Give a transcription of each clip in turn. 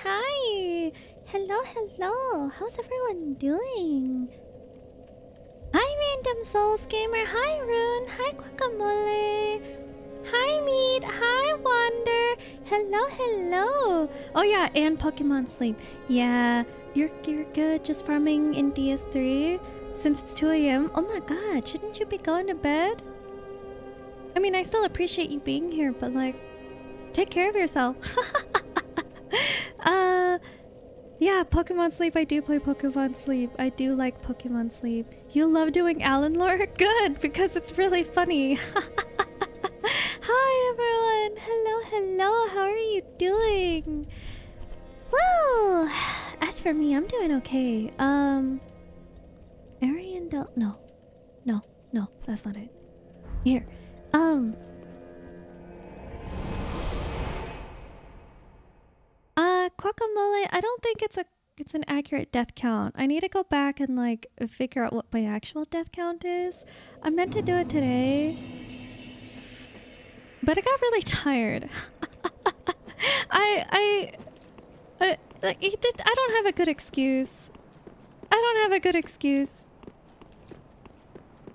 Hi. Hello. How's everyone doing? Hi, Random Souls Gamer. Hi, Rune. Hi, Guacamole. Hi, Meat. Hi, Wander. Hello. Oh yeah, and Pokemon Sleep. Yeah, you're good. Just farming in DS3 since it's 2 a.m. Oh my God, shouldn't you be going to bed? I mean, I still appreciate you being here, but like, take care of yourself. Yeah, Pokemon Sleep. I do play Pokemon Sleep. I do like Pokemon Sleep. You love doing Alan lore? Good, because it's really funny. Hi, everyone. Hello. How are you doing? Well, as for me, I'm doing okay. Ariandel. No, that's not it. Here. Guacamole, I don't think it's an accurate death count. I need to go back and like figure out what my actual death count is. I meant to do it today, but I got really tired. I don't have a good excuse.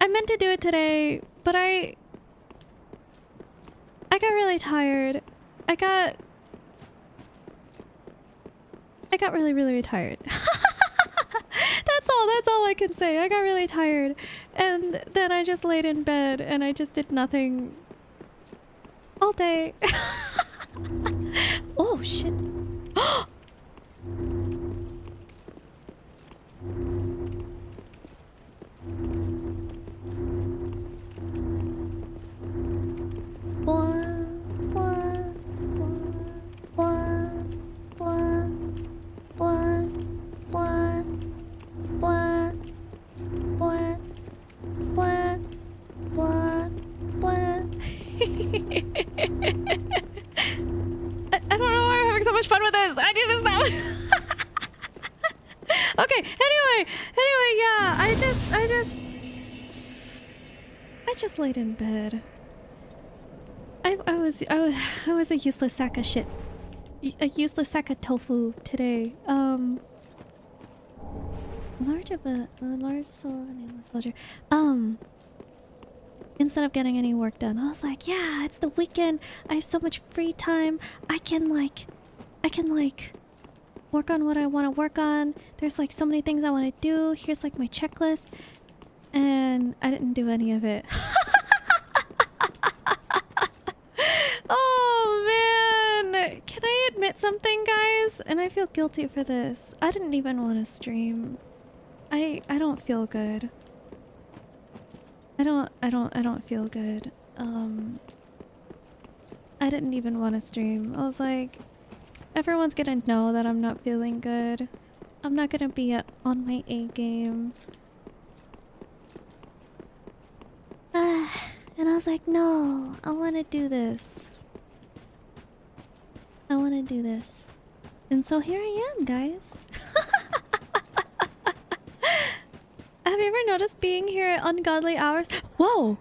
I meant to do it today, but I got really tired. I got really tired. That's all I can say. I got really tired. And then I just laid in bed and I just did nothing all day. Oh shit. I don't know why I'm having so much fun with this. I need to stop. Okay, anyway, yeah, I just laid in bed. I was a useless sack of shit. A useless sack of tofu today. Large soul of an aimless soldier. Instead of getting any work done, I was like, yeah, it's the weekend. I have so much free time. I can like work on what I want to work on. There's like so many things I want to do. Here's like my checklist. And I didn't do any of it. Oh man! Can I admit something, guys? And I feel guilty for this. I didn't even want to stream. I don't feel good. I don't feel good. I didn't even want to stream. I was like, everyone's gonna know that I'm not feeling good. I'm not gonna be on my A game. And I was like, no, I want to do this. I want to do this. And so here I am, guys. Have you ever noticed being here at ungodly hours? Whoa!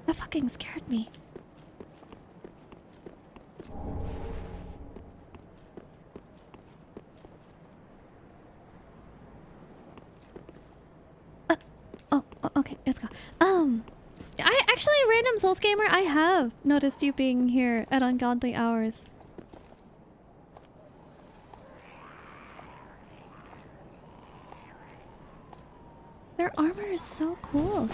That fucking scared me. Okay, let's go. I actually, Random Souls Gamer, I have noticed you being here at ungodly hours. Their armor is so cool.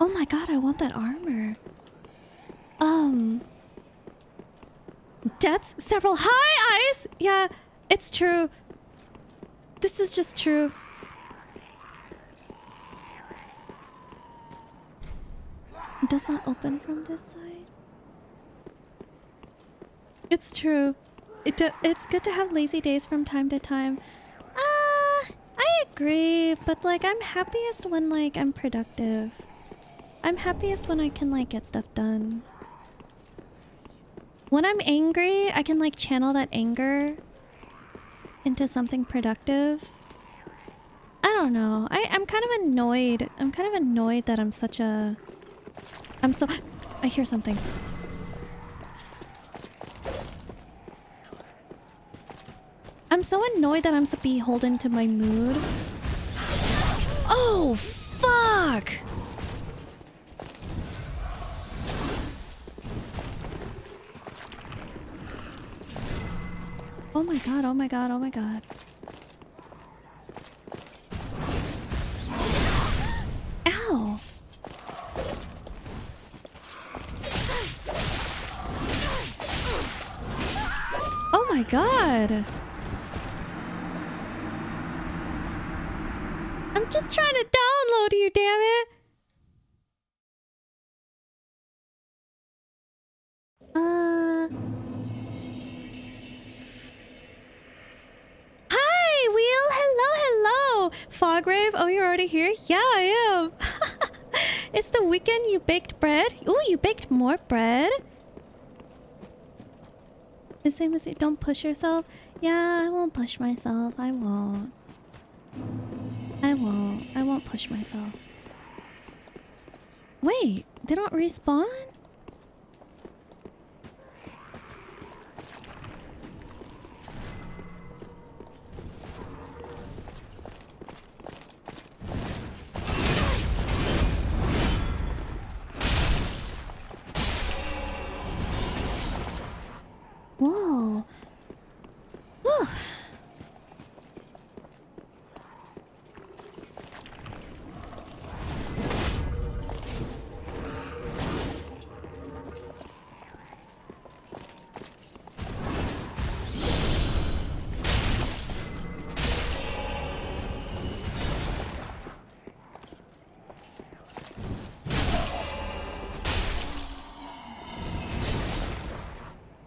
Oh my god, I want that armor. Deaths? Several. Hi, Ice! Yeah, it's true. This is just true. It does not open from this side. It's true. It's good to have lazy days from time to time. I agree, but like I'm happiest when like I'm productive. I'm happiest when I can like get stuff done. When I'm angry, I can like channel that anger into something productive. I don't know. I'm kind of annoyed. I'm kind of annoyed that I'm such a... I hear something. I'm so annoyed that I'm so beholden to my mood. Oh, fuck! Oh my god, oh my god, oh my god. Ow! Oh my god! I'm just trying to download you, damn it! Hi, Wheel! Hello, hello! Fograve, oh, you're already here? Yeah, I am! It's the weekend, you baked bread? Ooh, you baked more bread? The same as you don't push yourself? Yeah, I won't push myself. I won't. I won't push myself. Wait, they don't respawn? Whoa. Whew.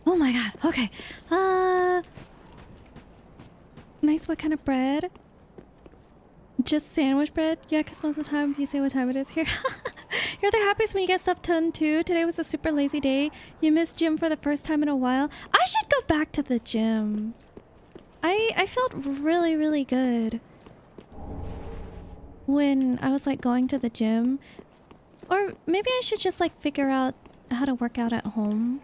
Oh my god. Okay. Nice. What kind of bread? Just sandwich bread? Yeah, because most of the time you say what time it is here. You're the happiest when you get stuff done too. Today was a super lazy day. You missed gym for the first time in a while. I should go back to the gym. I felt really, really good when I was like going to the gym. Or maybe I should just like figure out how to work out at home.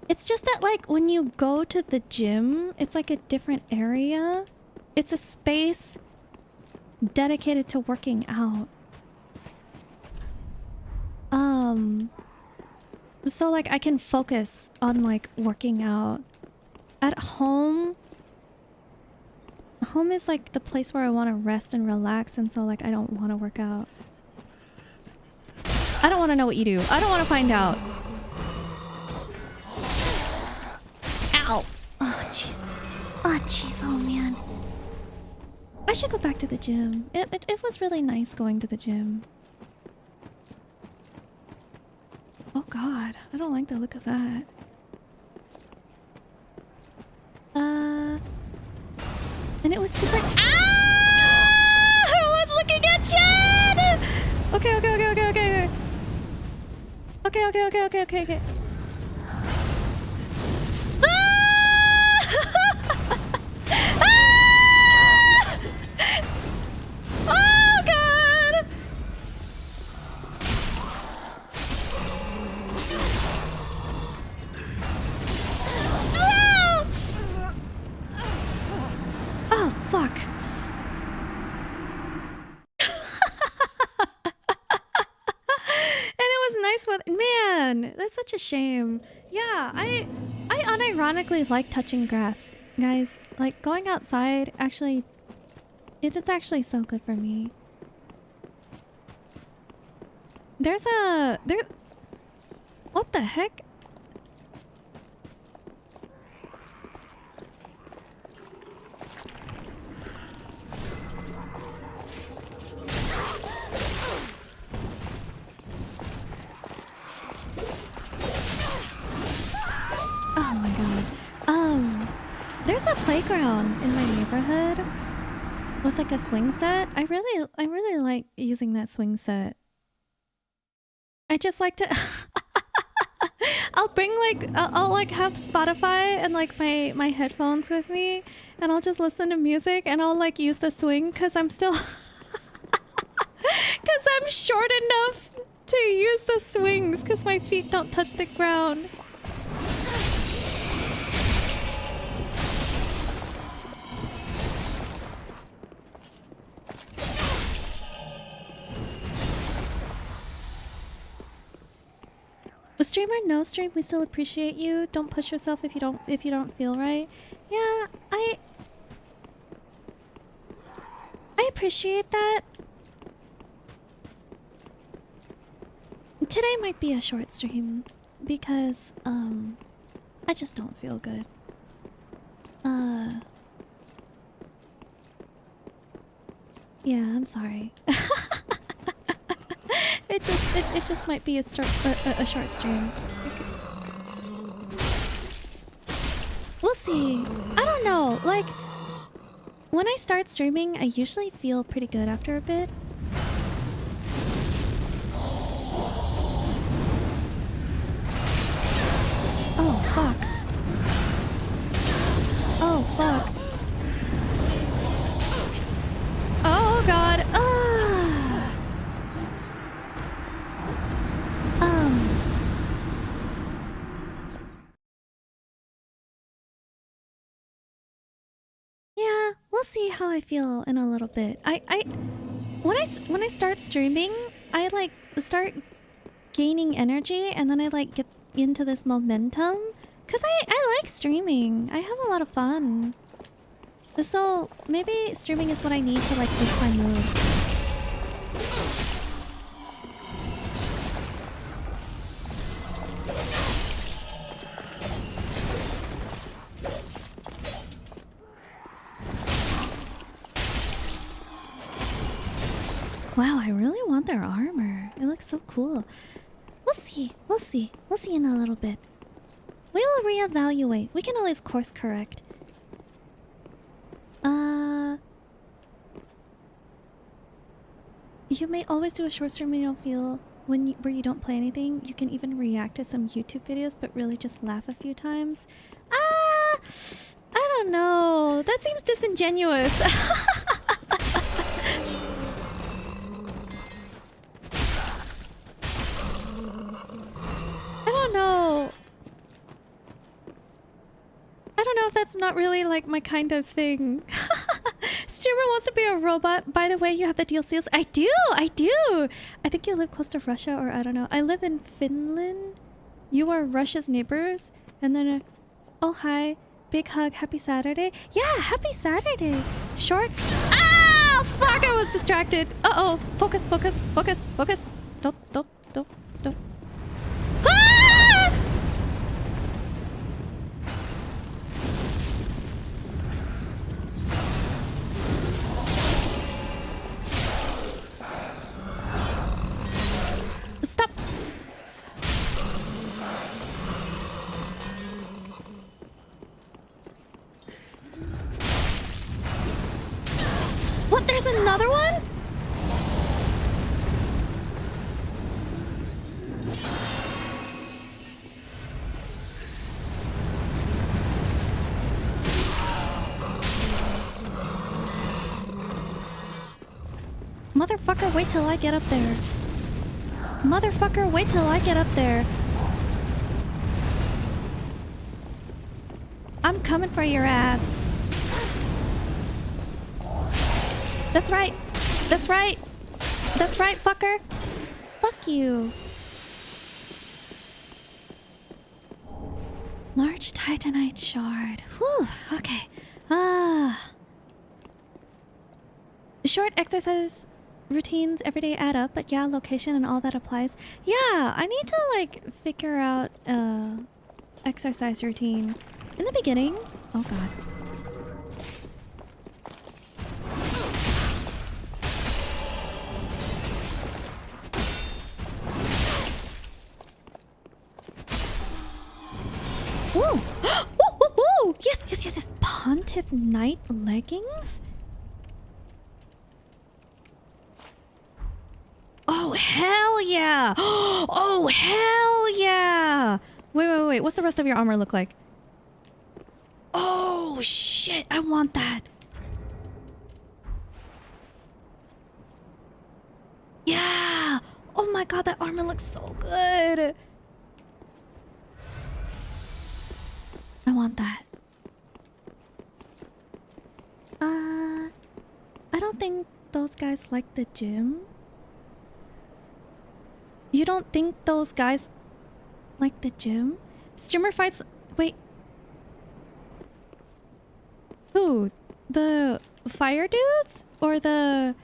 It's just that, like, when you go to the gym, it's like a different area. It's a space dedicated to working out. So like I can focus on like working out. At home is like the place where I want to rest and relax, and so like I don't want to work out. I don't want to know what you do. I don't want to find out. Ow. Oh jeez. Oh jeez. Oh man. I should go back to the gym. It was really nice going to the gym. Oh god, I don't like the look of that. And it was super— Ah! I was looking at Chad! Okay. Okay. Ah! Oh god! No! Oh fuck. And it was nice with— Man, that's such a shame. Yeah, I unironically like touching grass, guys. Like going outside actually, it is actually so good for me. There— what the heck? Oh my god. There's a playground in my neighborhood with like a swing set. I really like using that swing set. I just like to I'll bring like I'll like have Spotify and like my headphones with me, and I'll just listen to music, and I'll like use the swing because I'm still because I'm short enough to use the swings because my feet don't touch the ground. The streamer, no stream, we still appreciate you. Don't push yourself if you don't feel right. Yeah, I appreciate that. Today might be a short stream because I just don't feel good. Yeah, I'm sorry. It just might be a short stream. We'll see. I don't know. Like when I start streaming, I usually feel pretty good after a bit. Oh fuck. Oh fuck. Oh god. Yeah, we'll see how I feel in a little bit. When I start streaming, I like start gaining energy, and then I like get into this momentum because I like streaming. I have a lot of fun. So maybe streaming is what I need to like lift my mood. Wow, I really want their armor. It looks so cool. We'll see. We'll see. We'll see in a little bit. We will reevaluate. We can always course correct. You may always do a short stream when you don't feel where you don't play anything. You can even react to some YouTube videos, but really just laugh a few times. I don't know. That seems disingenuous. I don't know. don't know if that's not really like my kind of thing. Streamer wants to be a robot. By the way, you have the DLCs. I do. I do. I think you live close to Russia, or I don't know. I live in Finland. You are Russia's neighbors. And then, oh hi, big hug, happy Saturday. Yeah, happy Saturday. Short. Ah, fuck! I was distracted. Uh-oh. Focus, focus, focus, focus. Don't. Ah! Stop. What? There's another one? Motherfucker, wait till I get up there. Motherfucker, wait till I get up there. I'm coming for your ass. That's right. That's right. That's right, fucker. Fuck you. Large titanite shard. Whew, okay. Short exercise routines every day add up, but yeah, location and all that applies. Yeah, I need to like figure out exercise routine. In the beginning, oh god. Ooh. Ooh. Yes. Pontiff Knight leggings? Oh, hell yeah! Oh, hell yeah! Wait. What's the rest of your armor look like? Oh, shit. I want that. Yeah! Oh my god, that armor looks so good. I want that. I don't think those guys like the gym. You don't think those guys like the gym? Streamer fights... Wait. Who? The fire dudes? Or the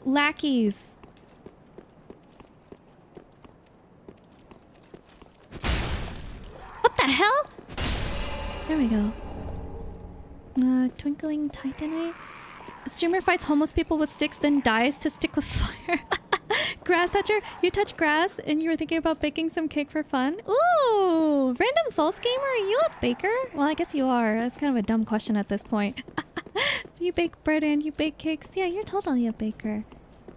lackeys? What the hell? There we go. Twinkling Titanite. Streamer fights homeless people with sticks, then dies to stick with fire. Grass toucher, you touch grass and you were thinking about baking some cake for fun? Ooh, random Souls gamer, are you a baker? Well, I guess you are. That's kind of a dumb question at this point. You bake bread and you bake cakes. Yeah, you're totally a baker.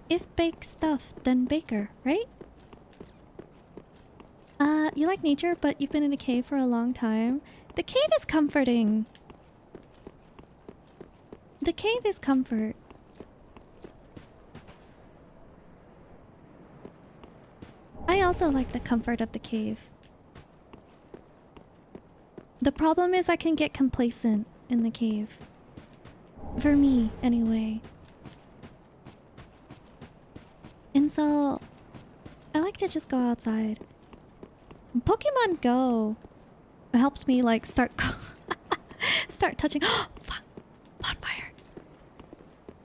If bake stuff, then baker, right? You like nature, but you've been in a cave for a long time. The cave is comforting. The cave is comfort. I also like the comfort of the cave. The problem is I can get complacent in the cave. For me, anyway. And so, I like to just go outside. Pokemon Go helps me like start touching. Fuck. Bonfire.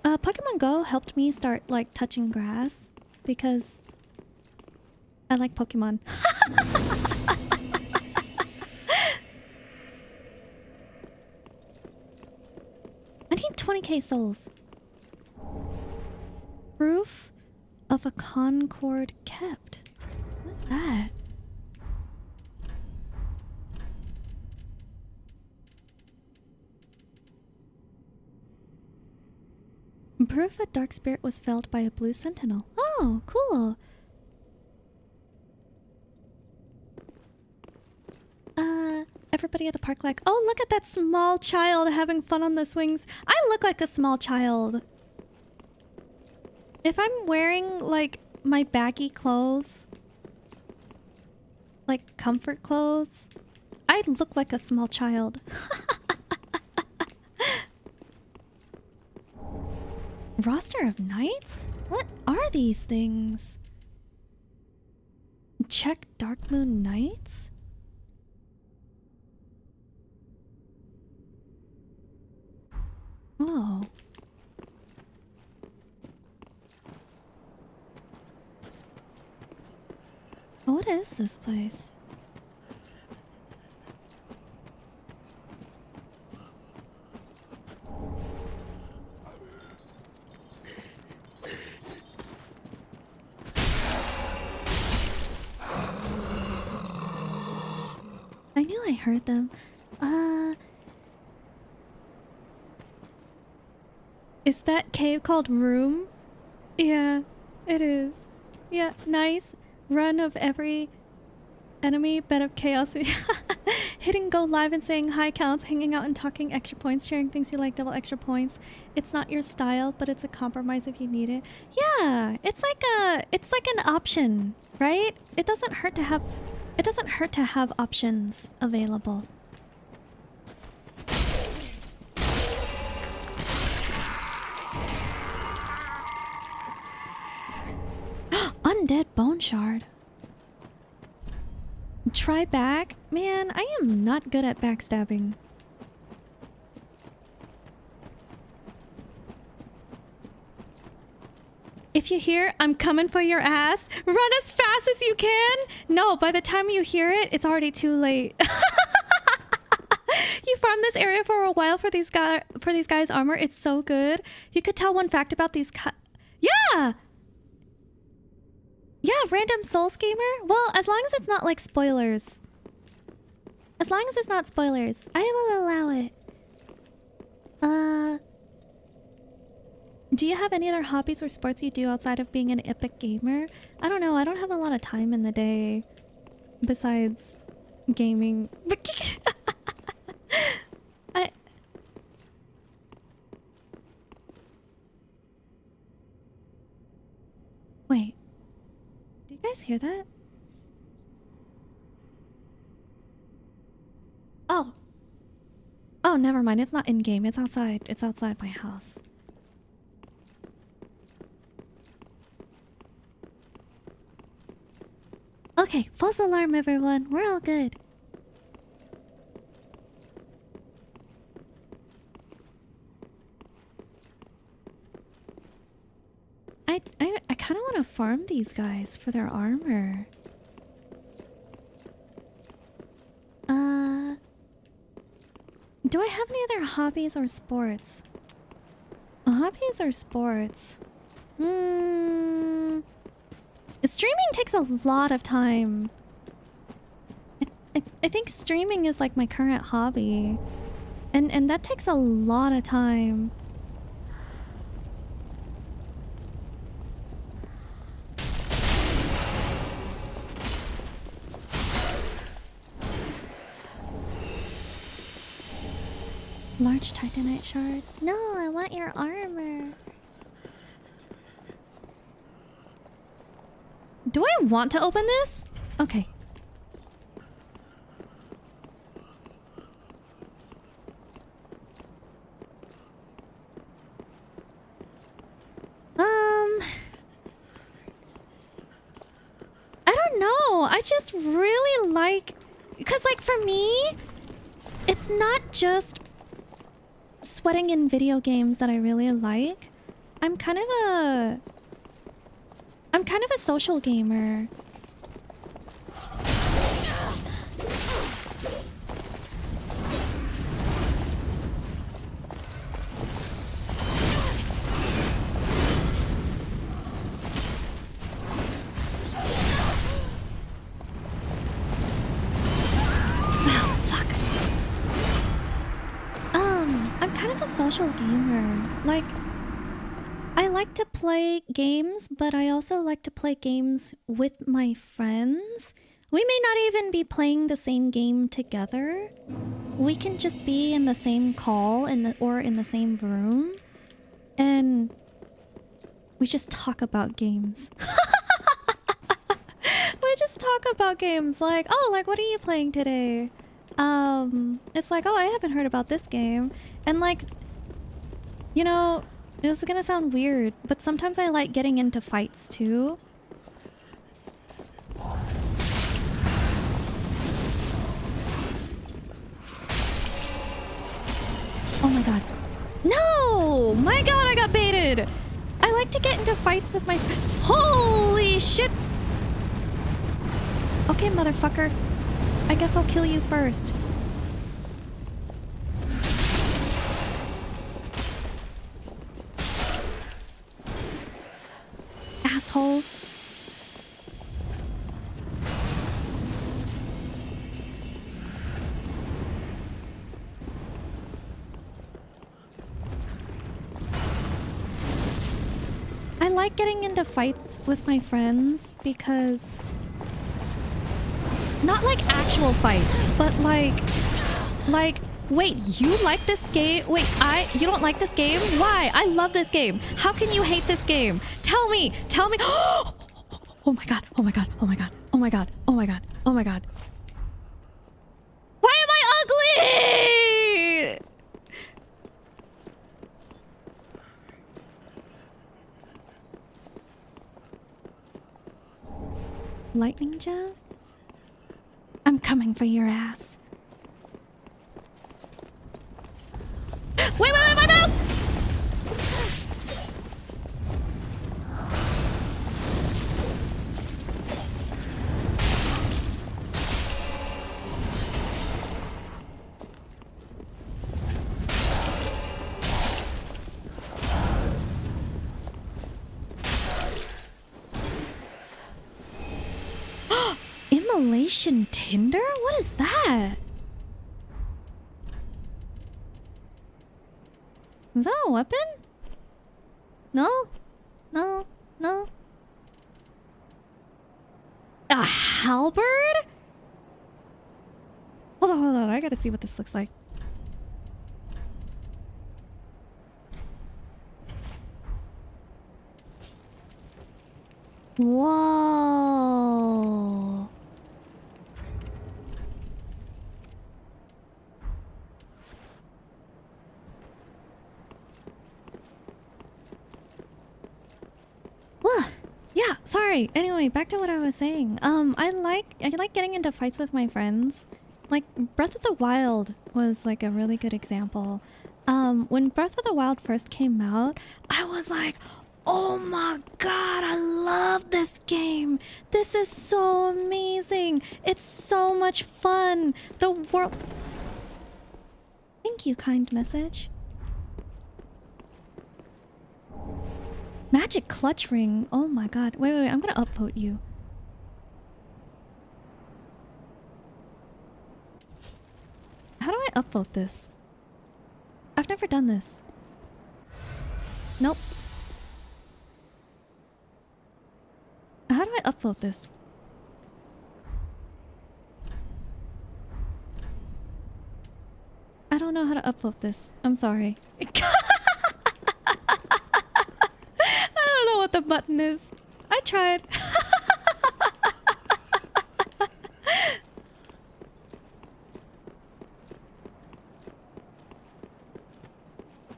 Pokemon Go helped me start like touching grass because I like Pokemon. I need 20k souls. Proof of a Concord kept. What's that? Proof a dark spirit was felled by a blue sentinel. Oh, cool. Everybody at the park like, oh, look at that small child having fun on the swings. I look like a small child. If I'm wearing, like, my baggy clothes, like comfort clothes, I I look like a small child. Roster of knights? What are these things? Check Dark Moon Knights? Oh. What is this place? I knew I heard them. Is that cave called Room? Yeah, it is. Yeah, nice. Run of every enemy, bed of chaos. Hitting go live and saying hi counts, hanging out and talking extra points, sharing things you like, double extra points. It's not your style, but it's a compromise if you need it. Yeah, it's like an option, right? It doesn't hurt to have options available. Undead bone shard. Try back? Man, I am not good at backstabbing. If you hear, I'm coming for your ass, run as fast as you can. No, by the time you hear it, it's already too late. You farmed this area for a while for these guys' armor. It's so good. You could tell one fact about these Yeah! Yeah, random Souls gamer? Well, as long as it's not like spoilers. As long as it's not spoilers, I will allow it. Do you have any other hobbies or sports you do outside of being an epic gamer? I don't know, I don't have a lot of time in the day besides gaming. Wait. Do you guys hear that? Oh. Oh, never mind. It's not in-game. It's outside. It's outside my house. Okay, false alarm, everyone. We're all good. I kind of want to farm these guys for their armor. Do I have any other hobbies or sports? Hobbies or sports? Streaming takes a lot of time. I think streaming is like my current hobby. And that takes a lot of time. Large Titanite shard. No, I want your armor. Do I want to open this? Okay. I don't know. I just really like... Because, like, for me, it's not just sweating in video games that I really like. I'm kind of a social gamer. Social gamer. Like, I like to play games, but I also like to play games with my friends. We may not even be playing the same game together. We can just be in the same call or in the same room, and we just talk about games. We just talk about games like, oh, like, what are you playing today? it's like, oh, I haven't heard about this game. And like, you know, this is gonna sound weird, but sometimes I like getting into fights too. Oh my god. No! My god, I got baited! I like to get into fights with my... Holy shit! Okay, motherfucker. I guess I'll kill you first. Asshole. I like getting into fights with my friends because... Not like actual fights, but like, wait, you like this game? Wait, you don't like this game? Why? I love this game. How can you hate this game? Tell me. Oh my god, oh my god, oh my god, oh my god, oh my god, oh my god. Why am I ugly? Lightning jab? I'm coming for your ass. Wait, my mouse! Immolation Tinder? What is that? Is that a weapon? No? No? No? A halberd? Hold on. I gotta see what this looks like. Whoa. Well, yeah, sorry. Anyway, back to what I was saying. I like getting into fights with my friends. Like Breath of the Wild was like a really good example. When Breath of the Wild first came out, I was like, oh my god, I love this game. This is so amazing. It's so much fun. The world... Thank you, kind message. Magic clutch ring. Oh my god. Wait. I'm gonna upvote you. How do I upvote this? I've never done this. Nope. How do I upvote this? I don't know how to upvote this. I'm sorry. I don't know what the button is. I tried.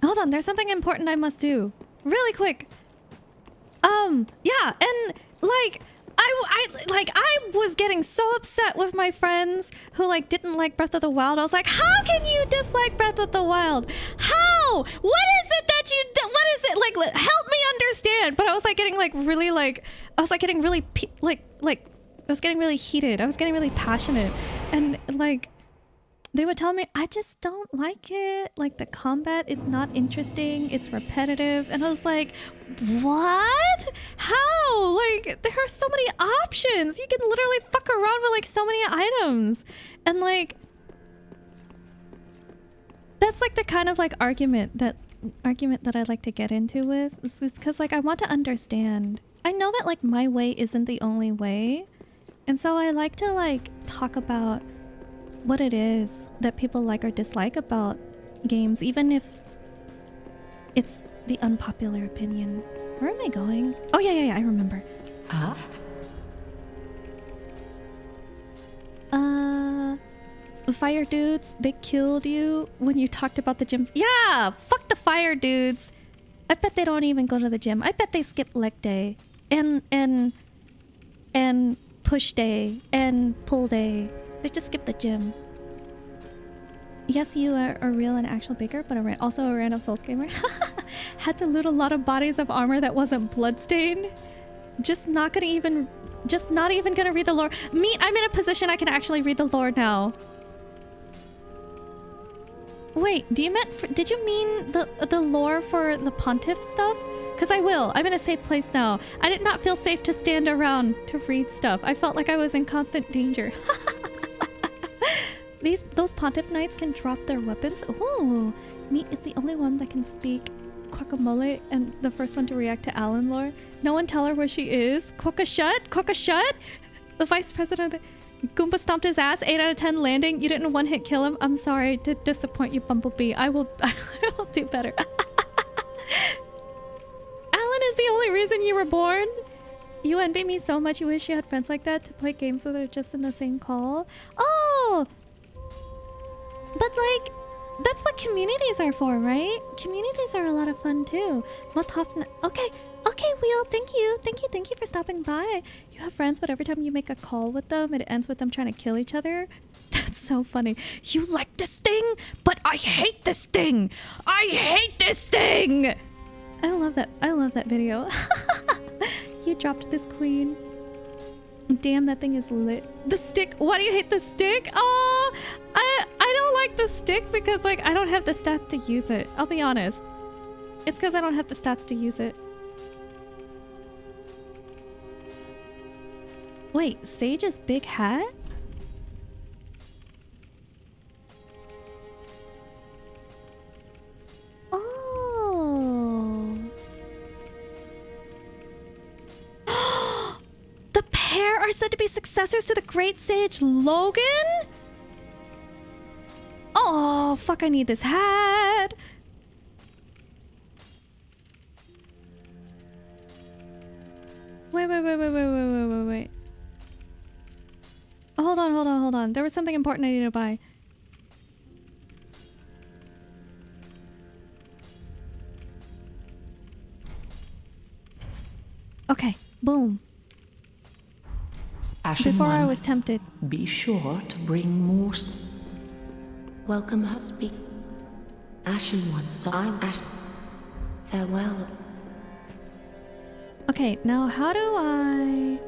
Hold on, there's something important I must do. Really quick. Yeah, and like I was getting so upset with my friends who like didn't like Breath of the Wild. I was like, how can you dislike Breath of the Wild? How? What is it that you do? What is it? Like, help me understand. But I was like getting like really like, I was like getting really I was getting really heated. I was getting really passionate. And like, they would tell me, I just don't like it. Like, the combat is not interesting. It's repetitive. And I was like, what? How? Like, there are so many options. You can literally fuck around with, like, so many items. And, like, that's, like, the kind of, like, argument that I like to get into with. It's because, like, I want to understand. I know that, like, my way isn't the only way. And so I like to, like, talk about what it is that people like or dislike about games, even if it's the unpopular opinion. Where am I going? Oh, yeah, I remember. Fire dudes, they killed you when you talked about the gyms. Yeah, fuck the fire dudes. I bet they don't even go to the gym. I bet they skip leg day and push day and pull day. They just skip the gym. Yes, you are a real and actual baker, but also a random Souls gamer. Had to loot a lot of bodies of armor that wasn't bloodstained. Just not even gonna read the lore. I'm in a position I can actually read the lore now. Wait, did you mean the lore for the Pontiff stuff? Because I will. I'm in a safe place now. I did not feel safe to stand around to read stuff. I felt like I was in constant danger. Those Pontiff Knights can drop their weapons. Oh, Meat is the only one that can speak Guacamole and the first one to react to Alan lore. No one tell her where she is. Quackashut? Quackashut? The vice president of the... Goomba stomped his ass. 8 out of 10 landing. You didn't one-hit kill him. I'm sorry to disappoint you, Bumblebee. I will do better. Alan is the only reason you were born. You envy me so much. You wish you had friends like that to play games with her just in the same call. Oh! But like, that's what communities are for, right? Communities are a lot of fun too. Most often... Okay, Wheel, thank you for stopping by. You have friends, but every time you make a call with them, it ends with them trying to kill each other. That's so funny. You like this thing, but I hate this thing. I hate this thing. I love that video. You dropped this queen. Damn, that thing is lit. The stick. Why do you hate the stick? Oh, I don't like the stick because like I don't have the stats to use it. I'll be honest. It's because I don't have the stats to use it. Wait, Sage's big hat? Oh. The pair are said to be successors to the great sage Logan? Oh, fuck, I need this hat. Wait. Hold on. There was something important I needed to buy. Okay, boom. Ashen Before One, I was tempted. be sure to bring more. Welcome, Husby. Ashen One, so I'm Ashen. Farewell. Okay, now how do I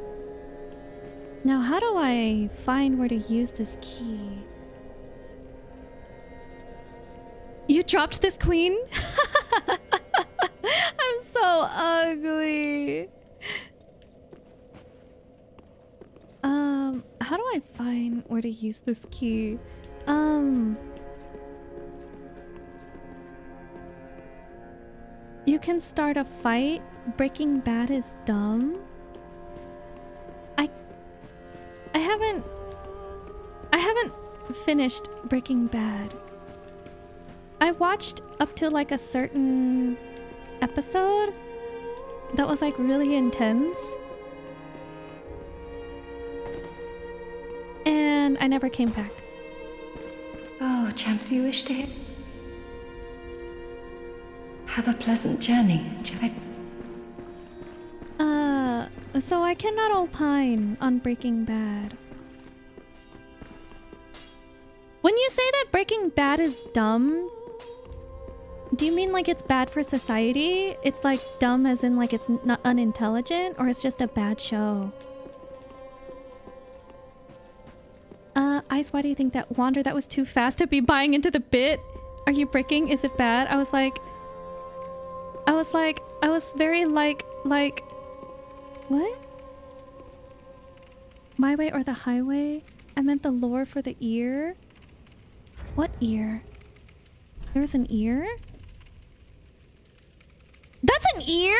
find where to use this key? You dropped this queen? I'm so ugly. How do I find where to use this key? You can start a fight. Breaking Bad is dumb. I haven't finished Breaking Bad. I watched up to like a certain episode that was like really intense. And I never came back. Oh, champ, do you wish to hear? Have a pleasant journey, champ. So I cannot opine on Breaking Bad. When you say that Breaking Bad is dumb, do you mean like it's bad for society? It's like dumb as in like it's not unintelligent, or it's just a bad show? Ice, why do you think that Wander, that was too fast to be buying into the bit? Are you breaking? Is it bad? I was very like, what? My way or the highway? I meant the lore for the ear. What ear? There's an ear? That's an ear?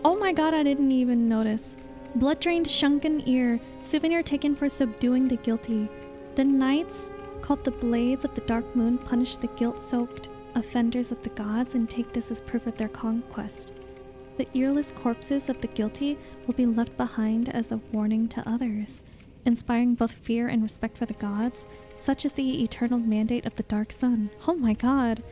Oh my god, I didn't even notice. Blood-drained shrunken ear. Souvenir taken for subduing the guilty. The knights, called the Blades of the Dark Moon, punish the guilt-soaked offenders of the gods and take this as proof of their conquest. The earless corpses of the guilty will be left behind as a warning to others, inspiring both fear and respect for the gods. Such is the eternal mandate of the Dark Sun. Oh my god.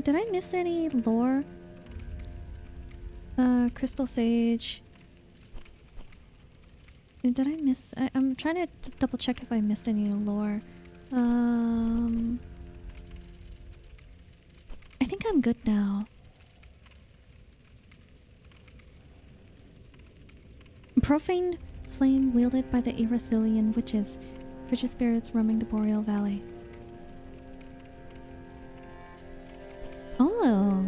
Did I miss any lore? Crystal Sage. Did I miss... I'm trying to double check if I missed any lore. I think I'm good now. Profane flame wielded by the Erythilian witches. Frigid spirits roaming the Boreal Valley. Oh.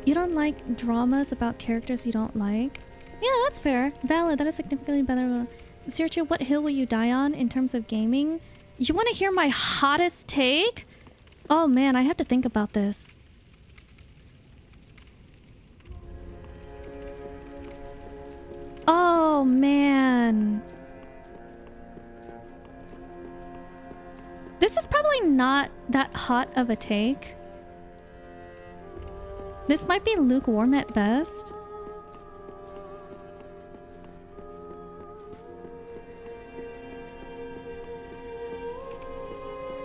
You don't like dramas about characters you don't like? Yeah, that's fair. Valid. That is significantly better. Searcher, what hill will you die on in terms of gaming? You want to hear my hottest take? Oh man, I have to think about this. Oh man. This is probably not that hot of a take. This might be lukewarm at best.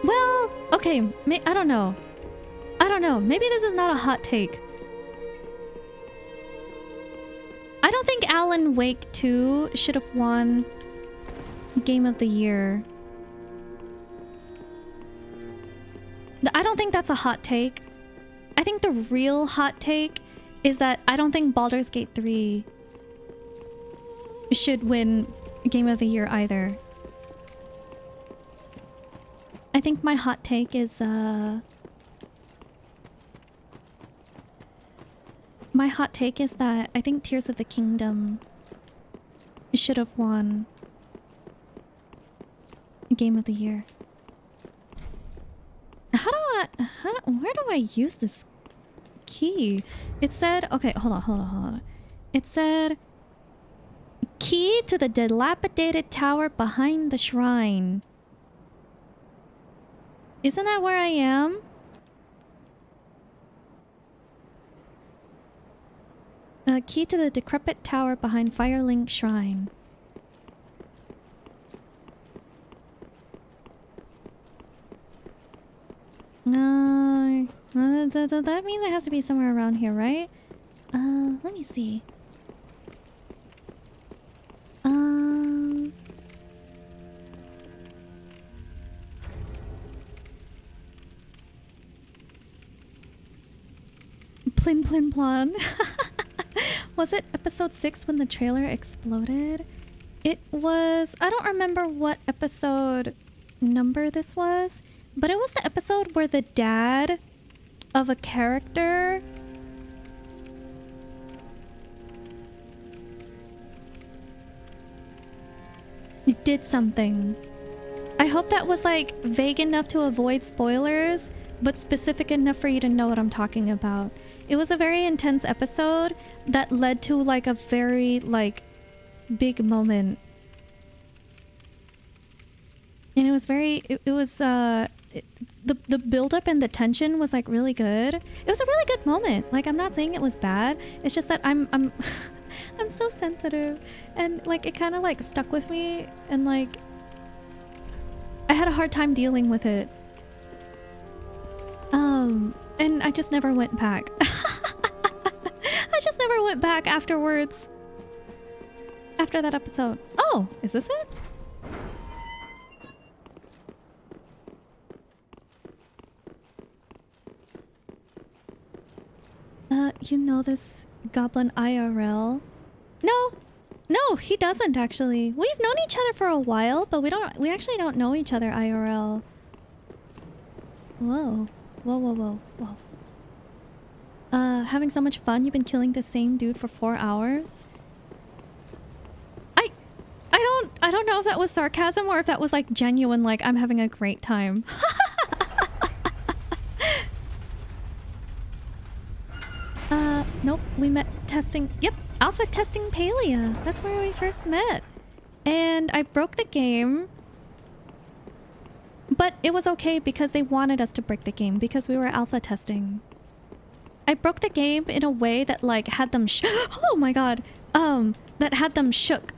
Well, okay, I don't know. I don't know. Maybe this is not a hot take. I don't think Alan Wake 2 should have won Game of the Year. I don't think that's a hot take. I think the real hot take is that I don't think Baldur's Gate 3 should win Game of the Year either. I think my hot take is my hot take is that I think Tears of the Kingdom should have won Game of the Year. Where do I use this key? It said, okay, hold on. It said, key to the dilapidated tower behind the shrine. Isn't that where I am? Key to the decrepit tower behind Firelink Shrine. That means it has to be somewhere around here, right? Let me see. Plin plin plon. Was it episode 6 when the trailer exploded? It was... I don't remember what episode number this was, but it was the episode where the dad of a character did something. I hope that was like vague enough to avoid spoilers, but specific enough for you to know what I'm talking about. It was a very intense episode that led to like a very like big moment. And it was very, the build up and the tension was like really good. It was a really good moment. Like, I'm not saying it was bad. It's just that I'm I'm so sensitive, and like it kind of like stuck with me, and like I had a hard time dealing with it. And I just never went back. I just never went back afterwards. After that episode. Oh, is this it? You know this goblin IRL? No, he doesn't actually. We've known each other for a while, but we actually don't know each other IRL. Whoa. Having so much fun, you've been killing the same dude for 4 hours? I don't know if that was sarcasm or if that was like genuine, like I'm having a great time. Nope, we met testing. Yep, alpha testing Palia. That's where we first met. And I broke the game. But it was okay because they wanted us to break the game because we were alpha testing. I broke the game in a way that like had them oh my god. That had them shook.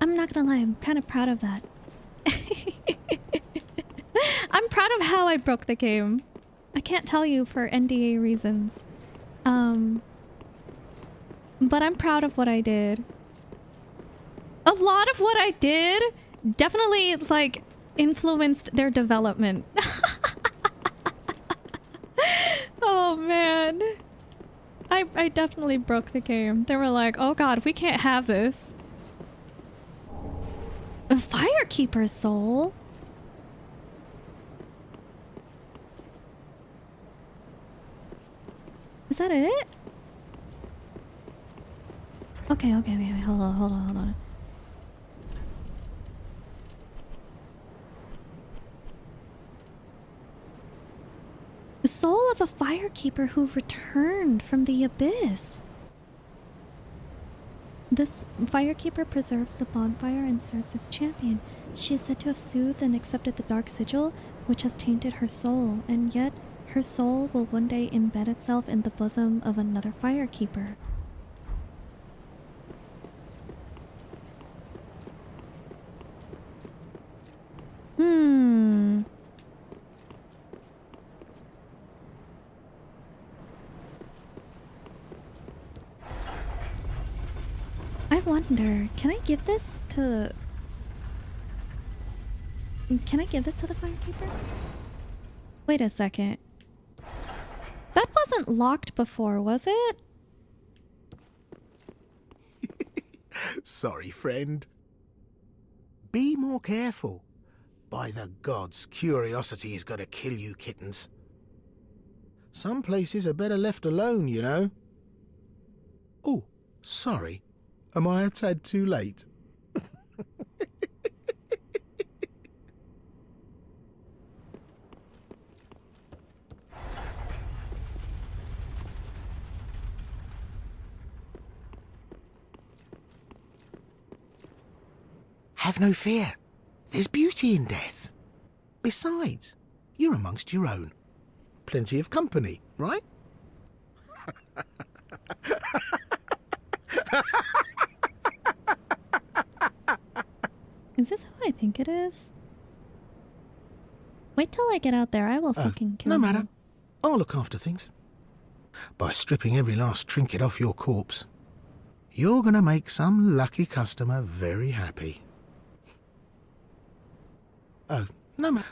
I'm not gonna lie, I'm kind of proud of that. I'm proud of how I broke the game. I can't tell you for NDA reasons. But I'm proud of what I did. A lot of what I did definitely like influenced their development. Oh man. I definitely broke the game. They were like, oh god, we can't have this. A Firekeeper's soul? Is that it? Okay, hold on. The soul of a Firekeeper who returned from the abyss. This Firekeeper preserves the bonfire and serves as champion. She is said to have soothed and accepted the dark sigil, which has tainted her soul, and yet her soul will one day embed itself in the bosom of another Firekeeper. I wonder, can I give this to... Can I give this to the Firekeeper? Wait a second. That wasn't locked before, was it? Sorry, friend. Be more careful. By the gods, curiosity is gonna kill you kittens. Some places are better left alone, you know. Oh, sorry. Am I a tad too late? Have no fear. There's beauty in death. Besides, you're amongst your own. Plenty of company, right? Is this who I think it is? Wait till I get out there, I will fucking kill you. No matter. I'll look after things. By stripping every last trinket off your corpse, you're gonna make some lucky customer very happy. Oh, no matter.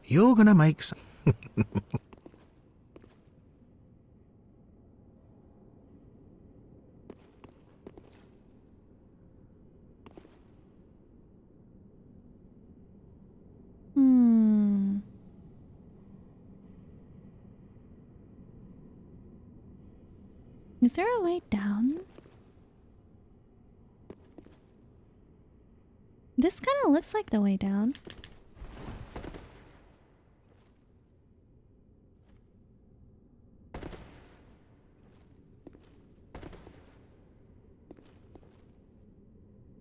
You're gonna make some... Is there a way down? This kind of looks like the way down.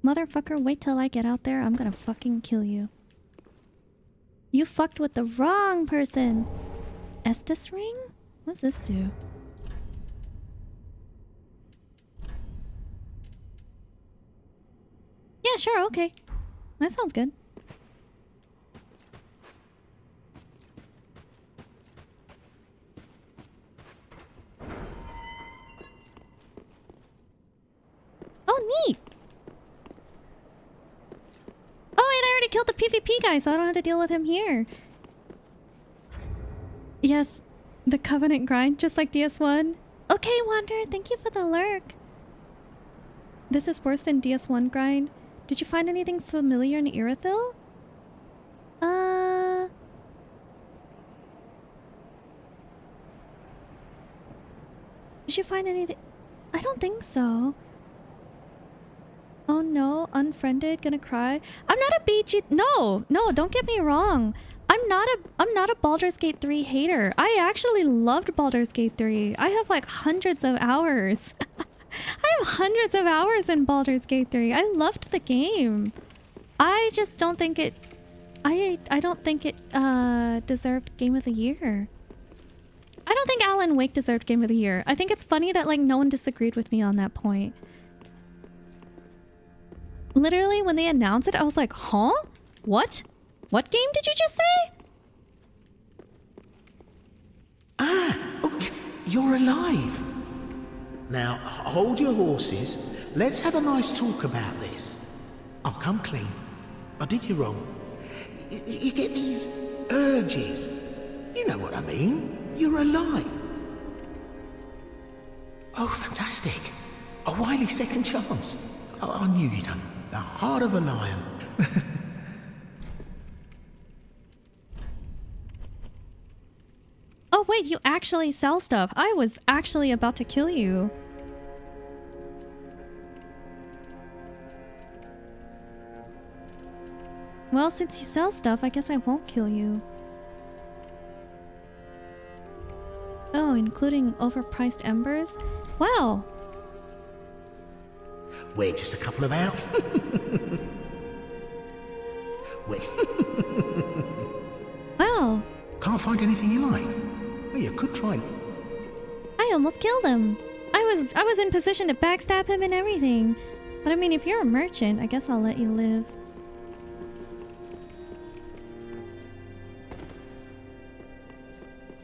Motherfucker, wait till I get out there. I'm gonna fucking kill you. You fucked with the wrong person. Estus ring? What's this do? Yeah, sure, okay. That sounds good. Oh, neat! Oh, and I already killed the PvP guy, so I don't have to deal with him here. Yes, the Covenant grind, just like DS1. Okay, Wander, thank you for the lurk. This is worse than DS1 grind. Did you find anything familiar in Irithyll? Did you find anything? I don't think so. Oh no, unfriended, gonna cry. I'm not a BG. No, don't get me wrong. I'm I'm not a Baldur's Gate 3 hater. I actually loved Baldur's Gate 3. I have like hundreds of hours. I have hundreds of hours in Baldur's Gate 3. I loved the game. I just don't think it I don't think it deserved Game of the Year. I don't think Alan Wake deserved Game of the Year. I think it's funny that like no one disagreed with me on that point. Literally when they announced it, I was like, "Huh? What? What game did you just say?" Oh, you're alive. Now, hold your horses. Let's have a nice talk about this. I'll come clean. I did you wrong. You get these urges. You know what I mean. You're alive. Oh, fantastic. A wily second chance. Oh, I knew you'd done. The heart of a lion. Oh wait, you actually sell stuff. I was actually about to kill you. Well, since you sell stuff, I guess I won't kill you. Oh, including overpriced embers? Wow. We're just a couple of hours. Wow. Can't find anything you like. Well, you could try. I almost killed him. I was in position to backstab him and everything. But I mean, if you're a merchant, I guess I'll let you live.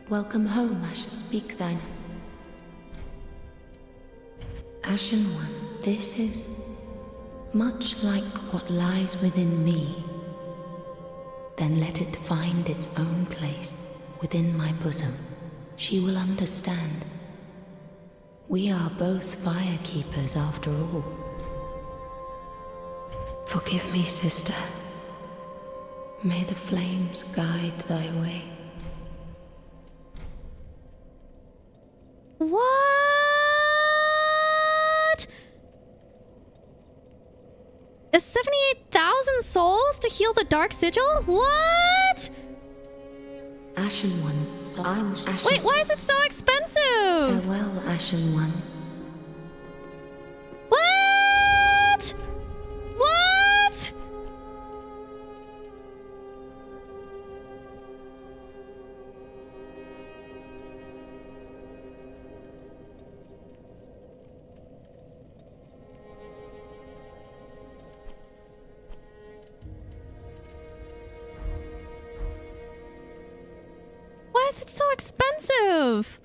Welcome home, Asher. Speak thine. Ashen One, this is much like what lies within me. Then let it find its own place within my bosom. She will understand. We are both firekeepers after all. Forgive me, sister. May the flames guide thy way. What? Is 78,000 souls to heal the Dark Sigil? What? Ashen One, so I was Ashen. Wait, why is it so expensive? Farewell, Ashen One. What? What? Why is it so expensive?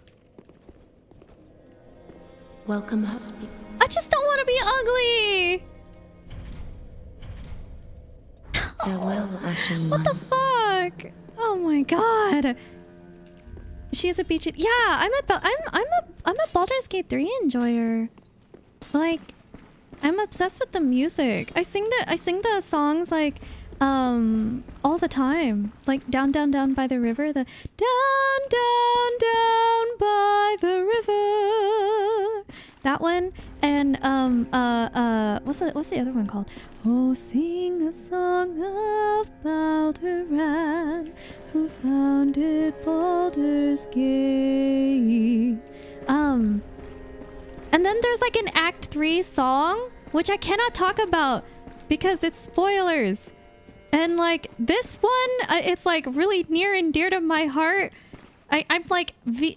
Welcome, husband. I just don't want to be ugly. Farewell, Ashen What One. the fuck? Oh my god. She is a beach. Yeah, I'm a Baldur's Gate 3 enjoyer. Like, I'm obsessed with the music. I sing the songs like all the time. Like down down down by the river, the down down down by the river. That one, and what's the other one called? Oh, sing a song of Balduran, who founded Baldur's Gate. And then there's like an Act 3 song, which I cannot talk about because it's spoilers. And like this one, it's like really near and dear to my heart. I'm like, I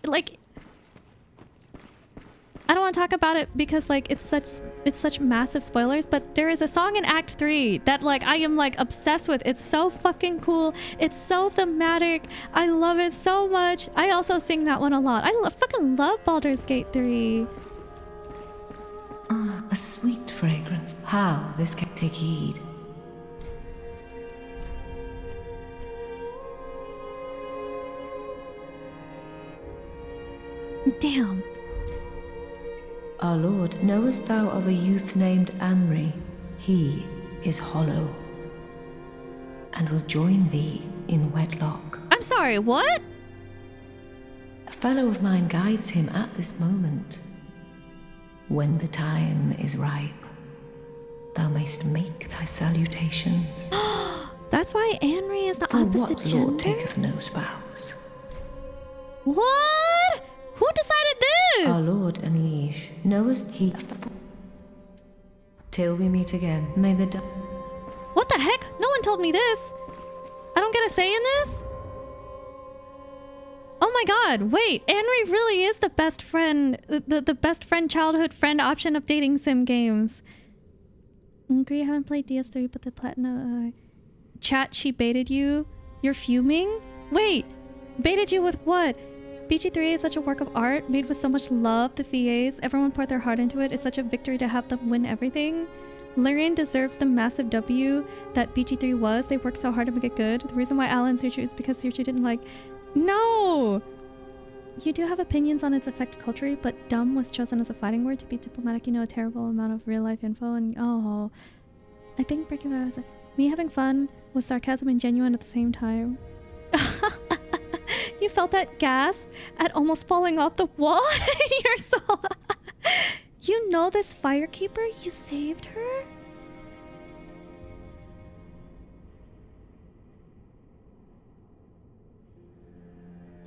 don't want to talk about it because like it's such massive spoilers, but there is a song in Act 3 that like I am like obsessed with. It's so fucking cool. It's so thematic. I love it so much. I also sing that one a lot. I fucking love Baldur's Gate 3. Ah, a sweet fragrance. How this can take heed. Damn. Our lord, knowest thou of a youth named Anri? He is hollow, and will join thee in wedlock. I'm sorry, what? A fellow of mine guides him at this moment. When the time is ripe, thou mayst make thy salutations. That's why Anri is the For opposite what gender? Lord taketh no spouse? What? Who decided this? Our Lord and Liege, knowest he... Till we meet again, may the... What the heck? No one told me this. I don't get a say in this? Oh my god, wait, Anri really is the best friend, the best friend, childhood friend option of dating sim games. Agree, I haven't played DS3, but the platinum... Chat, she baited you? You're fuming? Wait, baited you with what? BG3 is such a work of art, made with so much love, the VAs, everyone poured their heart into it, it's such a victory to have them win everything. Lyrian deserves the massive W that BG3 was, they worked so hard to make it good. The reason why Alan's Suchu is because Suchu didn't like... No! You do have opinions on its effect culturally, but dumb was chosen as a fighting word to be diplomatic. You know a terrible amount of real life info and oh... I think Breaking Bad was... Me having fun was sarcasm and genuine at the same time. You felt that gasp at almost falling off the wall? You're so... You know this firekeeper? You saved her?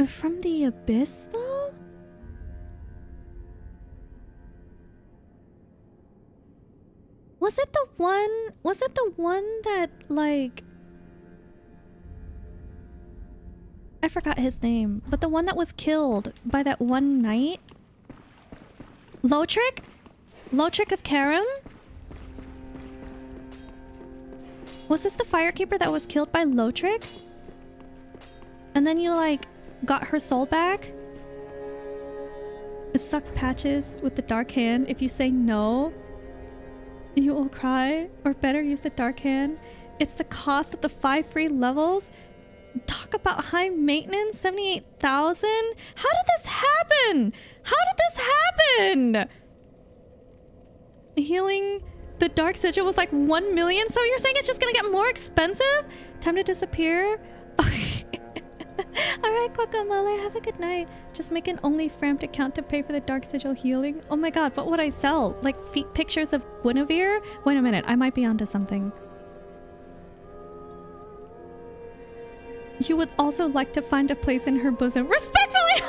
From the abyss, though? Was it the one that, like... I forgot his name, but the one that was killed by that one knight? Lotric? Lotric of Karam? Was this the firekeeper that was killed by Lotric? And then you, like, got her soul back? Suck patches with the dark hand. If you say no, you will cry. Or better, use the dark hand. It's the cost of the 5 free levels. Talk about high maintenance, 78,000? How did this happen? How did this happen? Healing the dark sigil was like 1 million, so you're saying it's just gonna get more expensive? Time to disappear? Alright, Guacamole, have a good night. Just make an OnlyFrammed account to pay for the dark sigil healing. Oh my god, what would I sell? Like feet pictures of Guinevere? Wait a minute, I might be onto something. You would also like to find a place in her bosom. Respectfully!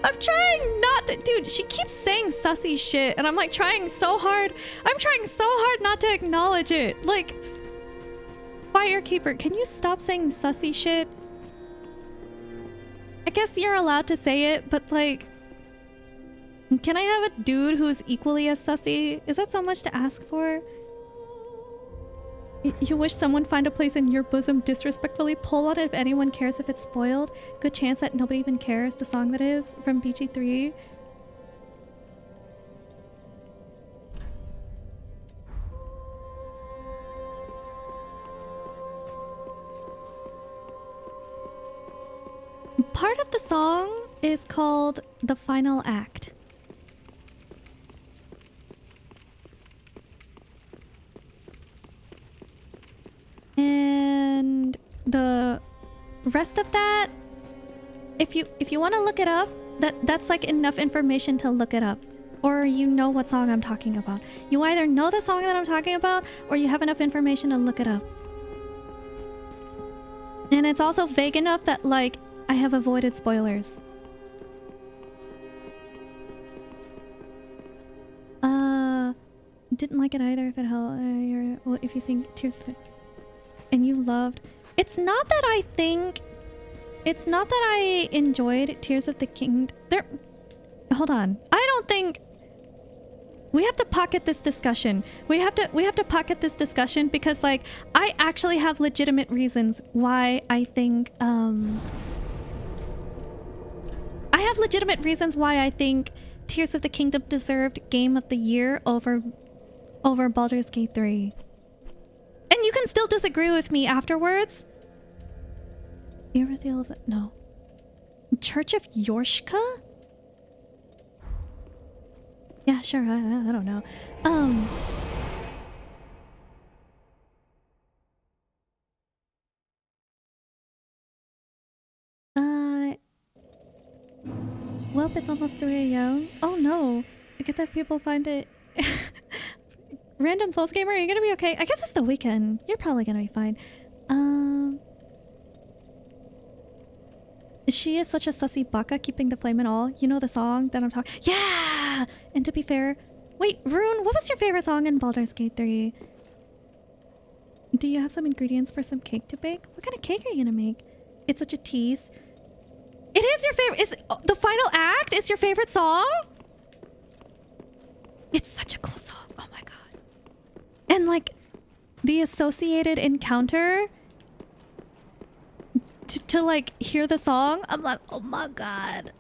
I'm trying not to... Dude, she keeps saying sussy shit, and I'm like trying so hard. I'm trying so hard not to acknowledge it. Like, Firekeeper, can you stop saying sussy shit? I guess you're allowed to say it, but like... Can I have a dude who's equally as sussy? Is that so much to ask for? You wish someone find a place in your bosom disrespectfully? Pull out if anyone cares if it's spoiled. Good chance that nobody even cares. The song that is from BG3. Part of the song is called The Final Act. And the rest of that, if you want to look it up, that's like enough information to look it up. Or you know what song I'm talking about. You either know the song that I'm talking about, or you have enough information to look it up. And it's also vague enough that, like, I have avoided spoilers. Didn't like it either if it held... well, if you think Tears... And you loved... It's not that I think... It's not that I enjoyed Tears of the Kingdom. Hold on. I don't think... We have to pocket this discussion. We have to pocket this discussion because, like, I actually have legitimate reasons why I think... I have legitimate reasons why I think Tears of the Kingdom deserved Game of the Year over Baldur's Gate 3. And you can still disagree with me afterwards. Erethiel of the... No. Church of Yorshka? Yeah, sure. I don't know. Well, it's almost 3 a.m. Oh no. I get that people find it... Random Souls Gamer, are you gonna be okay? I guess it's the weekend. You're probably gonna be fine. She is such a sussy baka, keeping the flame and all. You know the song that I'm talking. Yeah. And to be fair, wait, Rune, what was your favorite song in Baldur's Gate 3? Do you have some ingredients for some cake to bake? What kind of cake are you gonna make? It's such a tease. It is your favorite. Is the final act? Is your favorite song? It's such a cool song. Oh my god. And like the associated encounter to like hear the song, I'm like, oh my god.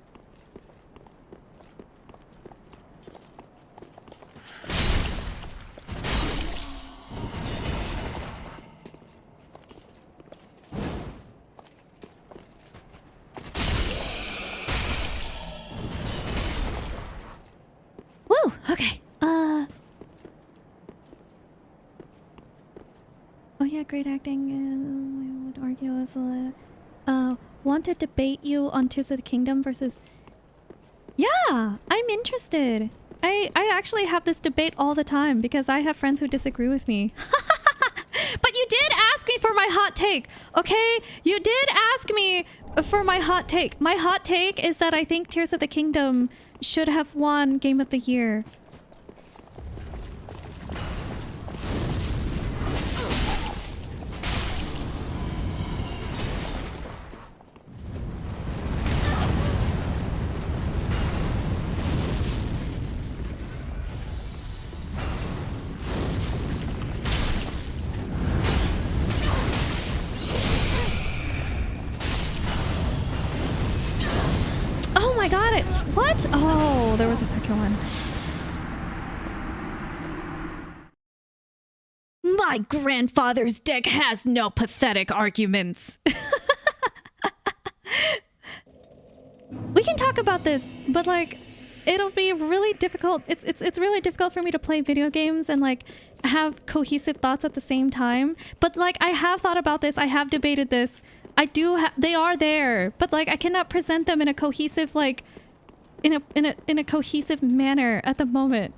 Woo! Okay. Oh yeah, great acting. I would argue as want to debate you on Tears of the Kingdom versus... Yeah! I'm interested. I actually have this debate all the time because I have friends who disagree with me. But you did ask me for my hot take, okay? You did ask me for my hot take. My hot take is that I think Tears of the Kingdom should have won Game of the Year. Oh my god, what? Oh, there was a second one. My grandfather's deck has no pathetic arguments. We can talk about this, but like it'll be really difficult. It's really difficult for me to play video games and like have cohesive thoughts at the same time. But like I have thought about this, I have debated this. I do they are there, but like I cannot present them in a cohesive like in a cohesive manner at the moment.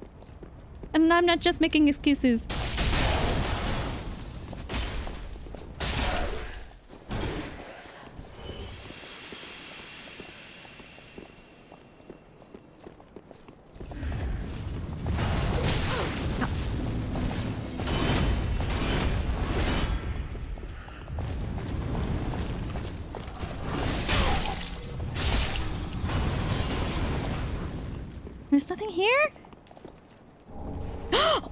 And I'm not just making excuses. There's nothing here?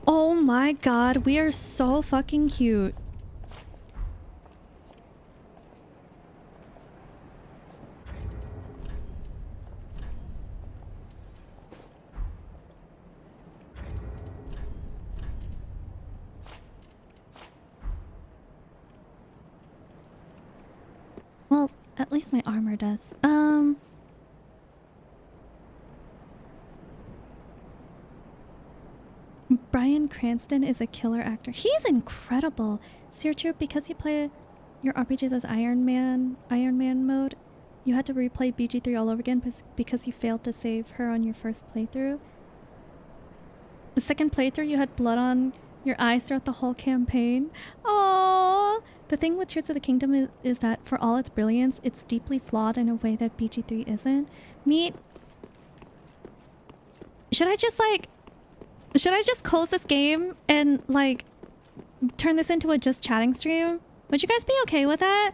Oh my god, we are so fucking cute. Well, at least my armor does. Bryan Cranston is a killer actor. He's incredible. Searcher, because you play your RPGs as Iron Man mode, you had to replay BG3 all over again because you failed to save her on your first playthrough. The second playthrough, you had blood on your eyes throughout the whole campaign. Aww. The thing with Tears of the Kingdom is that for all its brilliance, it's deeply flawed in a way that BG3 isn't. Should I just close this game and like turn this into a just chatting stream? Would you guys be okay with that?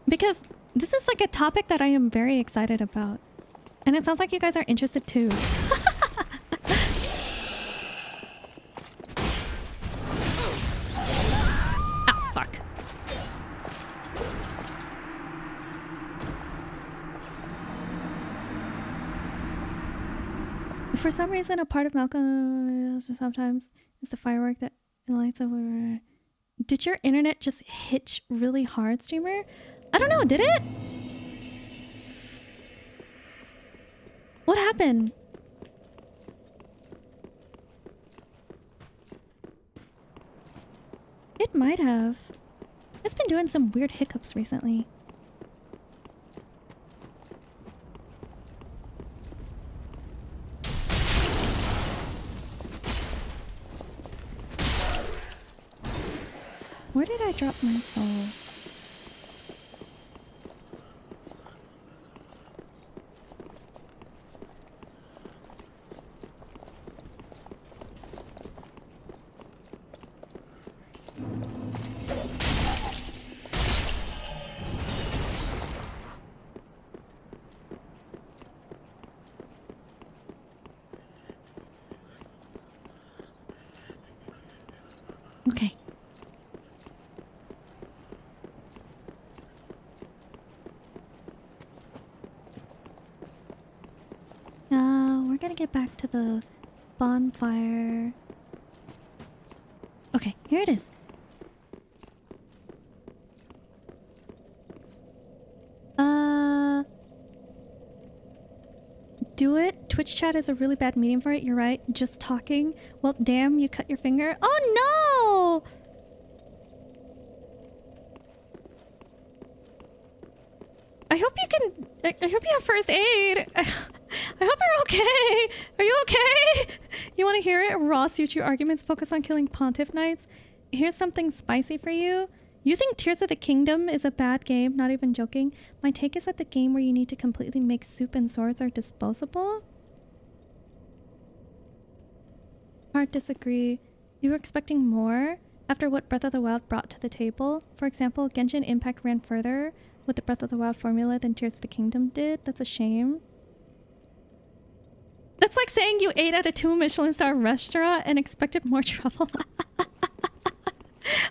Because this is like a topic that I am very excited about. And it sounds like you guys are interested too. Ah, fuck. For some reason, a part of Malcolm sometimes is the firework that lights over. Did your internet just hitch really hard, streamer? I don't know, did it? What happened? It might have. It's been doing some weird hiccups recently. Where did I drop my souls? Okay. We're gonna get back to the bonfire. Okay, here it is. Do it. Twitch chat is a really bad medium for it. You're right. Just talking. Well, damn, you cut your finger. Oh no! I hope you can. I hope you have first aid. I hope you're okay. Are you okay? You want to hear it? Raw suture arguments focus on killing Pontiff Knights. Here's something spicy for you. You think Tears of the Kingdom is a bad game? Not even joking. My take is that the game where you need to completely make soup and swords are disposable. Hard disagree. You were expecting more after what Breath of the Wild brought to the table. For example, Genshin Impact ran further with the Breath of the Wild formula than Tears of the Kingdom did. That's a shame. That's like saying you ate at a 2 Michelin star restaurant and expected more trouble.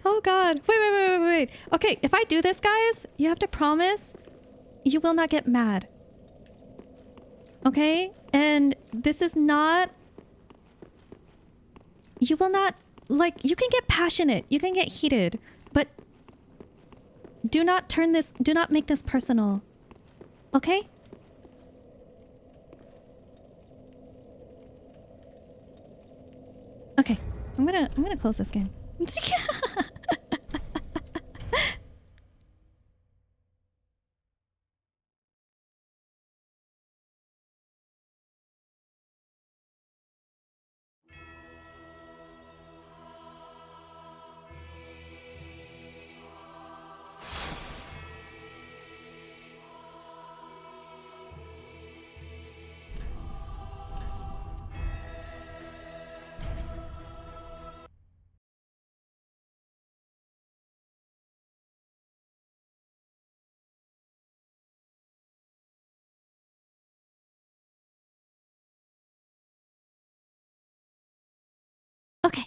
Oh god. Wait. Okay, if I do this, guys, you have to promise you will not get mad. Okay? And this is not... You will not... Like, you can get passionate. You can get heated. But do not turn this... Do not make this personal. Okay? Okay. I'm gonna close this game. Okay.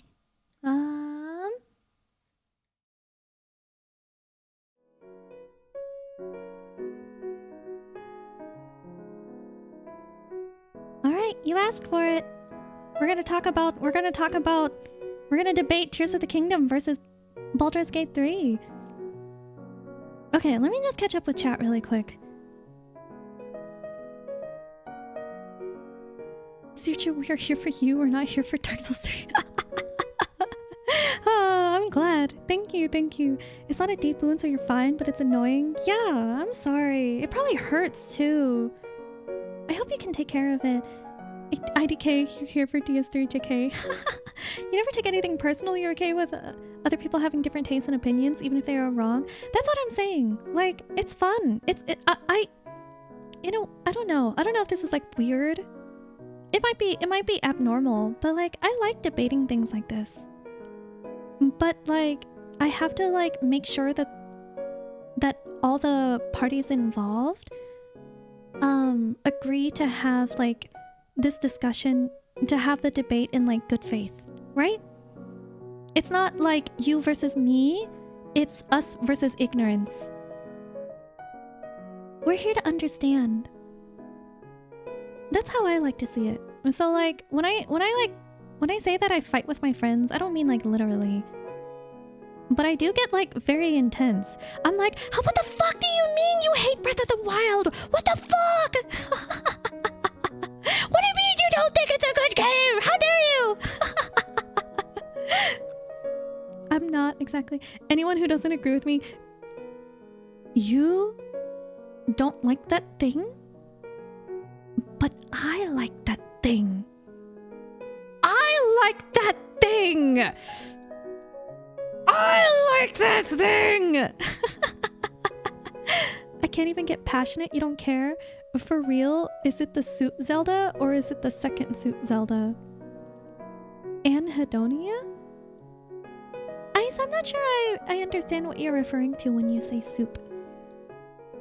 Alright, you asked for it. We're gonna debate Tears of the Kingdom versus Baldur's Gate 3. Okay, let me just catch up with chat really quick. Suture, we are here for you. We're not here for Dark Souls 3. Oh, I'm glad. Thank you. It's not a deep wound, so you're fine, but it's annoying. Yeah, I'm sorry. It probably hurts too. I hope you can take care of it. IDK, you're here for DS3, JK. You never take anything personal. You're okay with other people having different tastes and opinions, even if they are wrong. That's what I'm saying. Like, it's fun. You know, I don't know. I don't know if this is like weird. It might be abnormal, but like, I like debating things like this. But like, I have to like make sure that all the parties involved agree to have like this discussion, to have the debate in like good faith, right? It's not like you versus me, it's us versus ignorance. We're here to understand. That's how I like to see it. So like when I say that I fight with my friends, I don't mean like literally. But I do get like very intense. I'm like, what the fuck do you mean you hate Breath of the Wild? What the fuck? What do you mean you don't think it's a good game? How dare you? I'm not exactly. Anyone who doesn't agree with me, you don't like that thing? But I like that thing. I like that thing! I like that get passionate, you don't care. For real, is it the suit Zelda or is it the second suit Zelda? Anhedonia? Ice, I'm not sure I understand what you're referring to when you say soup.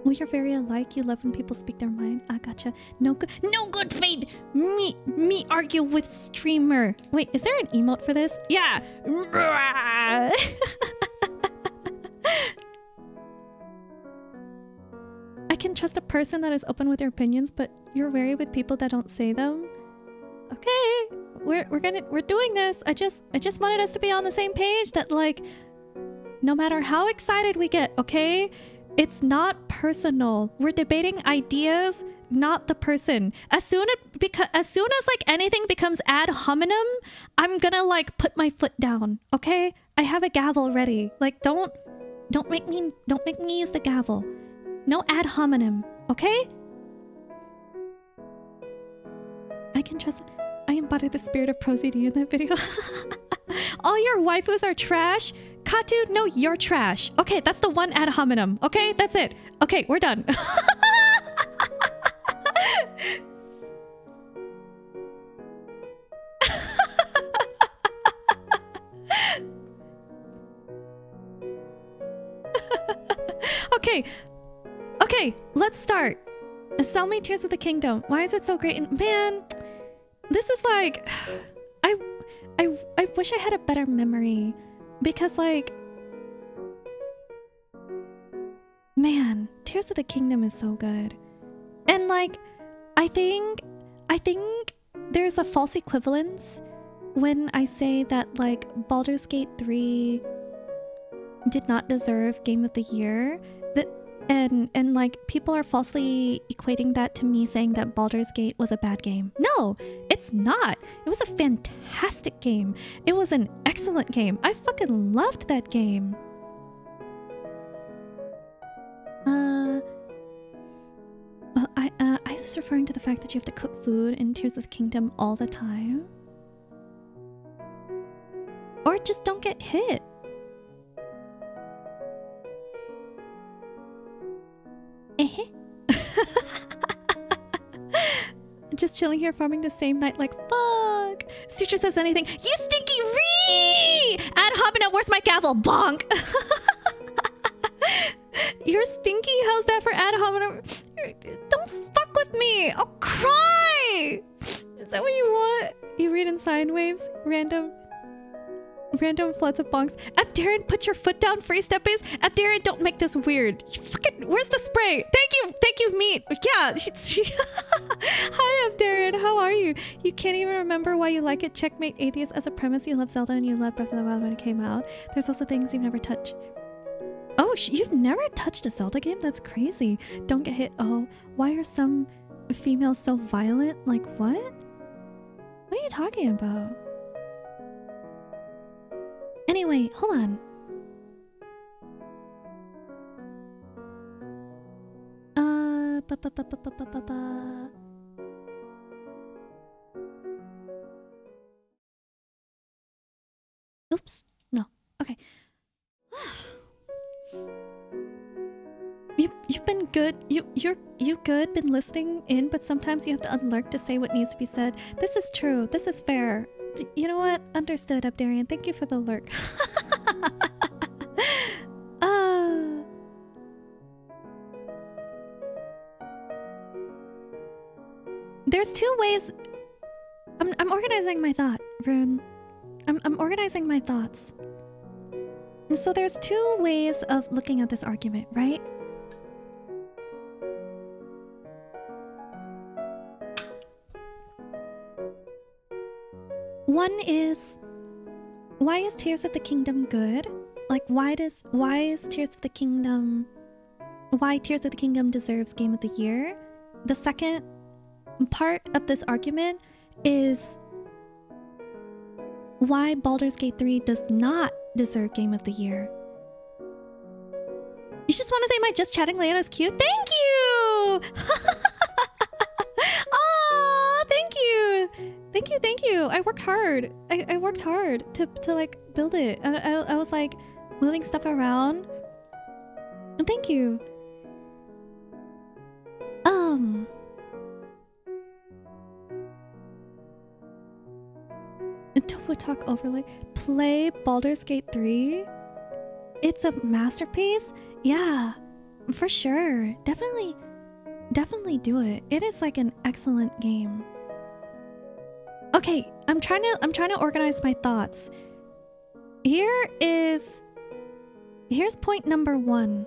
We are very alike. You love when people speak their mind. I gotcha. No good faith. Me argue with streamer. Wait, is there an emote for this? Yeah. I can trust a person that is open with their opinions, but you're wary with people that don't say them. Okay, we're doing this. I just wanted us to be on the same page that, like, no matter how excited we get, okay? It's not personal. We're debating ideas, not the person. As soon as like anything becomes ad hominem, I'm gonna like put my foot down. Okay? I have a gavel ready. Like don't make me use the gavel. No ad hominem. Okay? I can trust. I embody the spirit of prosody in that video. All your waifus are trash. Katu, no, you're trash. Okay, that's the one ad hominem. Okay, that's it. Okay, we're done. Okay, let's start. Sell me Tears of the Kingdom. Why is it so great? And man, this is like, I wish I had a better memory. Because, like, man, Tears of the Kingdom is so good. And, like, I think there's a false equivalence when I say that, like, Baldur's Gate 3 did not deserve Game of the Year. And like, people are falsely equating that to me saying that Baldur's Gate was a bad game. No, it's not. It was a fantastic game. It was an excellent game. I fucking loved that game. Ice is referring to the fact that you have to cook food in Tears of the Kingdom all the time. Or just don't get hit. Just chilling here farming the same night like fuck. Sutra says anything. You stinky ree! Ad hominem, where's my gavel? Bonk! You're stinky? How's that for ad hominem? Don't fuck with me! I'll cry! Is that what you want? You read in sine waves? Random floods of bonks. Abderran, put your foot down, free step is. Abderran, don't make this weird. You fucking, where's the spray? Thank you, meat. Yeah. Hi, Abderran, how are you? You can't even remember why you like it. Checkmate atheist. As a premise, you love Zelda and you loved Breath of the Wild when it came out. There's also things you've never touched. Oh, you've never touched a Zelda game? That's crazy. Don't get hit. Oh, why are some females so violent? Like what? What are you talking about? Anyway, hold on. Oops. No. Okay. You've been good. You good. Been listening in, but sometimes you have to unlurk to say what needs to be said. This is true. This is fair. You know what? Understood, Abderran. Thank you for the lurk. There's two ways. I'm organizing my thought, Rune. I'm organizing my thoughts. So there's two ways of looking at this argument, right? One is, why is Tears of the Kingdom good? Like, why Tears of the Kingdom deserves Game of the Year? The second part of this argument is why Baldur's Gate 3 does not deserve Game of the Year. You just want to say my just chatting layout is cute? Thank you! Oh, thank you! Thank you. I worked hard. I worked hard to like build it. I was like moving stuff around. And thank you. Tofu Talk overlay. Play Baldur's Gate 3. It's a masterpiece. Yeah, for sure. Definitely do it. It is like an excellent game. Okay, I'm trying to organize my thoughts. Here's point number 1.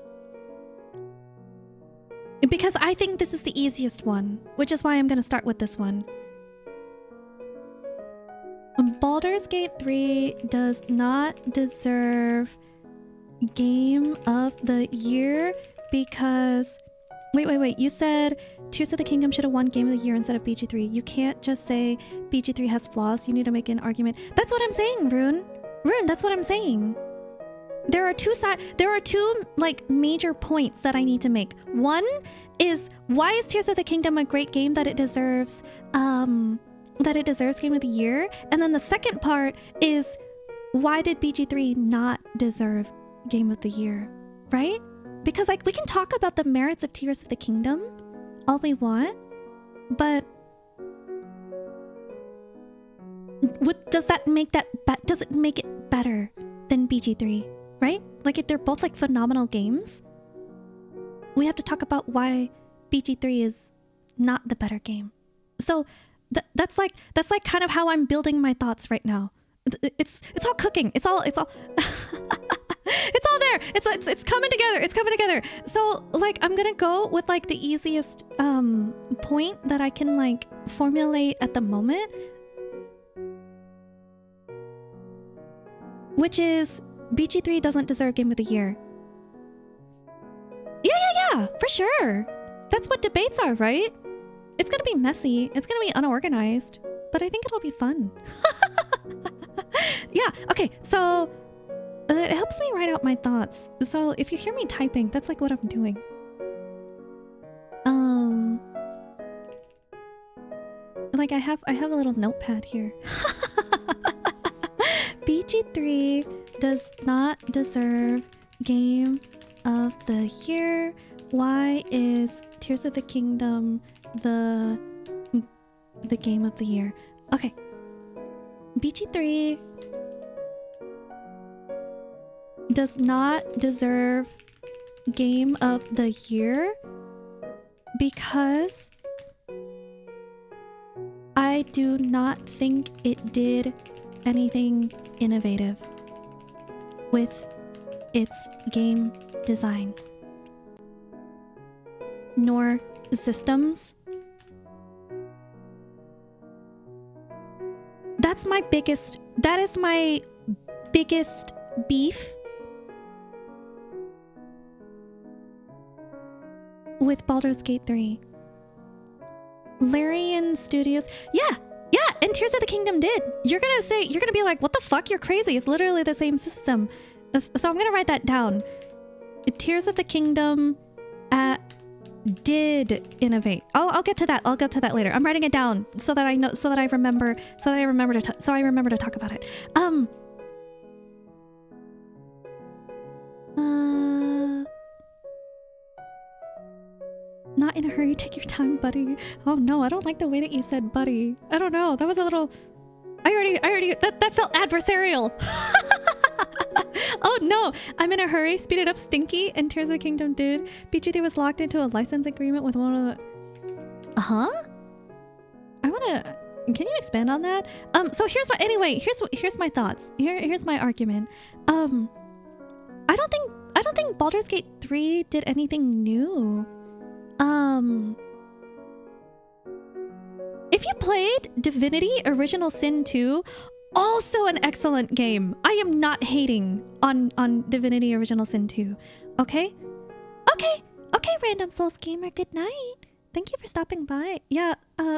Because I think this is the easiest one, which is why I'm going to start with this one. Baldur's Gate 3 does not deserve Game of the Year because... Wait. You said Tears of the Kingdom should have won Game of the Year instead of BG3. You can't just say BG3 has flaws. You need to make an argument. That's what I'm saying, Rune. Rune, that's what I'm saying. There are two like major points that I need to make. One is, why is Tears of the Kingdom a great game that it deserves Game of the Year? And then the second part is, why did BG3 not deserve Game of the Year? Right? Because like we can talk about the merits of Tears of the Kingdom all we want, but does it make it better than BG3? Right? Like if they're both like phenomenal games, we have to talk about why BG3 is not the better game. So that's like kind of how I'm building my thoughts right now. It's all cooking. It's all it's all there. It's coming together. It's coming together. So like I'm gonna go with like the easiest point that I can like formulate at the moment, which is BG3 doesn't deserve Game of the Year. Yeah, for sure. That's what debates are, right? It's gonna be messy. It's gonna be unorganized, but I think it'll be fun. Yeah, okay, so it helps me write out my thoughts. So if you hear me typing, that's like what I'm doing. Like I have a little notepad here. BG3 does not deserve Game of the Year. Why is Tears of the Kingdom the Game of the Year? Okay. BG3 does not deserve Game of the Year because I do not think it did anything innovative with its game design nor systems. That is my biggest beef with Baldur's Gate 3. Larian Studios, yeah, and Tears of the Kingdom did. You're gonna be like, what the fuck, you're crazy, it's literally the same system. So I'm gonna write that down. Tears of the Kingdom did innovate. I'll get to that. I'll get to that later. I'm writing it down so that I know, so I remember to talk about it. Not in a hurry, take your time, buddy. Oh no, I don't like the way that you said buddy. I don't know, that was a little... I already that felt adversarial. Oh no, I'm in a hurry, speed it up, Stinky, and Tears of the Kingdom did. BG3 was locked into a license agreement with one of the... I wanna... Can you expand on that? So here's my thoughts. Here's my argument. I don't think Baldur's Gate 3 did anything new. If you played Divinity Original Sin 2, also an excellent game. I am not hating on Divinity Original Sin 2. Okay, Random Souls Gamer, good night. Thank you for stopping by. Yeah,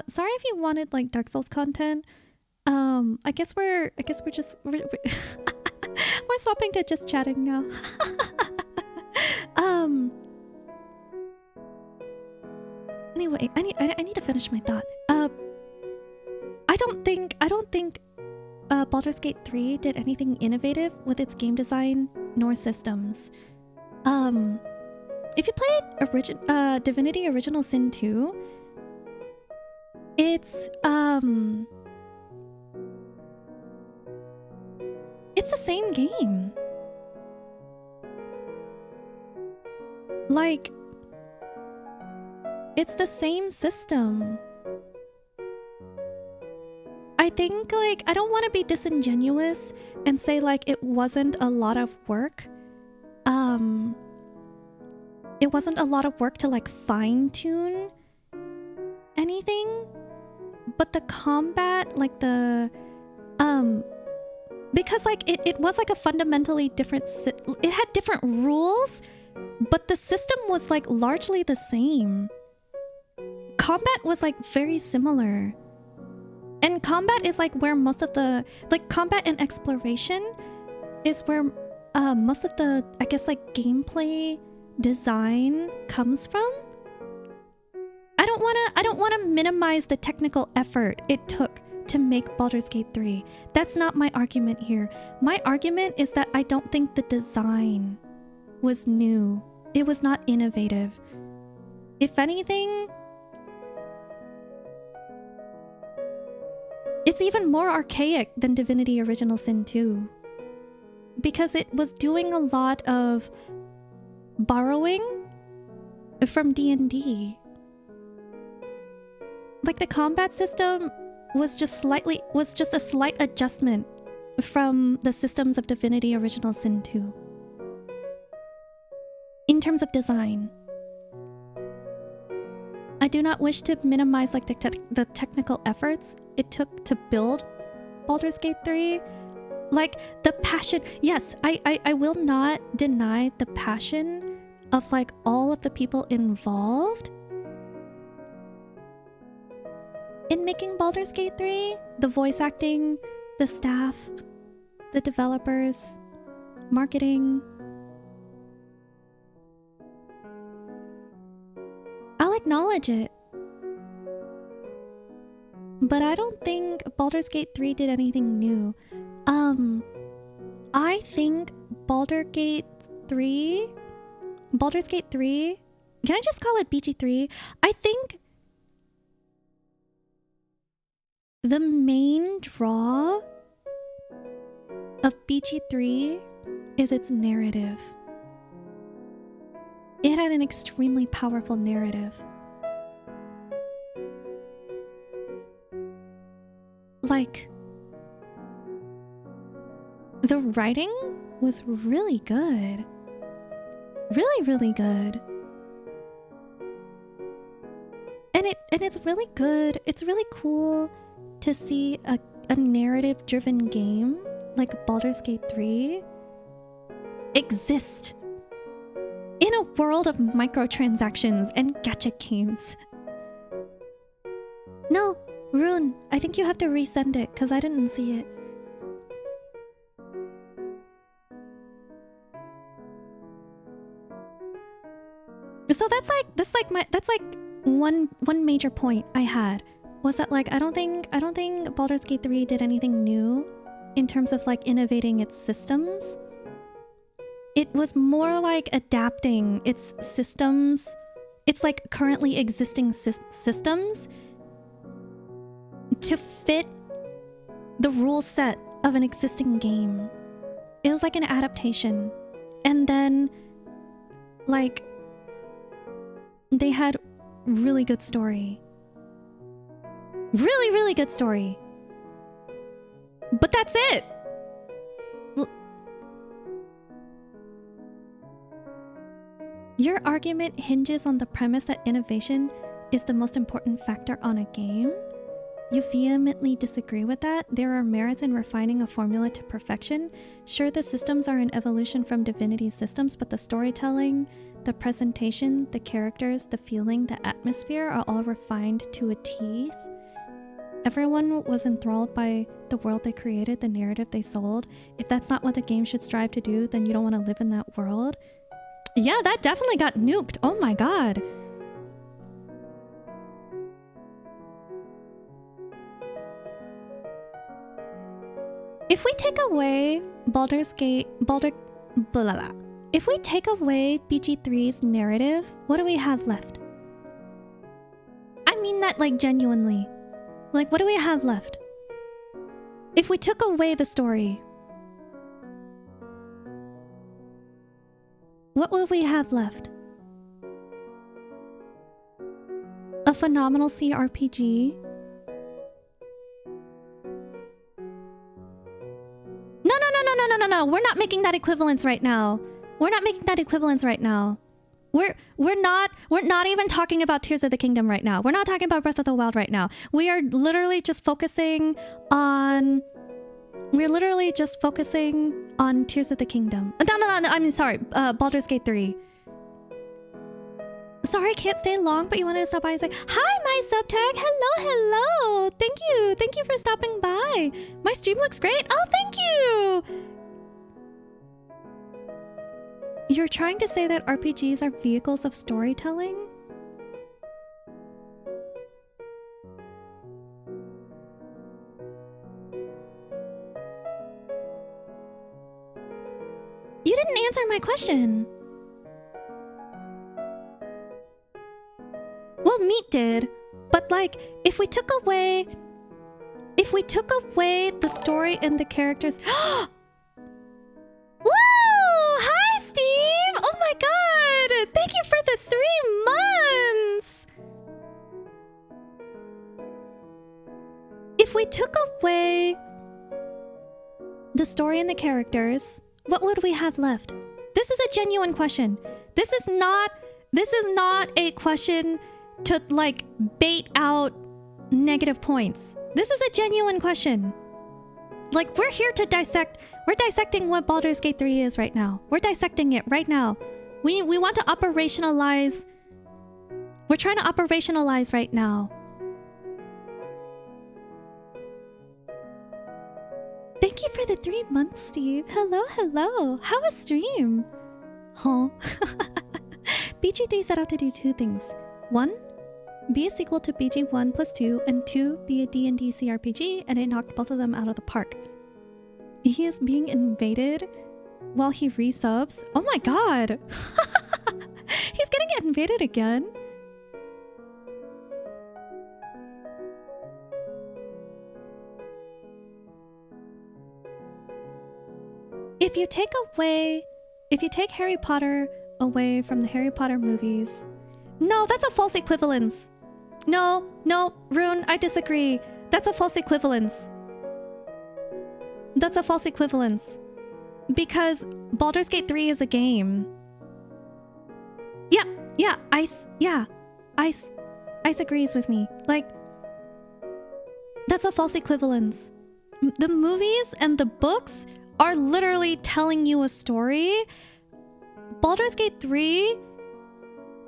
sorry if you wanted like Dark Souls content. I guess we're we're swapping to just chatting now. Anyway, I need to finish my thought. I don't think Baldur's Gate 3 did anything innovative with its game design nor systems. If you played Divinity Original Sin 2, It's the same game. Like, it's the same system. I think, like, I don't want to be disingenuous and say, like, it wasn't a lot of work. It wasn't a lot of work to, like, fine-tune anything. But the combat, like, because, like, it was, like, a fundamentally different... It had different rules, but the system was, like, largely the same. Combat was, like, very similar. And combat is, like, where most of the... Like, combat and exploration is where most of the, I guess, like, gameplay design comes from. I don't want to minimize the technical effort it took to make Baldur's Gate 3. That's not my argument here. My argument is that I don't think the design was new. It was not innovative. If anything, it's even more archaic than Divinity Original Sin 2. Because it was doing a lot of borrowing from D&D. Like, the combat system was just a slight adjustment from the systems of Divinity Original Sin 2. In terms of design. I do not wish to minimize, like, the technical efforts it took to build Baldur's Gate 3. Like, the passion. Yes, I will not deny the passion of, like, all of the people involved in making Baldur's Gate 3. The voice acting, the staff, the developers, marketing. I'll acknowledge it. But I don't think Baldur's Gate 3 did anything new. I think Baldur's Gate 3, can I just call it BG3? I think the main draw of BG3 is its narrative. It had an extremely powerful narrative. Like, the writing was really good. Really, really good. And it's really good. It's really cool to see a narrative-driven game like Baldur's Gate 3 exist in a world of microtransactions and gacha games. No, Rune, I think you have to resend it because I didn't see it. So that's like one major point I had was that, like, I don't think Baldur's Gate 3 did anything new in terms of, like, innovating its systems. It was more like adapting its systems, its, like, currently existing systems to fit the rule set of an existing game. It was like an adaptation. And then, like, they had really good story. Really, really good story. But that's it! Your argument hinges on the premise that innovation is the most important factor on a game. You vehemently disagree with that. There are merits in refining a formula to perfection. Sure, the systems are an evolution from Divinity systems, but the storytelling, the presentation, the characters, the feeling, the atmosphere are all refined to a teeth. Everyone was enthralled by the world they created, the narrative they sold. If that's not what the game should strive to do, then you don't want to live in that world. Yeah, that definitely got nuked. Oh my god. If we take away if we take away BG3's narrative, what do we have left? I mean that, like, genuinely. Like, what do we have left? If we took away the story, What would we have left? A phenomenal CRPG? No. We're not making that equivalence right now. We're not even talking about Tears of the Kingdom right now. We're not talking about Breath of the Wild right now. We are literally just focusing on... We're literally just focusing on Tears of the Kingdom. No, I mean, sorry. Baldur's Gate 3. Sorry, I can't stay long, but you wanted to stop by and say, hi, my subtag. Hello. Thank you for stopping by. My stream looks great. Oh, thank you. You're trying to say that RPGs are vehicles of storytelling? You didn't answer my question. Well, Meat did, but like, if we took away the story and the characters... Woo! Hi, Steve! Oh my god! Thank you for the 3 months! If we took away the story and the characters, what would we have left? This is a genuine question. This is not a question to like bait out negative points. This is a genuine question. Like, we're here to dissect. We're dissecting what Baldur's Gate 3 is right now. We're dissecting it right now. We want to operationalize. We're trying to operationalize right now. Thank you for the 3 months, Steve. Hello. How was stream? Huh? BG3 set out to do 2 things. 1, be a sequel to BG 1+2, and 2, be a D&D CRPG, and it knocked both of them out of the park. He is being invaded while he resubs. Oh my god! He's gonna get invaded again. If you take Harry Potter away from the Harry Potter movies... No, that's a false equivalence. No, Rune, I disagree. That's a false equivalence. Because Baldur's Gate 3 is a game. Yeah, Ice agrees with me. Like, that's a false equivalence. The movies and the books are literally telling you a story. Baldur's Gate 3,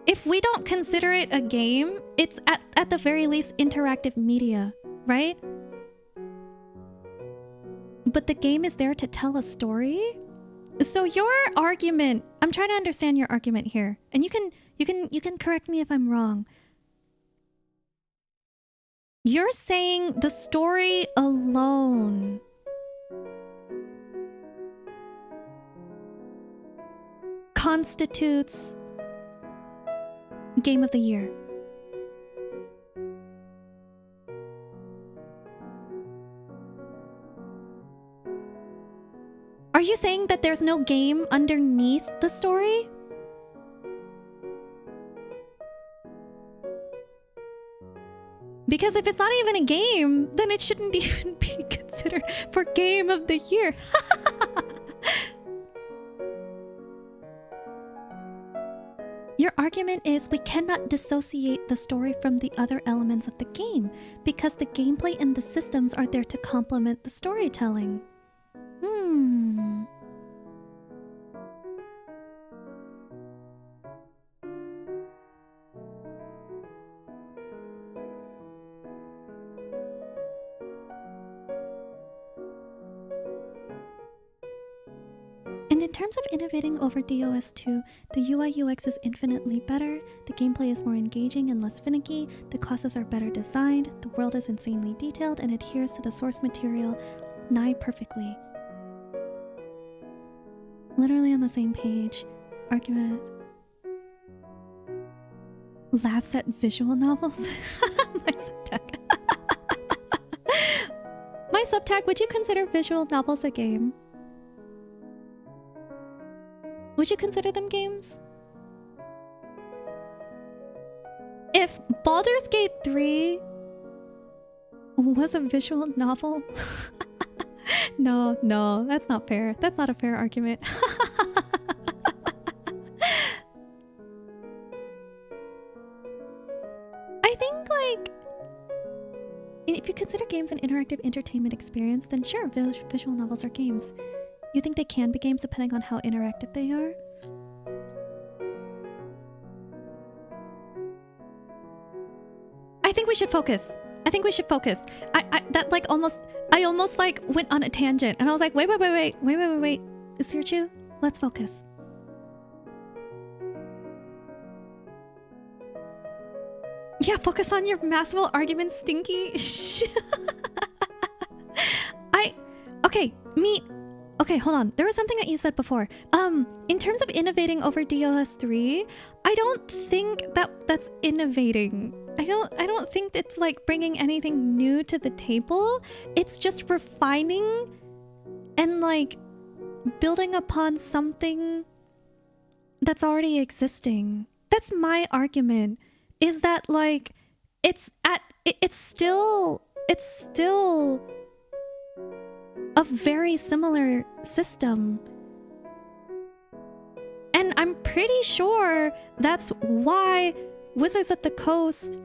if we don't consider it a game, it's at the very least interactive media, right? But the game is there to tell a story. So your argument, I'm trying to understand your argument here, and you can correct me if I'm wrong. You're saying the story alone constitutes Game of the Year. Are you saying that there's no game underneath the story? Because if it's not even a game, then it shouldn't even be considered for Game of the Year. Your argument is we cannot dissociate the story from the other elements of the game because the gameplay and the systems are there to complement the storytelling. And in terms of innovating over DOS2, the UI UX is infinitely better, the gameplay is more engaging and less finicky, the classes are better designed, the world is insanely detailed and adheres to the source material nigh perfectly. Literally on the same page. Argument laughs at visual novels. My subtag. My subtag, would you consider visual novels a game? Would you consider them games? If Baldur's Gate 3 was a visual novel... No, that's not fair. That's not a fair argument. I think, like, if you consider games an interactive entertainment experience, then sure, visual novels are games. You think they can be games depending on how interactive they are? I think we should focus. I almost like went on a tangent and I was like, wait. Sirchu, let's focus. Yeah, focus on your massive argument, Stinky. Okay, hold on. There was something that you said before. In terms of innovating over DOS 3, I don't think that's innovating. I don't think it's like bringing anything new to the table. It's just refining and like building upon something that's already existing. That's my argument. Is that like it's still a very similar system. And I'm pretty sure that's why Wizards of the Coast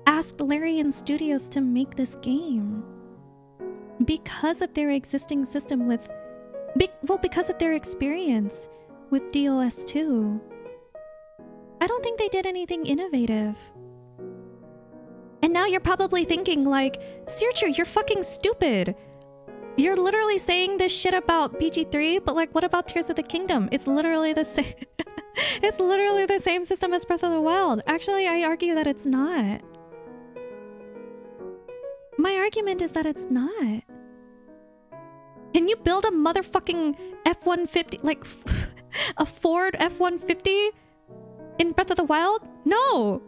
asked Larian Studios to make this game. Because of their existing system with... because of their experience with DOS 2. I don't think they did anything innovative. And now you're probably thinking like, Sirchu, you're fucking stupid. You're literally saying this shit about BG3, but like, what about Tears of the Kingdom? It's literally the same. It's literally the same system as Breath of the Wild. Actually, I argue that it's not. My argument is that it's not. Can you build a motherfucking F-150, like a Ford F-150 in Breath of the Wild? No.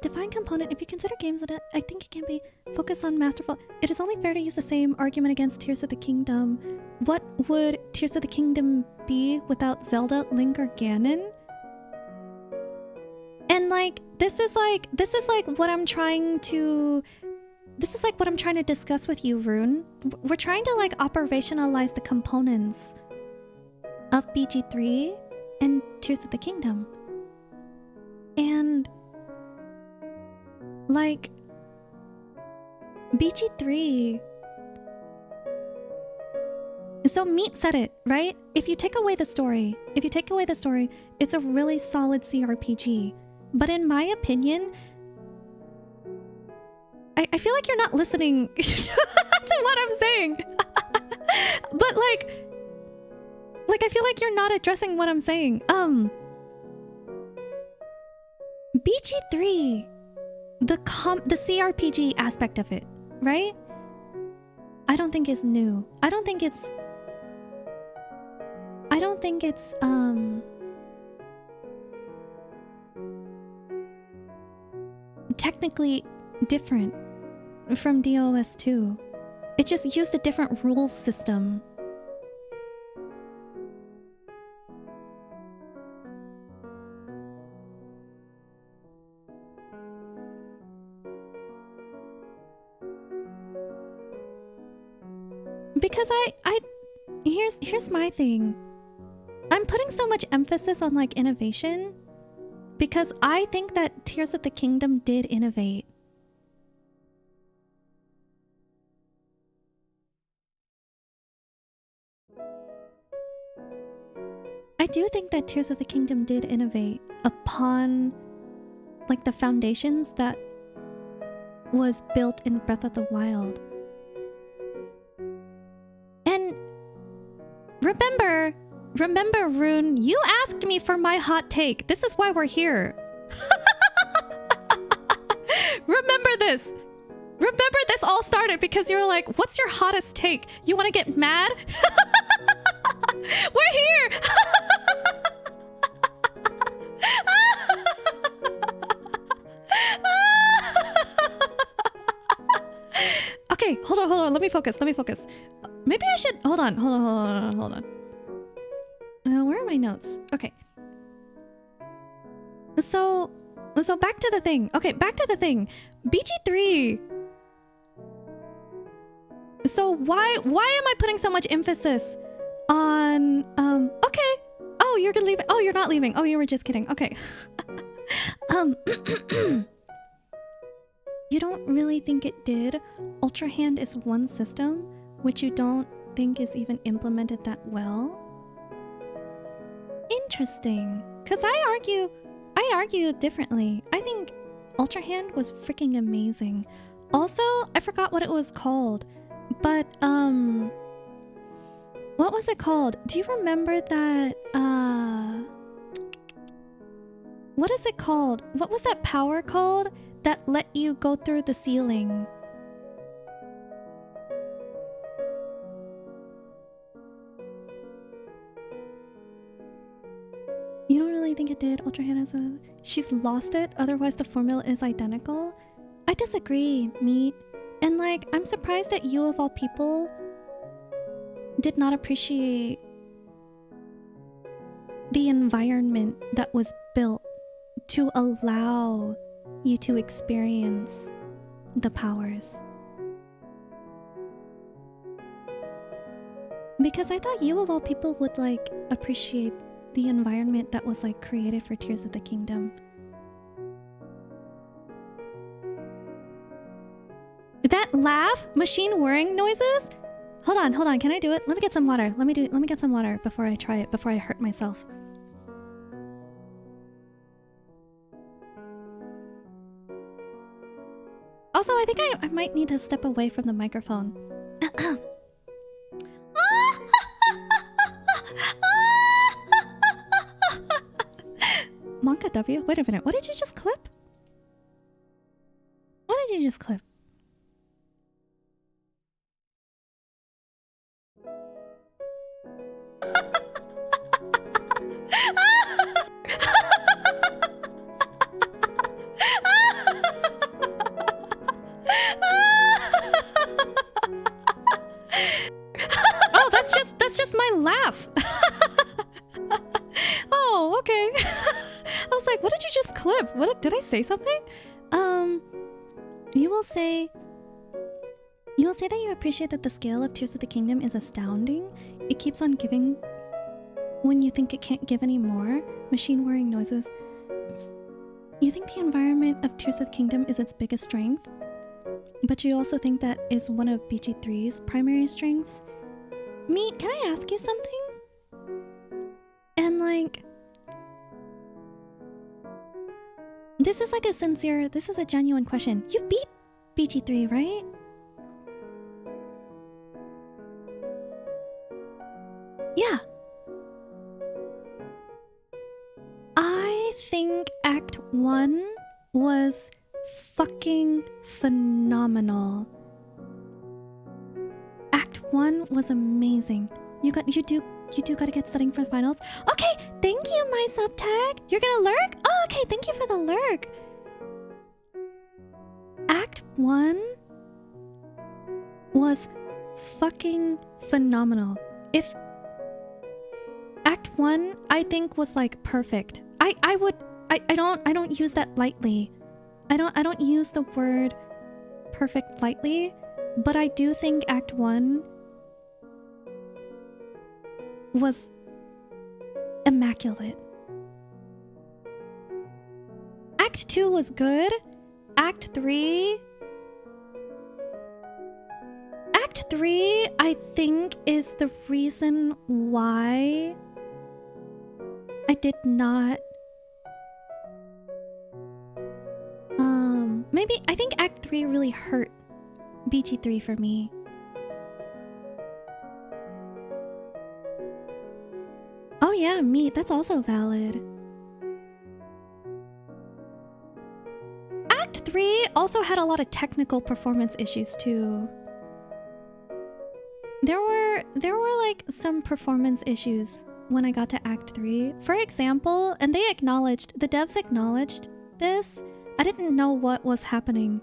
Define component. If you consider games that I think it can be focused on masterful, it is only fair to use the same argument against Tears of the Kingdom. What would Tears of the Kingdom be without Zelda, Link, or Ganon? And like, this is like what I'm trying to discuss with you, Rune. We're trying to like operationalize the components of BG3 and Tears of the Kingdom. And like, BG3... So Meat said it, right? If you take away the story, it's a really solid CRPG. But in my opinion, I feel like you're not listening to what I'm saying. But like I feel like you're not addressing what I'm saying. BG3, the CRPG aspect of it, right? I don't think it's new. I don't think it's technically different from DOS 2. It just used a different rules system. Because here's my thing. I'm putting so much emphasis on like innovation because I think that Tears of the Kingdom did innovate. I do think that Tears of the Kingdom did innovate upon like the foundations that was built in Breath of the Wild. And remember, Rune, you asked me for my hot take. This is why we're here. Remember this. Remember this all started because you were like, what's your hottest take? You want to get mad? We're here. focus. Maybe I should hold on. Where are my notes? Okay. So back to the thing. Okay, back to the thing. BG3. So why am I putting so much emphasis on okay. Oh, you're gonna leave. Oh, you're not leaving. Oh, you were just kidding. Okay. You don't really think it did? Ultra Hand is one system, which you don't think is even implemented that well? Interesting. Cause I argue differently. I think Ultra Hand was freaking amazing. Also, I forgot what it was called. But what was it called? Do you remember that what is it called? What was that power called that let you go through the ceiling? You don't really think it did, Ultra Hand as well? She's lost it, otherwise the formula is identical? I disagree, Meat. And like, I'm surprised that you of all people did not appreciate the environment that was built to allow you to experience the powers. Because I thought you of all people would like appreciate the environment that was like created for Tears of the Kingdom. That laugh? Machine whirring noises? Hold on, can I do it? Let me get some water. Let me get some water before I try it, before I hurt myself. Also, I think I might need to step away from the microphone. Monka W? Wait a minute, what did you just clip? What did you just clip? Oh, that's just my laugh. Oh, okay. I was like, what did you just clip? What did I say something? You will say that you appreciate that the scale of Tears of the Kingdom is astounding. It keeps on giving when you think it can't give any more. Machine whirring noises. You think the environment of Tears of the Kingdom is its biggest strength, but you also think that is one of BG3's primary strengths. Meat, can I ask you something? And like, this is a genuine question. You beat BG3, right? Yeah. I think Act 1 was fucking phenomenal. Act 1 was amazing. You do gotta get studying for the finals. Okay, thank you, my subtag. You're gonna lurk? Oh, okay, thank you for the lurk. Act 1 was fucking phenomenal. If Act 1, I think, was like perfect. I don't use that lightly. I don't use the word perfect lightly, but I do think Act 1 was immaculate. Act 2 was good. Act 3, I think, is the reason why I did not maybe I think Act 3 really hurt BG3 for me. Oh yeah, Meat, that's also valid. Act 3 also had a lot of technical performance issues too. There were like some performance issues when I got to Act 3. For example, and the devs acknowledged this. I didn't know what was happening.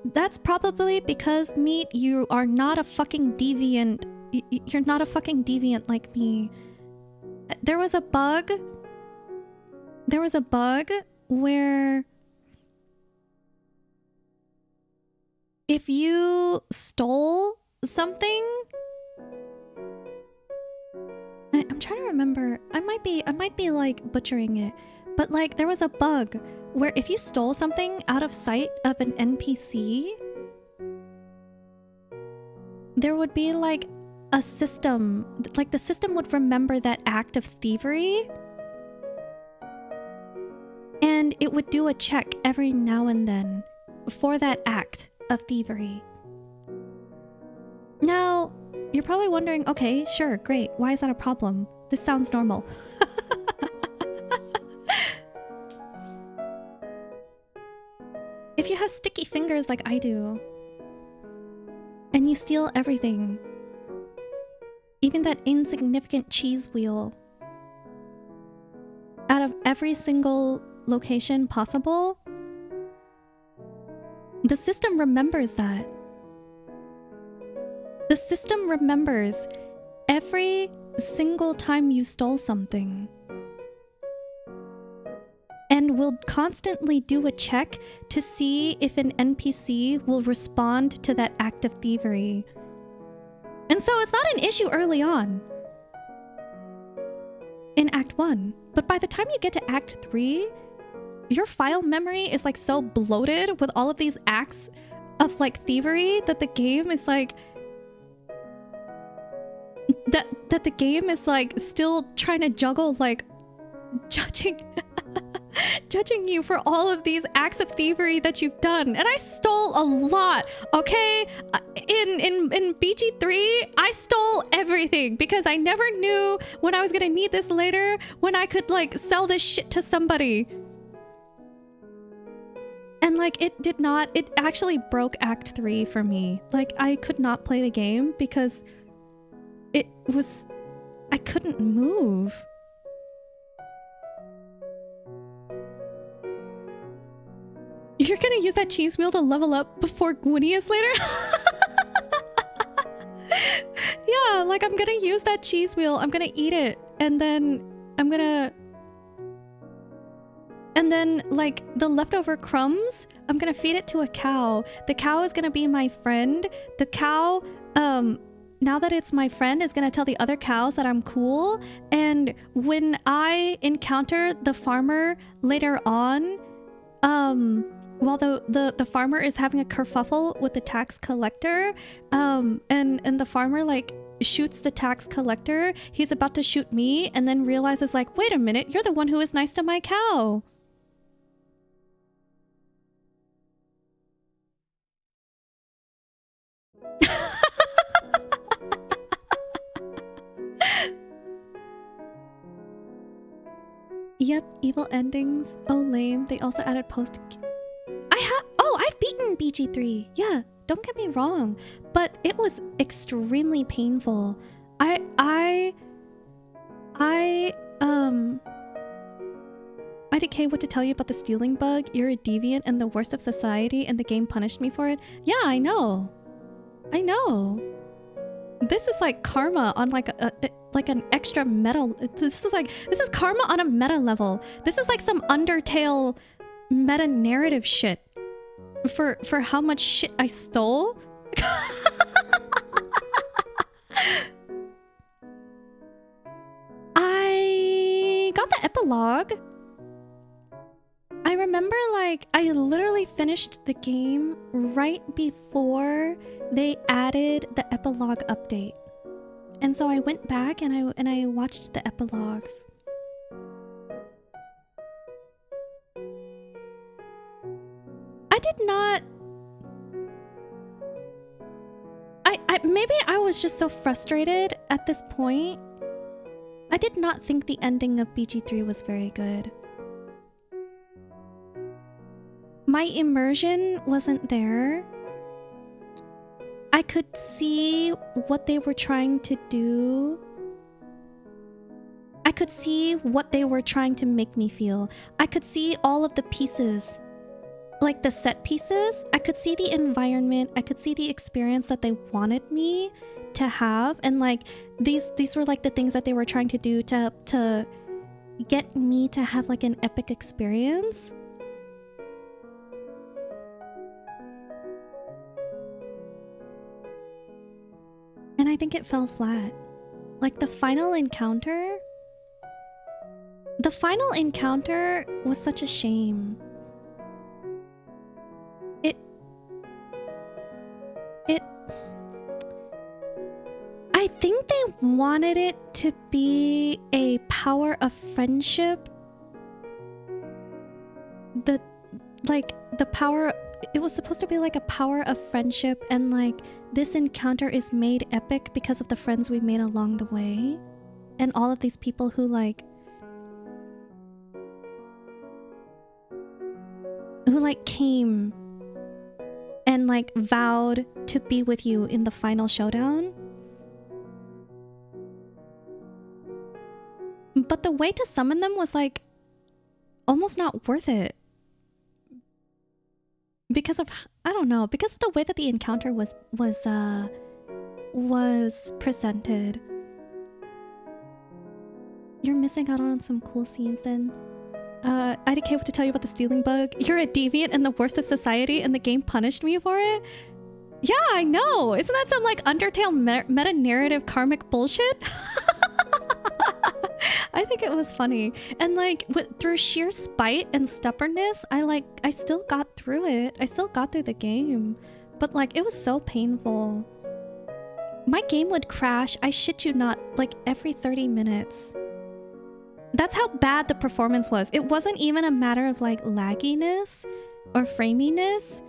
That's probably because, Meat, you are not a fucking deviant. You're not a fucking deviant like me. There was a bug where if you stole something, I'm trying to remember. I might be like butchering it, but like there was a bug where if you stole something out of sight of an NPC, there would be like a system, like the system would remember that act of thievery, and it would do a check every now and then for that act of thievery. Now, you're probably wondering, okay, sure, great, why is that a problem? This sounds normal. If you have sticky fingers like I do, and you steal everything, even that insignificant cheese wheel, out of every single location possible, the system remembers that. The system remembers every single time you stole something, and will constantly do a check to see if an NPC will respond to that act of thievery. And so it's not an issue early on in Act 1, but by the time you get to Act 3, your file memory is like so bloated with all of these acts of like thievery that the game is like that the game is like still trying to juggle like judging you for all of these acts of thievery that you've done. And I stole a lot, okay? In BG3, I stole everything because I never knew when I was gonna need this later, when I could like sell this shit to somebody. And like it actually broke Act 3 for me. Like I could not play the game because I couldn't move. You're gonna use that cheese wheel to level up before Gwinius later? Yeah, like I'm gonna use that cheese wheel, I'm gonna eat it, and then like the leftover crumbs, I'm gonna feed it to a cow. The cow is gonna be my friend. The cow, now that it's my friend, is gonna tell the other cows that I'm cool. And when I encounter the farmer later on, while the farmer is having a kerfuffle with the tax collector, and the farmer like shoots the tax collector, he's about to shoot me and then realizes like, wait a minute, you're the one who is nice to my cow. Yep, evil endings. Oh, lame. They also added post. I've beaten BG3. Yeah, don't get me wrong, but it was extremely painful. IDK, what to tell you about the stealing bug? You're a deviant and the worst of society, and the game punished me for it. Yeah, I know. This is like karma on like an extra meta. This is karma on a meta level. This is like some Undertale meta narrative shit for how much shit I stole. I got the epilogue. I remember like I literally finished the game right before they added the epilogue update. And so I went back and I watched the epilogues. I did not... maybe I was just so frustrated at this point. I did not think the ending of BG3 was very good. My immersion wasn't there. I could see what they were trying to do. I could see what they were trying to make me feel. I could see all of the pieces. like the set pieces. I could see the environment. I could see the experience that they wanted me to have, and like these were like the things that they were trying to do to get me to have like an epic experience. And I think it fell flat. Like the final encounter was such a shame. I think they wanted it to be a power of friendship. It was supposed to be like a power of friendship, and like this encounter is made epic because of the friends we made along the way. And all of these people who came and like vowed to be with you in the final showdown. But the way to summon them was like almost not worth it. Because of, I don't know, because of the way that the encounter was presented. You're missing out on some cool scenes then. IDK, what to tell you about the stealing bug? You're a deviant and the worst of society, and the game punished me for it? Yeah, I know. Isn't that some like Undertale meta-narrative karmic bullshit? I think it was funny. And like through sheer spite and stubbornness, I still got through it. I still got through the game. But like it was so painful. My game would crash, I shit you not, like every 30 minutes. That's how bad the performance was. It wasn't even a matter of like lagginess or framiness.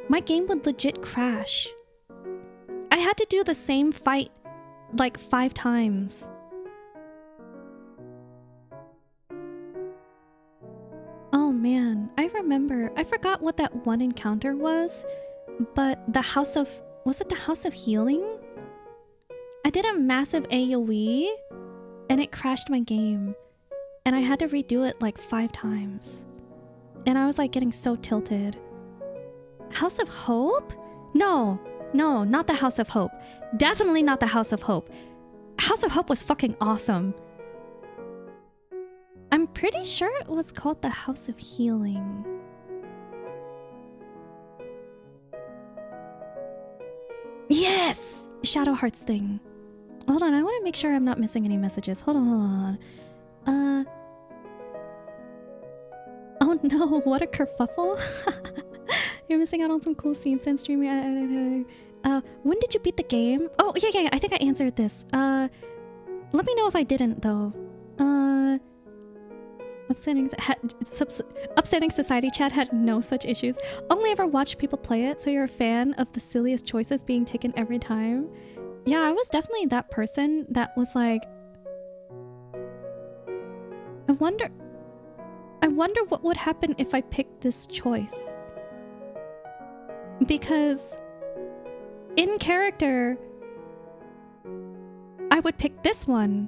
My game would legit crash. I had to do the same fight like 5 times. Oh man, I remember. I forgot what that one encounter was, but the House of... Was it the House of Healing? I did a massive AoE and it crashed my game. And I had to redo it like 5 times. And I was like getting so tilted. House of Hope? No, not the House of Hope. Definitely not the House of Hope. House of Hope was fucking awesome. I'm pretty sure it was called the House of Healing. Yes! Shadow Hearts thing. Hold on, I want to make sure I'm not missing any messages. Hold on. Oh no, what a kerfuffle. You're missing out on some cool scenes then streaming. When did you beat the game? Oh, yeah, I think I answered this. Let me know if I didn't, though. Upsetting Society chat had no such issues. Only ever watched people play it, so you're a fan of the silliest choices being taken every time. Yeah, I was definitely that person that was like... I wonder what would happen if I picked this choice. Because in character, I would pick this one.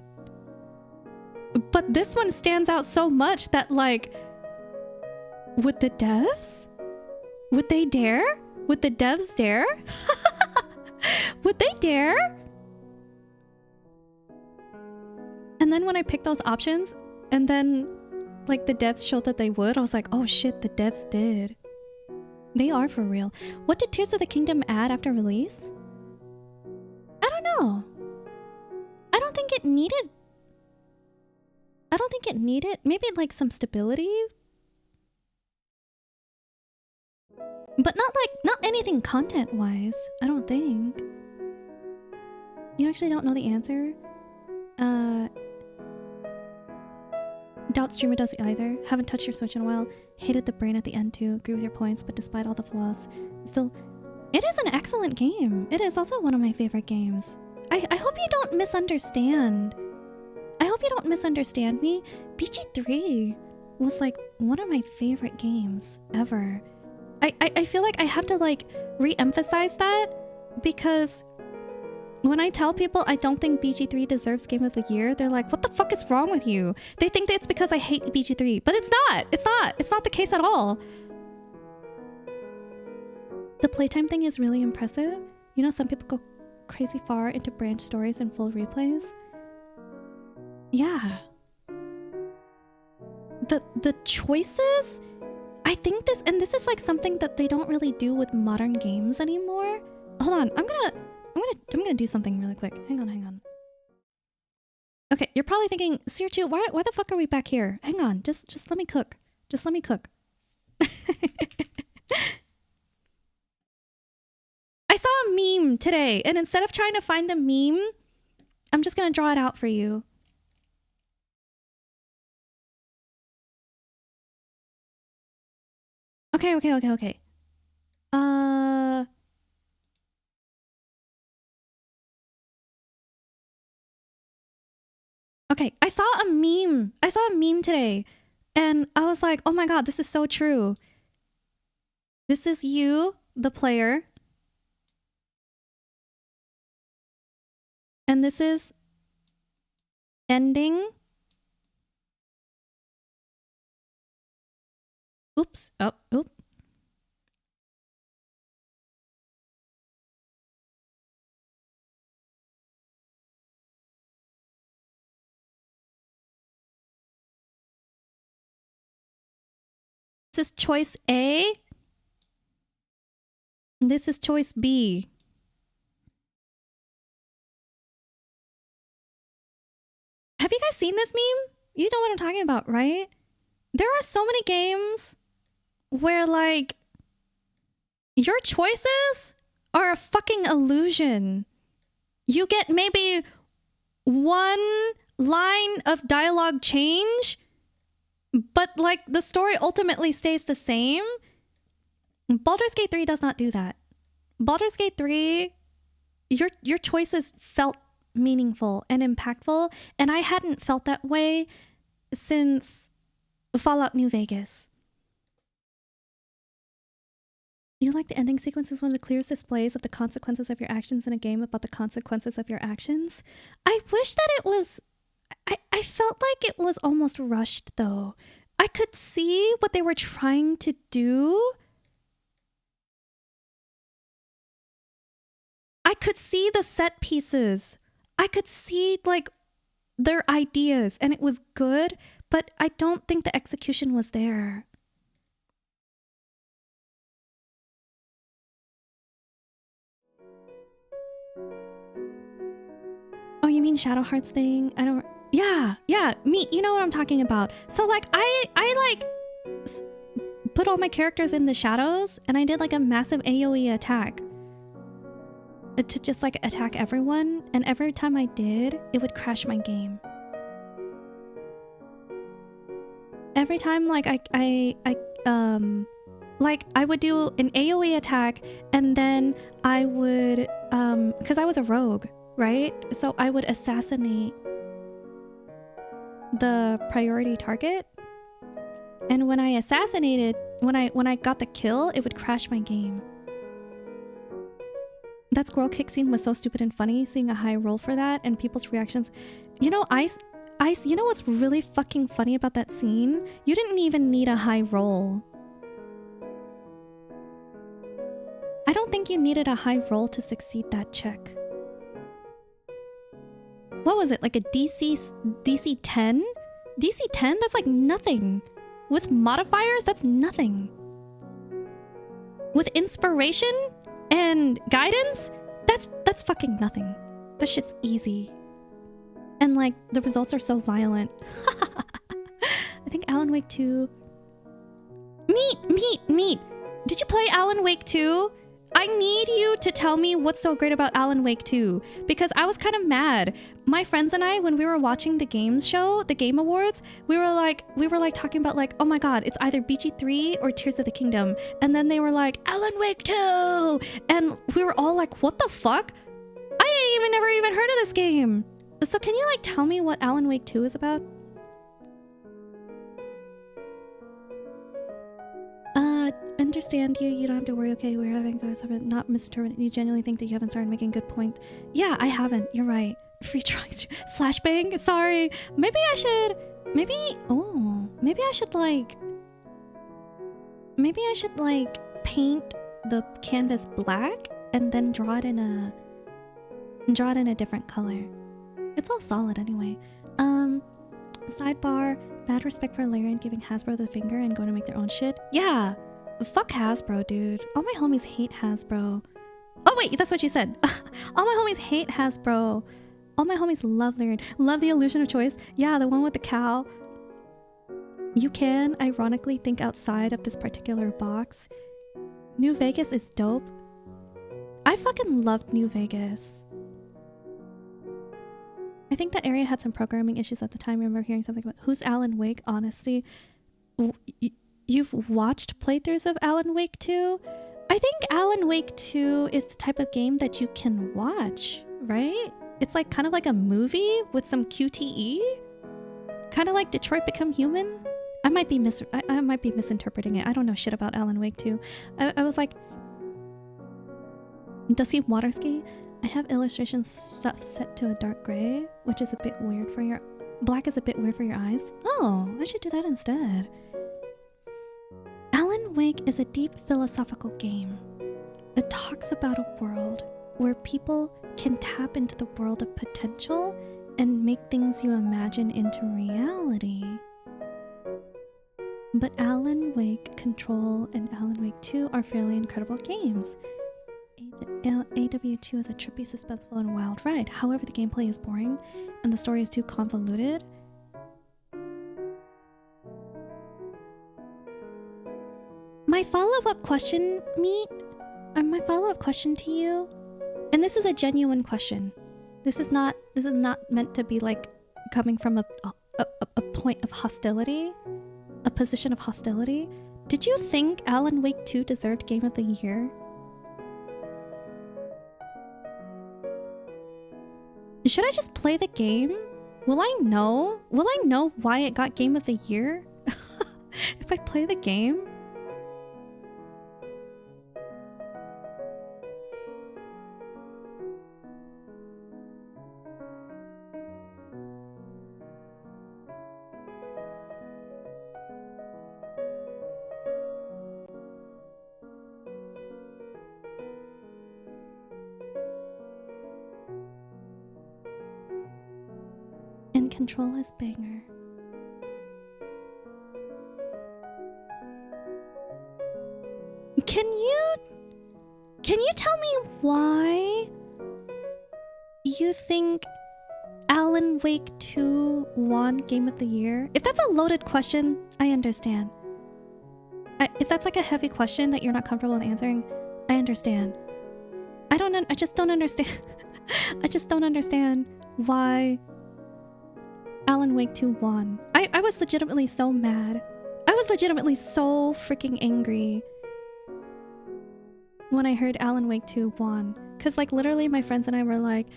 But this one stands out so much that like, would the devs? Would they dare? Would the devs dare? Would they dare? And then when I picked those options and then like the devs showed that they would, I was like, oh shit, the devs did. They are for real. What did Tears of the Kingdom add after release? I don't know. I don't think it needed maybe like some stability. But not anything content-wise, I don't think. You actually don't know the answer? Doubt streamer does either. Haven't touched your Switch in a while. Hated the brain at the end too. Agree with your points, but despite all the flaws, still, it is an excellent game. It is also one of my favorite games. I hope you don't misunderstand. I hope you don't misunderstand me. BG3 was like one of my favorite games ever. I feel like I have to like re-emphasize that because When I tell people I don't think BG3 deserves Game of the Year, they're like, what the fuck is wrong with you? They think that it's because I hate BG3, but it's not. It's not. It's not the case at all. The playtime thing is really impressive. You know, some people go crazy far into branch stories and full replays. Yeah. The choices, I think this is like something that they don't really do with modern games anymore. Hold on, I'm gonna do something really quick. Hang on. Okay, you're probably thinking, Sirchu, why the fuck are we back here? Hang on, just let me cook. Just let me cook. I saw a meme today, and instead of trying to find the meme, I'm just gonna draw it out for you. Okay. Okay, I saw a meme. I saw a meme today, and I was like, oh my god, this is so true. This is you, the player. And this is ending. Oops. Oh, oop. This is choice A. And this is choice B. Have you guys seen this meme? You know what I'm talking about, right? There are so many games where, like, your choices are a fucking illusion. You get maybe one line of dialogue change, but, like, the story ultimately stays the same. Baldur's Gate 3 does not do that. Baldur's Gate 3, your choices felt meaningful and impactful, and I hadn't felt that way since Fallout New Vegas. You like the ending sequence is one of the clearest displays of the consequences of your actions in a game about the consequences of your actions. I wish that it was... I felt like it was almost rushed, though. I could see what they were trying to do. I could see the set pieces. I could see, like, their ideas, and it was good, but I don't think the execution was there. Oh, you mean Shadow Hearts thing? I don't... Yeah, me, you know what I'm talking about. So, like, I put all my characters in the shadows, and I did, like, a massive AoE attack. To just, like, attack everyone, and every time I did, it would crash my game. Every time, like, I would do an AoE attack, and then I would, because I was a rogue, right? So I would assassinate the priority target, and when I assassinated, when I got the kill, it would crash my game. That squirrel kick scene was so stupid and funny, seeing a high roll for that and people's reactions. You know, Ice, you know what's really fucking funny about that scene? You didn't even need a high roll. I don't think you needed a high roll to succeed that check. What was it, like a DC 10? DC 10? That's like nothing. With modifiers, that's nothing. With inspiration and guidance, that's fucking nothing. That shit's easy. And like, the results are so violent. I think Alan Wake 2... Meat! Did you play Alan Wake 2? I need you to tell me what's so great about Alan Wake 2, because I was kind of mad. My friends and I, when we were watching the games show, the Game Awards, we were like talking about like, oh my god, it's either BG3 or Tears of the Kingdom. And then they were like, Alan Wake 2! And we were all like, what the fuck? I ain't never even heard of this game. So can you like tell me what Alan Wake 2 is about? understand you. You don't have to worry. Okay, we're having guys not misinterpret. You genuinely think that you haven't started making good points. Yeah, I haven't. You're right. Free tries. Flashbang. Sorry. Maybe I should. Maybe. Oh. Maybe I should like. Maybe I should like paint the canvas black and then draw it in a different color. It's all solid anyway. Sidebar. Bad respect for Larian giving Hasbro the finger and going to make their own shit. Yeah. Fuck Hasbro, dude. All my homies hate Hasbro. Oh wait, that's what you said. All my homies hate Hasbro. All my homies love Larian. Love the illusion of choice. Yeah, the one with the cow. You can, ironically, think outside of this particular box. New Vegas is dope. I fucking loved New Vegas. I think that area had some programming issues at the time. I remember hearing something about who's Alan Wake, honestly. You've watched playthroughs of Alan Wake 2? I think Alan Wake 2 is the type of game that you can watch, right? It's like kind of like a movie with some QTE. Kind of like Detroit Become Human. I might be misinterpreting it. I don't know shit about Alan Wake 2. I was like, does he water ski? I have illustration stuff set to a dark gray, which is a bit weird for your... Black is a bit weird for your eyes. Oh, I should do that instead. Alan Wake is a deep philosophical game. It talks about a world where people can tap into the world of potential and make things you imagine into reality. But Alan Wake Control and Alan Wake 2 are fairly incredible games. AW2 is a trippy, suspenseful, and wild ride. However, the gameplay is boring and the story is too convoluted. My follow-up question, my follow-up question to you, and this is a genuine question. This is not meant to be like coming from a point of hostility, a position of hostility. Did you think Alan Wake 2 deserved Game of the Year? Should I just play the game? Will I know? Will I know why it got Game of the Year? If I play the game? And Control is banger. Can you tell me why you think Alan Wake 2 won Game of the Year? If that's a loaded question, I understand. If that's like a heavy question that you're not comfortable with answering, I understand. I just don't understand. I just don't understand why Alan Wake 2 won. I was legitimately so mad. I was legitimately so freaking angry when I heard Alan Wake 2 won. Cause like literally my friends and I were like,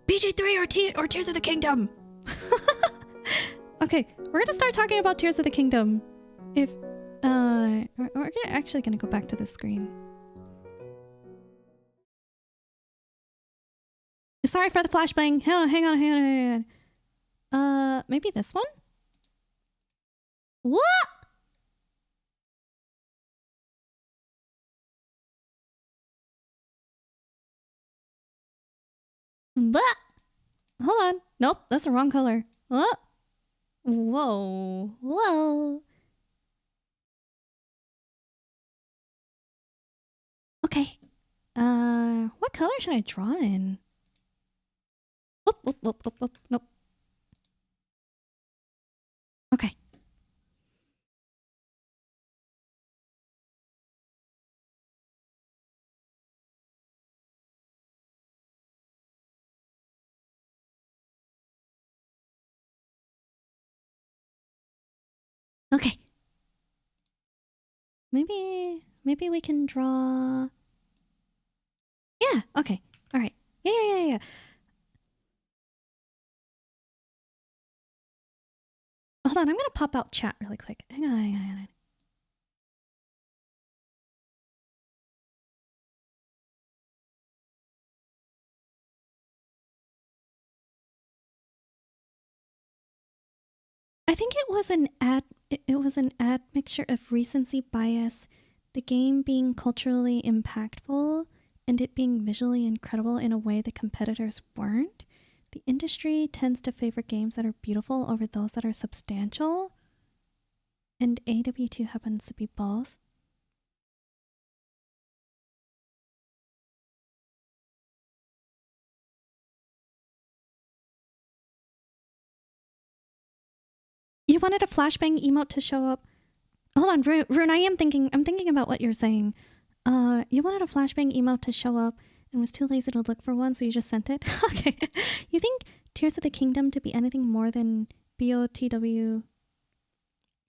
BG3 or Tears of the Kingdom. Okay, we're gonna start talking about Tears of the Kingdom. If we're actually gonna go back to the screen. Sorry for the flashbang. Hang on. Maybe this one? What? But hold on. Nope, that's the wrong color. What? Whoa. Okay. What color should I draw in? Whoop. Nope. Okay. Okay. Maybe we can draw. Yeah, okay. All right. Yeah. Hold on, I'm gonna pop out chat really quick. Hang on. I think it was an ad. It was an admixture of recency bias, the game being culturally impactful, and it being visually incredible in a way the competitors weren't. The industry tends to favor games that are beautiful over those that are substantial, and AW2 happens to be both. You wanted a flashbang emote to show up. Hold on, Rune, I'm thinking about what you're saying. You wanted a flashbang emote to show up and was too lazy to look for one, so you just sent it? Okay. You think Tears of the Kingdom to be anything more than BOTW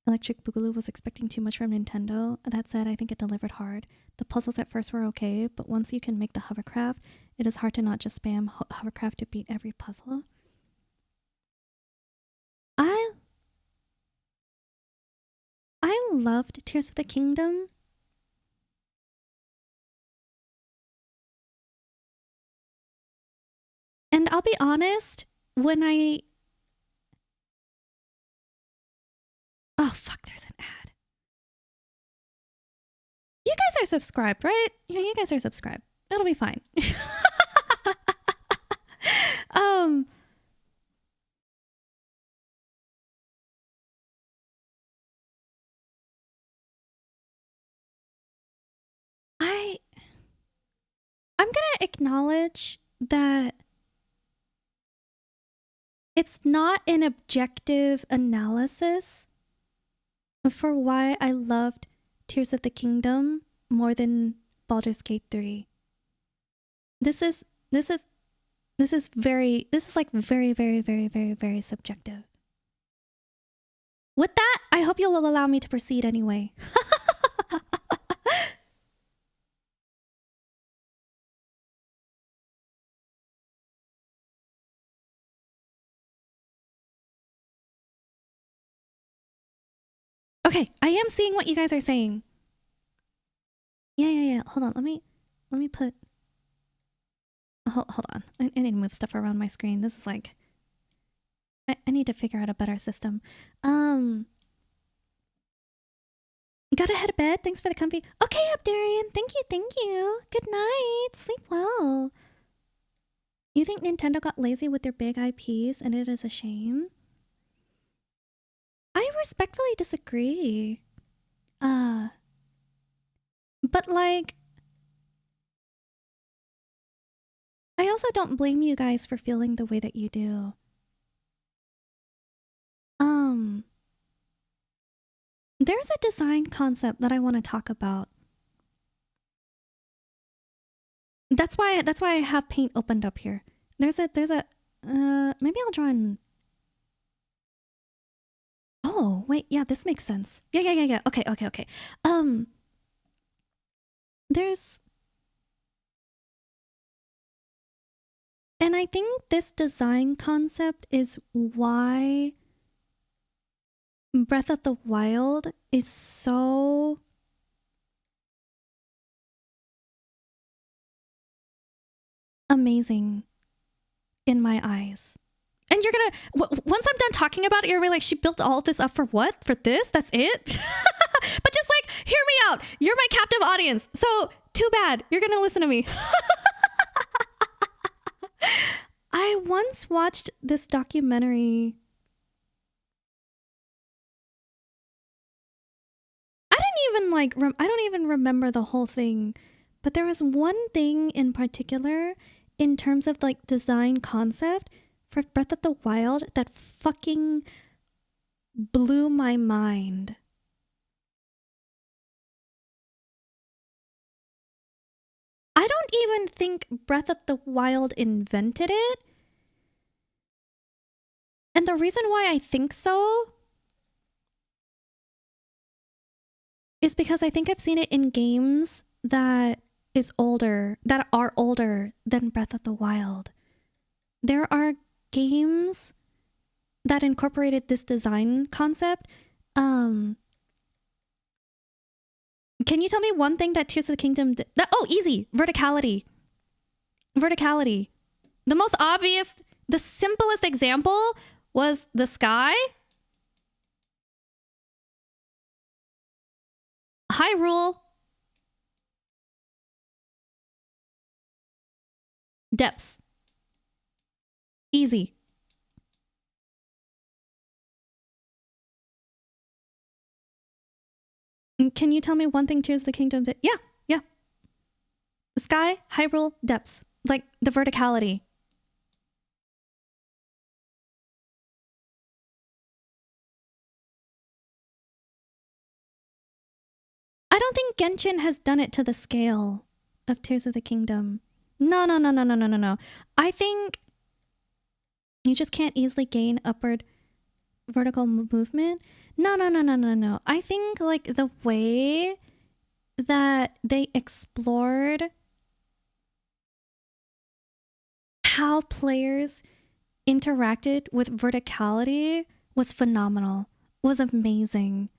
Electric Boogaloo was expecting too much from Nintendo? That said, I think it delivered hard. The puzzles at first were okay, but once you can make the hovercraft, it is hard to not just spam hovercraft to beat every puzzle. I loved Tears of the Kingdom. And I'll be honest, when I... Oh, fuck, there's an ad. You guys are subscribed, right? Yeah, you guys are subscribed. It'll be fine. I'm gonna acknowledge that it's not an objective analysis for why I loved Tears of the Kingdom more than Baldur's Gate 3. This is very subjective. With that, I hope you'll allow me to proceed anyway. Okay, I am seeing what you guys are saying. Yeah. Hold on, let me put... Hold on. I need to move stuff around my screen. This is like... I need to figure out a better system. Gotta head to bed. Thanks for the comfy... Okay, Abdarian. Thank you. Good night. Sleep well. You think Nintendo got lazy with their big IPs and it is a shame? I respectfully disagree. But like... I also don't blame you guys for feeling the way that you do. There's a design concept that I want to talk about. That's why I have paint opened up here. There's a maybe I'll draw in... Oh, wait, yeah, this makes sense. Yeah. Okay. There's... And I think this design concept is why Breath of the Wild is so amazing in my eyes. And you're gonna, once I'm done talking about it, you're gonna be like, she built all of this up for what? For this? That's it? But just like, hear me out. You're my captive audience. So too bad. You're gonna listen to me. I once watched this documentary. I don't even remember the whole thing, but there was one thing in particular in terms of like design concept for Breath of the Wild that fucking blew my mind. I don't even think Breath of the Wild invented it. And the reason why I think so is because I think I've seen it in games that are older than Breath of the Wild. There are games that incorporated this design concept. Can you tell me one thing that Tears of the Kingdom did? Oh, easy. Verticality. The most obvious, the simplest example was the sky. Hyrule. Depths. Easy. Can you tell me one thing Tears of the Kingdom did? Yeah, yeah. Sky, Hyrule, Depths. Like the verticality. I don't think Genshin has done it to the scale of Tears of the Kingdom. No, no, no, no, no, no, no, no. I think you just can't easily gain upward vertical movement. No, no, no, no, no, no. I think like the way that they explored how players interacted with verticality was phenomenal. Was amazing.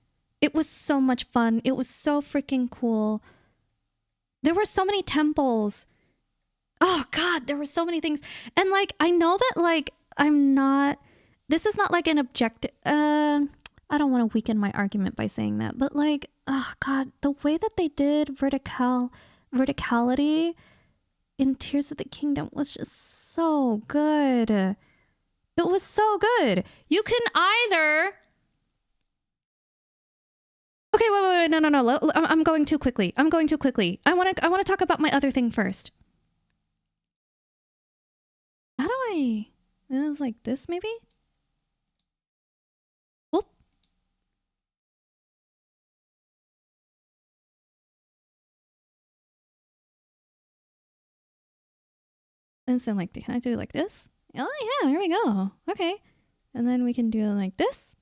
It was so much fun. It was so freaking cool. There were so many temples. Oh God, there were so many things. And like, I know that like, this is not like an objective, I don't want to weaken my argument by saying that, but like, oh God, the way that they did verticality in Tears of the Kingdom was just so good. It was so good. You can either... Okay, wait, no. I'm going too quickly. I want to talk about my other thing first. How do I... It's like this, maybe? Whoop. And so like, can I do it like this? Oh yeah, there we go. Okay. And then we can do it like this.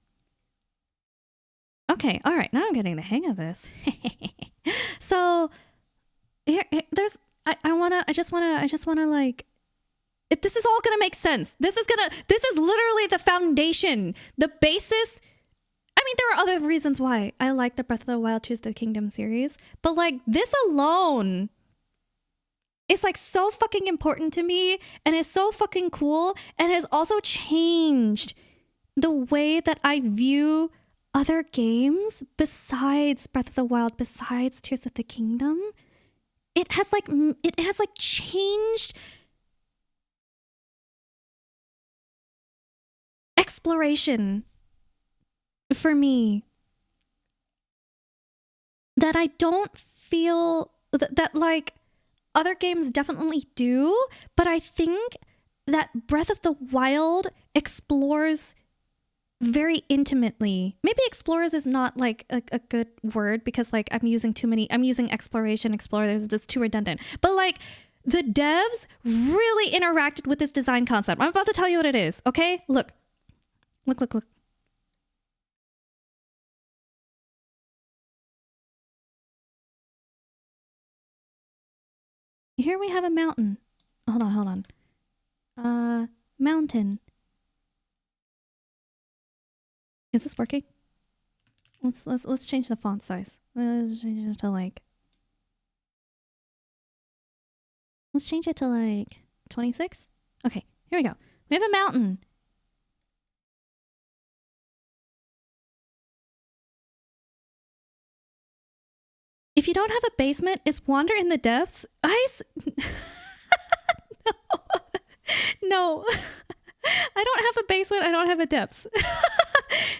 Okay, all right, now I'm getting the hang of this. So there's I just wanna like this is all gonna make sense. This is literally the foundation, the basis. I mean, there are other reasons why I like the Breath of the Wild Tears of the Kingdom series, but like this alone is like so fucking important to me and is so fucking cool and has also changed the way that I view other games besides Breath of the Wild, besides Tears of the Kingdom. It has like changed exploration for me that I don't feel that like other games definitely do, but I think that Breath of the Wild explores very intimately. Maybe explorers is not like a good word because like I'm using exploration, explorer, there's just too redundant. But like the devs really interacted with this design concept. I'm about to tell you what it is, okay? Look. Here we have a mountain. Hold on. Mountain. Is this working? Let's change the font size. Let's change it to like 26. Okay, here we go. We have a mountain. If you don't have a basement, is Wander in the Depths? Ice? No. I don't have a basement. I don't have a depths.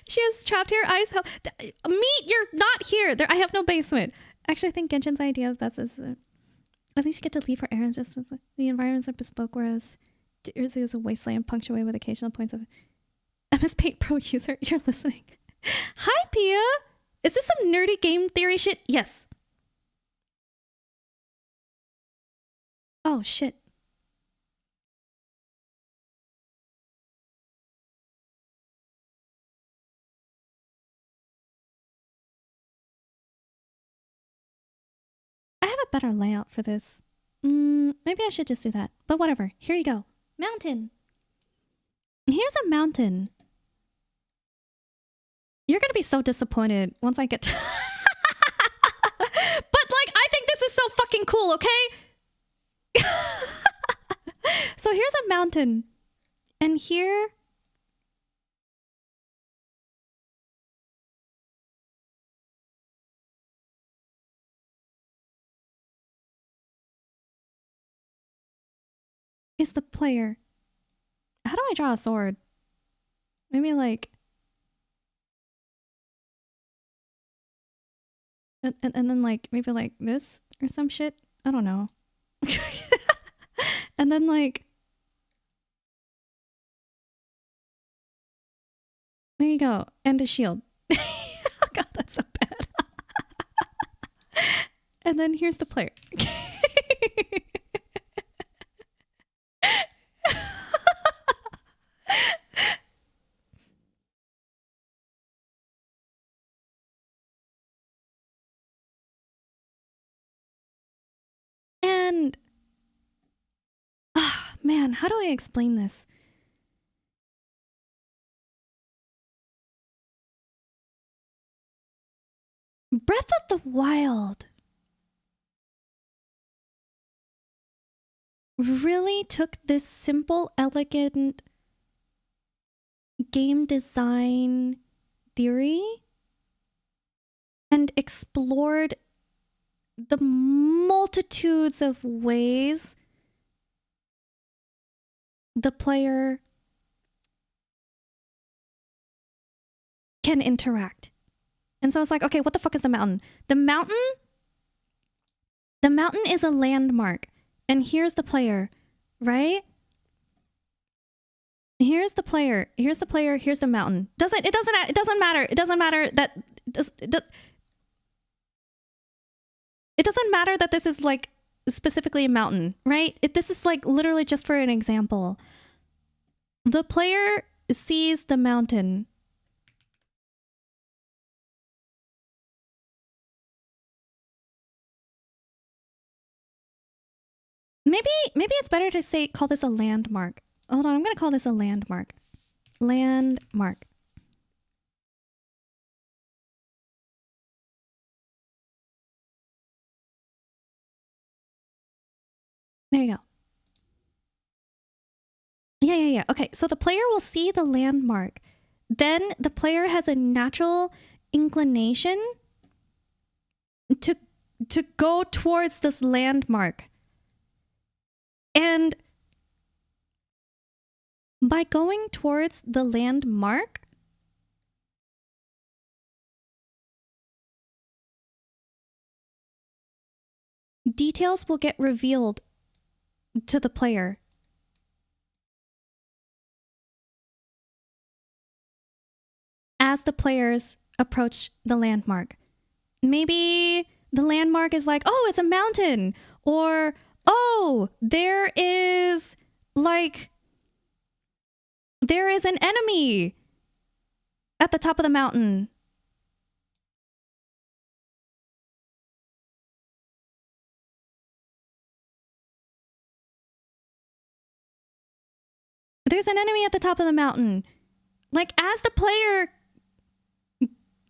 She is trapped here. Ice help. Meat, you're not here. I have no basement. Actually, I think Genshin's idea of bets is at least you get to leave for errands. Just the environments are bespoke, whereas Tears is a wasteland punctuated with occasional points of MS Paint Pro user. You're listening. Hi, Pia. Is this some nerdy game theory shit? Yes. Oh, shit. I have a better layout for this. Maybe I should just do that. But whatever. Here you go. Mountain. Here's a mountain. You're going to be so disappointed once I get to... But like, I think this is so fucking cool, okay? So here's a mountain. And here... is the player. How do I draw a sword? Maybe like... And then like, maybe like this or some shit? I don't know. And then like... There you go. And a shield. Oh god, that's so bad. And then here's the player. And man, how do I explain this? Breath of the Wild really took this simple, elegant game design theory and explored the multitudes of ways the player can interact. And so it's like, okay, what the fuck is the mountain? The mountain is a landmark. And here's the player, right? Here's the player, here's the mountain. It doesn't matter. It doesn't matter that it doesn't matter that this is like specifically a mountain, right? This is like literally just for an example. The player sees the mountain. Maybe it's better to call this a landmark. Hold on, I'm gonna call this a landmark. Landmark. There you go. Yeah. Okay, so the player will see the landmark. Then the player has a natural inclination to go towards this landmark. And by going towards the landmark, details will get revealed to the player. As the players approach the landmark. Maybe the landmark is like, oh, it's a mountain. Or, oh, there is an enemy at the top of the mountain. There's an enemy at the top of the mountain. Like, as the player...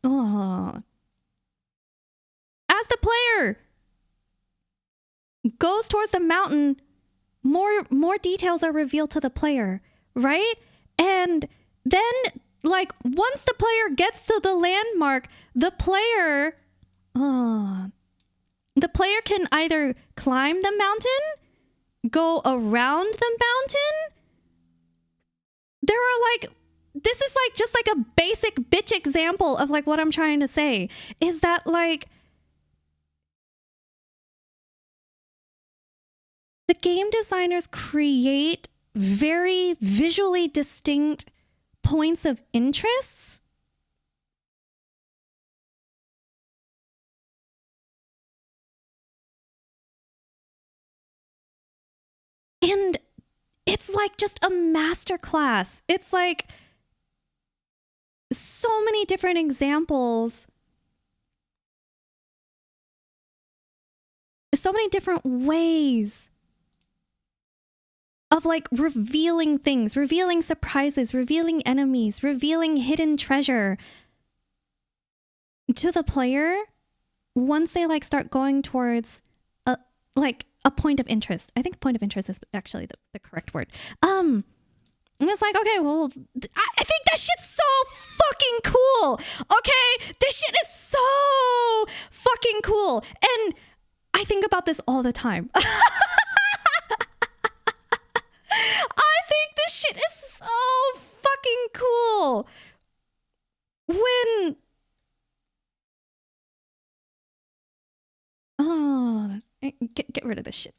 As the player goes towards the mountain, more details are revealed to the player, right? And then, like, once the player gets to the landmark, the player can either climb the mountain, go around the mountain. There are this is just a basic bitch example of what I'm trying to say is that the game designers create very visually distinct points of interests. And it's just a masterclass. It's so many different examples. So many different ways of revealing things, revealing surprises, revealing enemies, revealing hidden treasure to the player once they start going towards a point of interest. I think point of interest is actually the correct word. And it's okay, well, I think that shit's so fucking cool. Okay, this shit is so fucking cool. And I think about this all the time. shit is so fucking cool. When oh, get rid of this shit.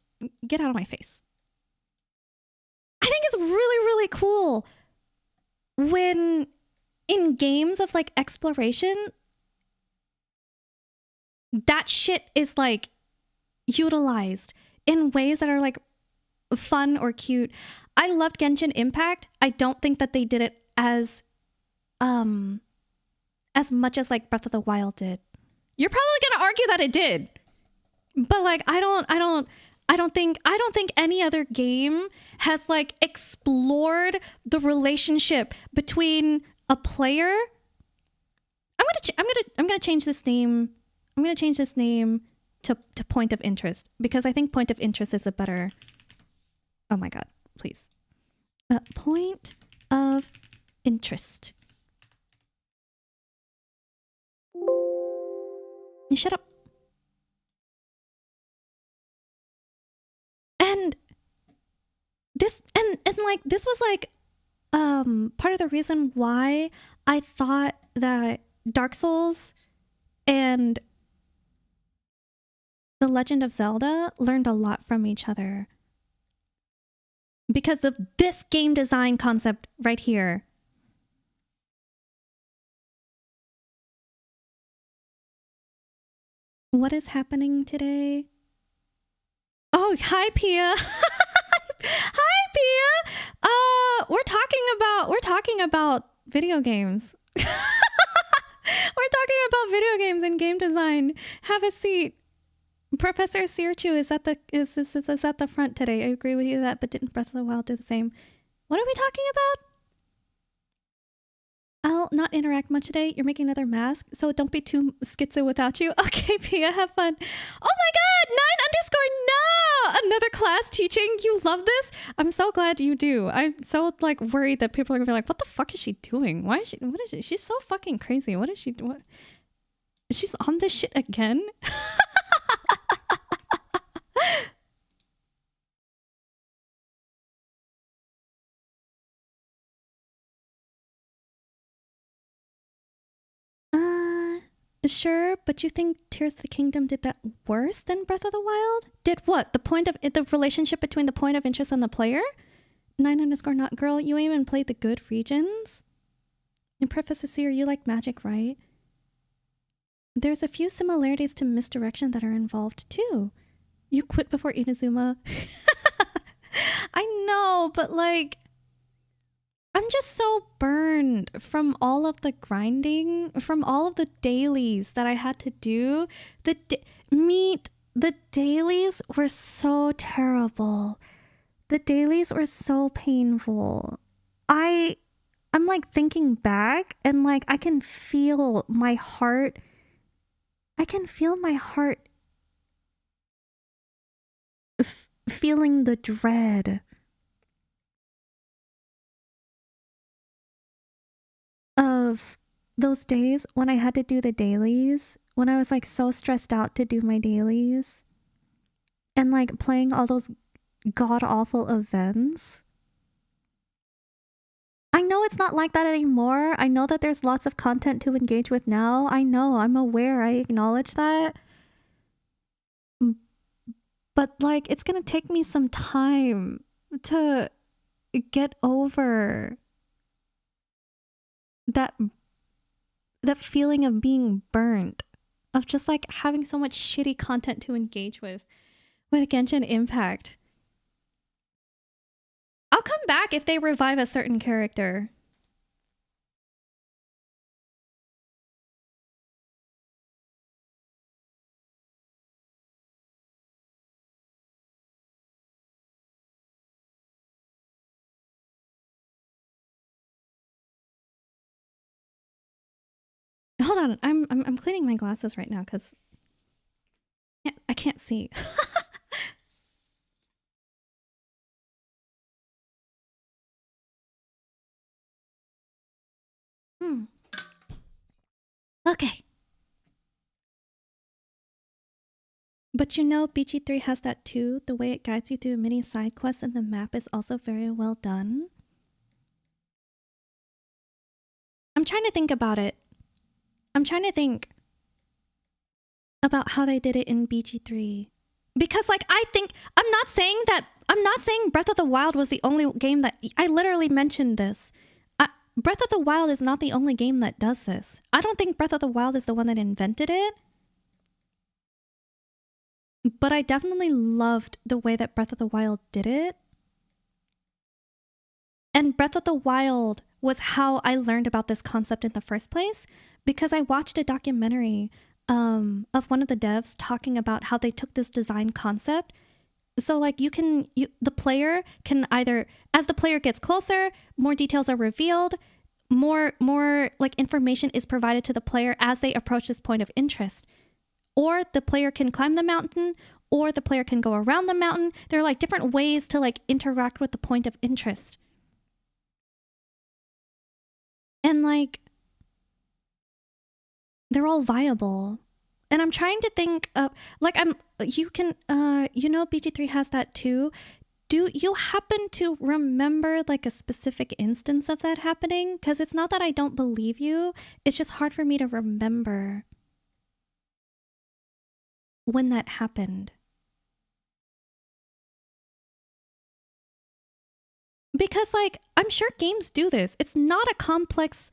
Get out of my face. I think it's really, really cool when in games of like exploration, that shit is like utilized in ways that are like fun or cute. I loved Genshin Impact. I don't think that they did it as much as like Breath of the Wild did. You're probably gonna argue that it did, but like I don't think any other game has like explored the relationship between a player. I'm gonna change this name. I'm gonna change this name to Point of Interest, because I think Point of Interest is a better. Oh my god! Please, Point of Interest. You shut up. And this and like this was like part of the reason why I thought that Dark Souls and The Legend of Zelda learned a lot from each other, because of this game design concept right here. What is happening today? Oh, hi Pia. Hi Pia. We're talking about video games. We're talking about video games and game design. Have a seat. Professor Sirchu is at the front today. I agree with you that, but didn't Breath of the Wild do the same? What are we talking about? I'll not interact much today. You're making another mask, so don't be too schizo without you. Okay, Pia, have fun. Oh my god, 9_no! Another class teaching. You love this? I'm so glad you do. I'm so like worried that people are gonna be like, what the fuck is she doing? What is she? She's so fucking crazy. What? She's on this shit again? Sure, but you think Tears of the Kingdom did that worse than Breath of the Wild? Did what? The relationship between the point of interest and the player? 9_not girl, you even played the good regions? And Professor Seer, you like magic, right? There's a few similarities to misdirection that are involved too. You quit before Inazuma. I know, but like, I'm just so burned from all of the grinding, from all of the dailies that I had to do. The dailies were so terrible. The dailies were so painful. I'm like thinking back, and like I can feel my heart. I can feel my heart feeling the dread of those days when I had to do the dailies, when I was like so stressed out to do my dailies, and like playing all those god-awful events. I know it's not like that anymore. I know that there's lots of content to engage with now. I know, I'm aware, I acknowledge that. But like, it's gonna take me some time to get over that feeling of being burnt, of just like having so much shitty content to engage with Genshin Impact. I'll come back if they revive a certain character. Hold on, I'm cleaning my glasses right now because I can't see. Okay. But you know, BG3 has that too. The way it guides you through mini side quests and the map is also very well done. I'm trying to think about it. I'm trying to think about how they did it in BG3. Because like I'm not saying Breath of the Wild was the only game that I literally mentioned this. Breath of the Wild is not the only game that does this. I don't think Breath of the Wild is the one that invented it. But I definitely loved the way that Breath of the Wild did it. And Breath of the Wild was how I learned about this concept in the first place, because I watched a documentary of one of the devs talking about how they took this design concept. So like the player can either, as the player gets closer, more details are revealed, more like information is provided to the player as they approach this point of interest. Or the player can climb the mountain, or the player can go around the mountain. There are like different ways to like interact with the point of interest. And like, they're all viable. And I'm trying to think of, like, BG3 has that too. Do you happen to remember like a specific instance of that happening? Because it's not that I don't believe you. It's just hard for me to remember when that happened. Because like, I'm sure games do this. It's not a complex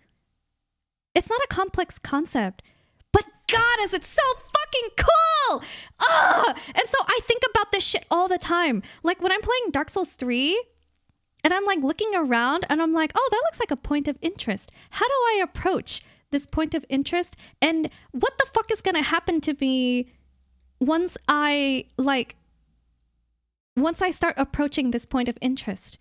concept. But God, is it so fucking cool! And so I think about this shit all the time. Like when I'm playing Dark Souls 3 and I'm like looking around and I'm like, oh, that looks like a point of interest. How do I approach this point of interest? And what the fuck is gonna happen to me once I start approaching this point of interest?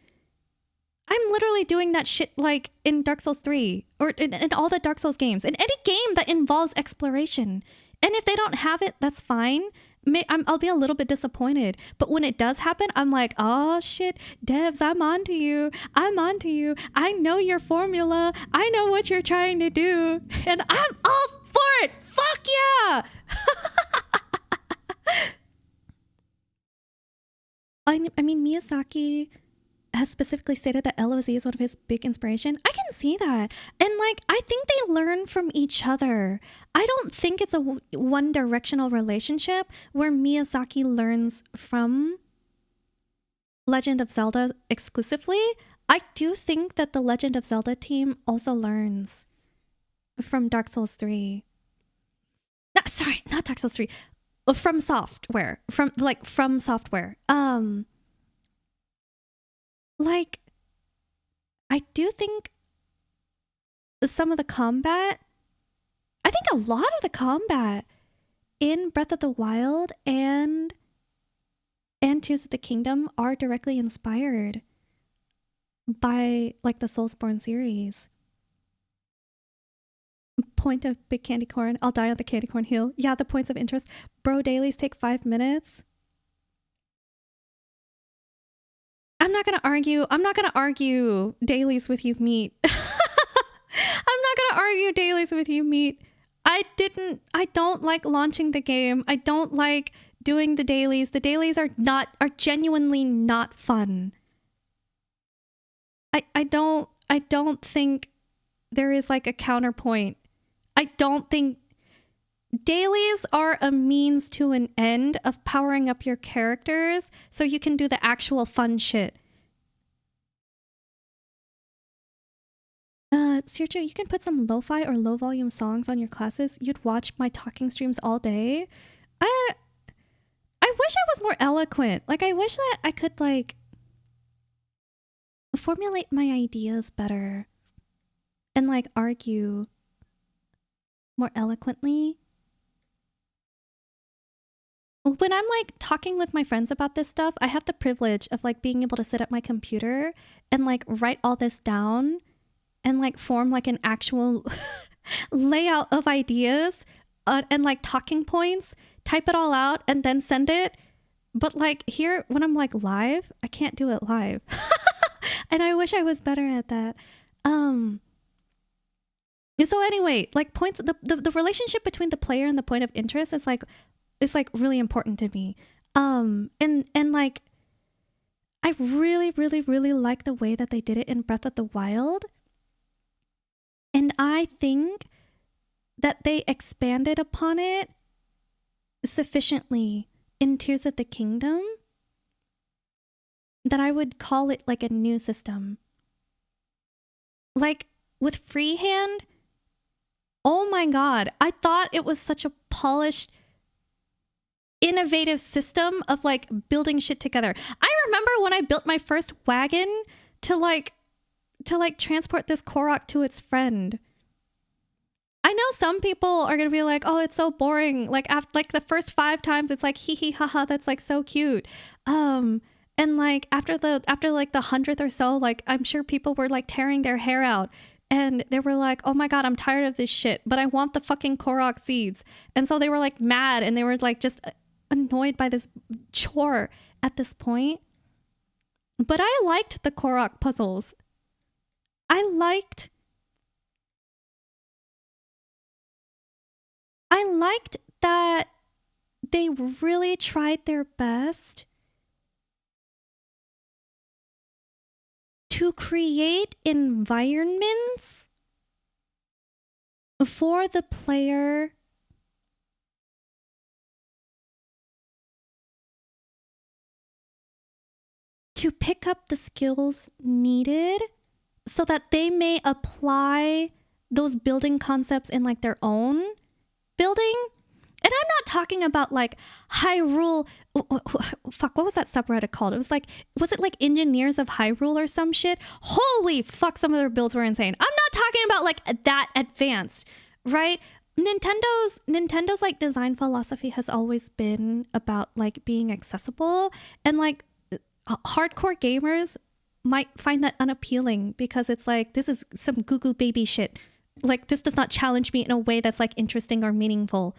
I'm literally doing that shit like in Dark Souls 3 or in all the Dark Souls games, in any game that involves exploration. And if they don't have it, that's fine. I'll be a little bit disappointed. But when it does happen, I'm like, oh shit, devs, I'm onto you. I know your formula. I know what you're trying to do. And I'm all for it. Fuck yeah. I mean, Miyazaki has specifically stated that LOZ is one of his big inspiration. I can see that. And like, I think they learn from each other. I don't think it's a one directional relationship where Miyazaki learns from Legend of Zelda exclusively. I do think that the Legend of Zelda team also learns from Dark Souls 3. No, sorry, not Dark Souls 3. From software. From software. Like, I do think some of the combat, I think a lot of the combat in Breath of the Wild and Tears of the Kingdom are directly inspired by like the Soulsborne series. Point of big candy corn. I'll die on the candy corn hill. Yeah, the points of interest. Bro, dailies take 5 minutes. I'm not gonna argue dailies with you, Meat. I'm not gonna argue dailies with you, Meat. I don't like launching the game. I don't like doing the dailies. The dailies are genuinely not fun. I don't think there is like a counterpoint. I don't think dailies are a means to an end of powering up your characters so you can do the actual fun shit. Sergio, you can put some lo-fi or low volume songs on your classes. You'd watch my talking streams all day. I wish I was more eloquent. Like, I wish that I could like formulate my ideas better and like argue more eloquently. When I'm like talking with my friends about this stuff, I have the privilege of like being able to sit at my computer and like write all this down and like form like an actual layout of ideas and like talking points, type it all out and then send it. But like here, when I'm like live, I can't do it live. And I wish I was better at that. So anyway, like points, the relationship between the player and the point of interest is like really important to me. And like, I really, really, really like the way that they did it in Breath of the Wild. And I think that they expanded upon it sufficiently in Tears of the Kingdom that I would call it like a new system. Like with Freehand, oh my god, I thought it was such a polished, innovative system of like building shit together. I remember when I built my first wagon to transport this Korok to its friend. I know some people are gonna be like, oh, it's so boring. Like after like the first 5 times it's like hee hee haha, that's like so cute. And like after like the 100th or so, like I'm sure people were like tearing their hair out and they were like, oh my god, I'm tired of this shit, but I want the fucking Korok seeds. And so they were like mad and they were like just annoyed by this chore at this point. But I liked the Korok puzzles. I liked that they really tried their best to create environments for the player to pick up the skills needed so that they may apply those building concepts in like their own building. And I'm not talking about like Hyrule. Fuck, what was that subreddit called? It was like, was it like Engineers of Hyrule or some shit? Holy fuck, some of their builds were insane. I'm not talking about like that advanced, right? Nintendo's like design philosophy has always been about like being accessible, and like hardcore gamers might find that unappealing because it's like, this is some goo goo baby shit. Like this does not challenge me in a way that's like interesting or meaningful.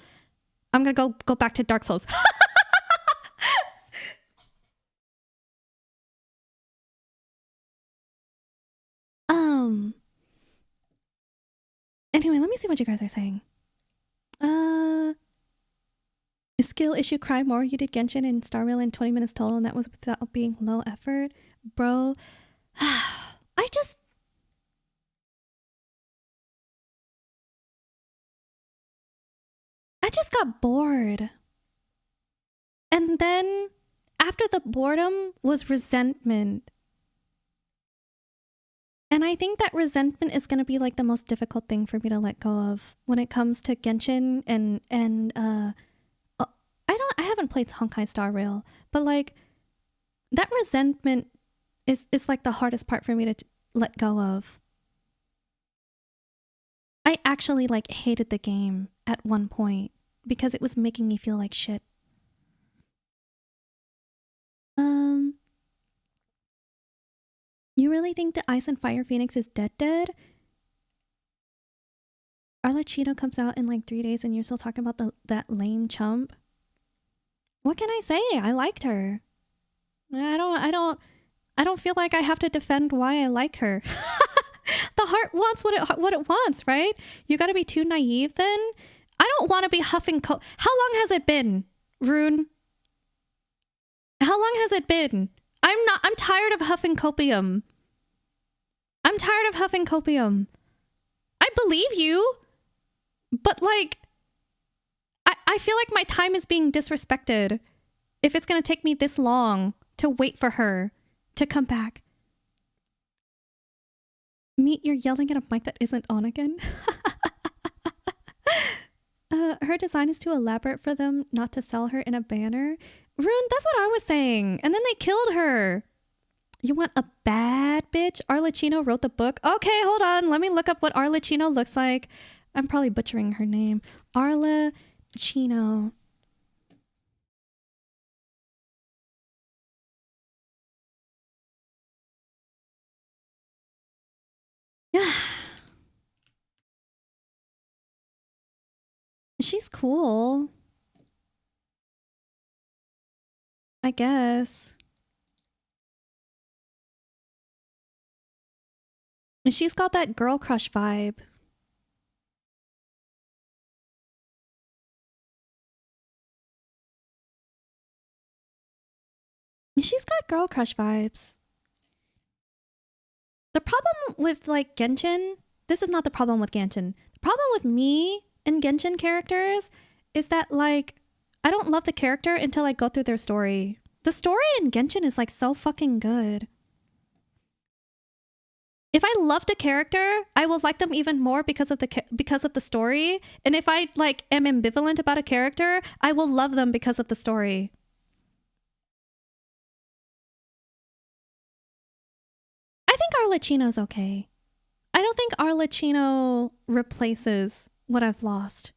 I'm gonna go back to Dark Souls. Anyway, let me see what you guys are saying. Skill issue, cry more. You did Genshin and Star Rail in 20 minutes total, and that was without being low effort, bro. I just got bored. And then after the boredom was resentment. And I think that resentment is going to be like the most difficult thing for me to let go of when it comes to Genshin and I haven't played Honkai Star Rail, but like that resentment is like the hardest part for me to let go of. I actually like hated the game at one point because it was making me feel like shit. You really think the Ice and Fire Phoenix is dead? Arlecchino comes out in like 3 days and you're still talking about that lame chump? What can I say? I liked her. I don't feel like I have to defend why I like her. The heart wants what it wants, right? You gotta be too naive then? I don't want to be huffing How long has it been, Rune? How long has it been? I'm tired of huffing copium. I'm tired of huffing copium. I believe you, but like, I feel like my time is being disrespected if it's gonna take me this long to wait for her to come back. Meet, you're yelling at a mic that isn't on again. Her design is too elaborate for them not to sell her in a banner. Rune, that's what I was saying. And then they killed her. You want a bad bitch? Arlecchino wrote the book. Okay, hold on. Let me look up what Arlecchino looks like. I'm probably butchering her name. Arlecchino. Yeah. She's cool. I guess. She's got that girl crush vibe. She's got girl crush vibes. The problem with like Genshin, this is not the problem with Genshin. The problem with me and Genshin characters is that, like, I don't love the character until I go through their story. The story in Genshin is, like, so fucking good. If I loved a character, I will like them even more because of the story. And if I, like, am ambivalent about a character, I will love them because of the story. I think Arlecchino's okay. I don't think Arlecchino replaces what I've lost.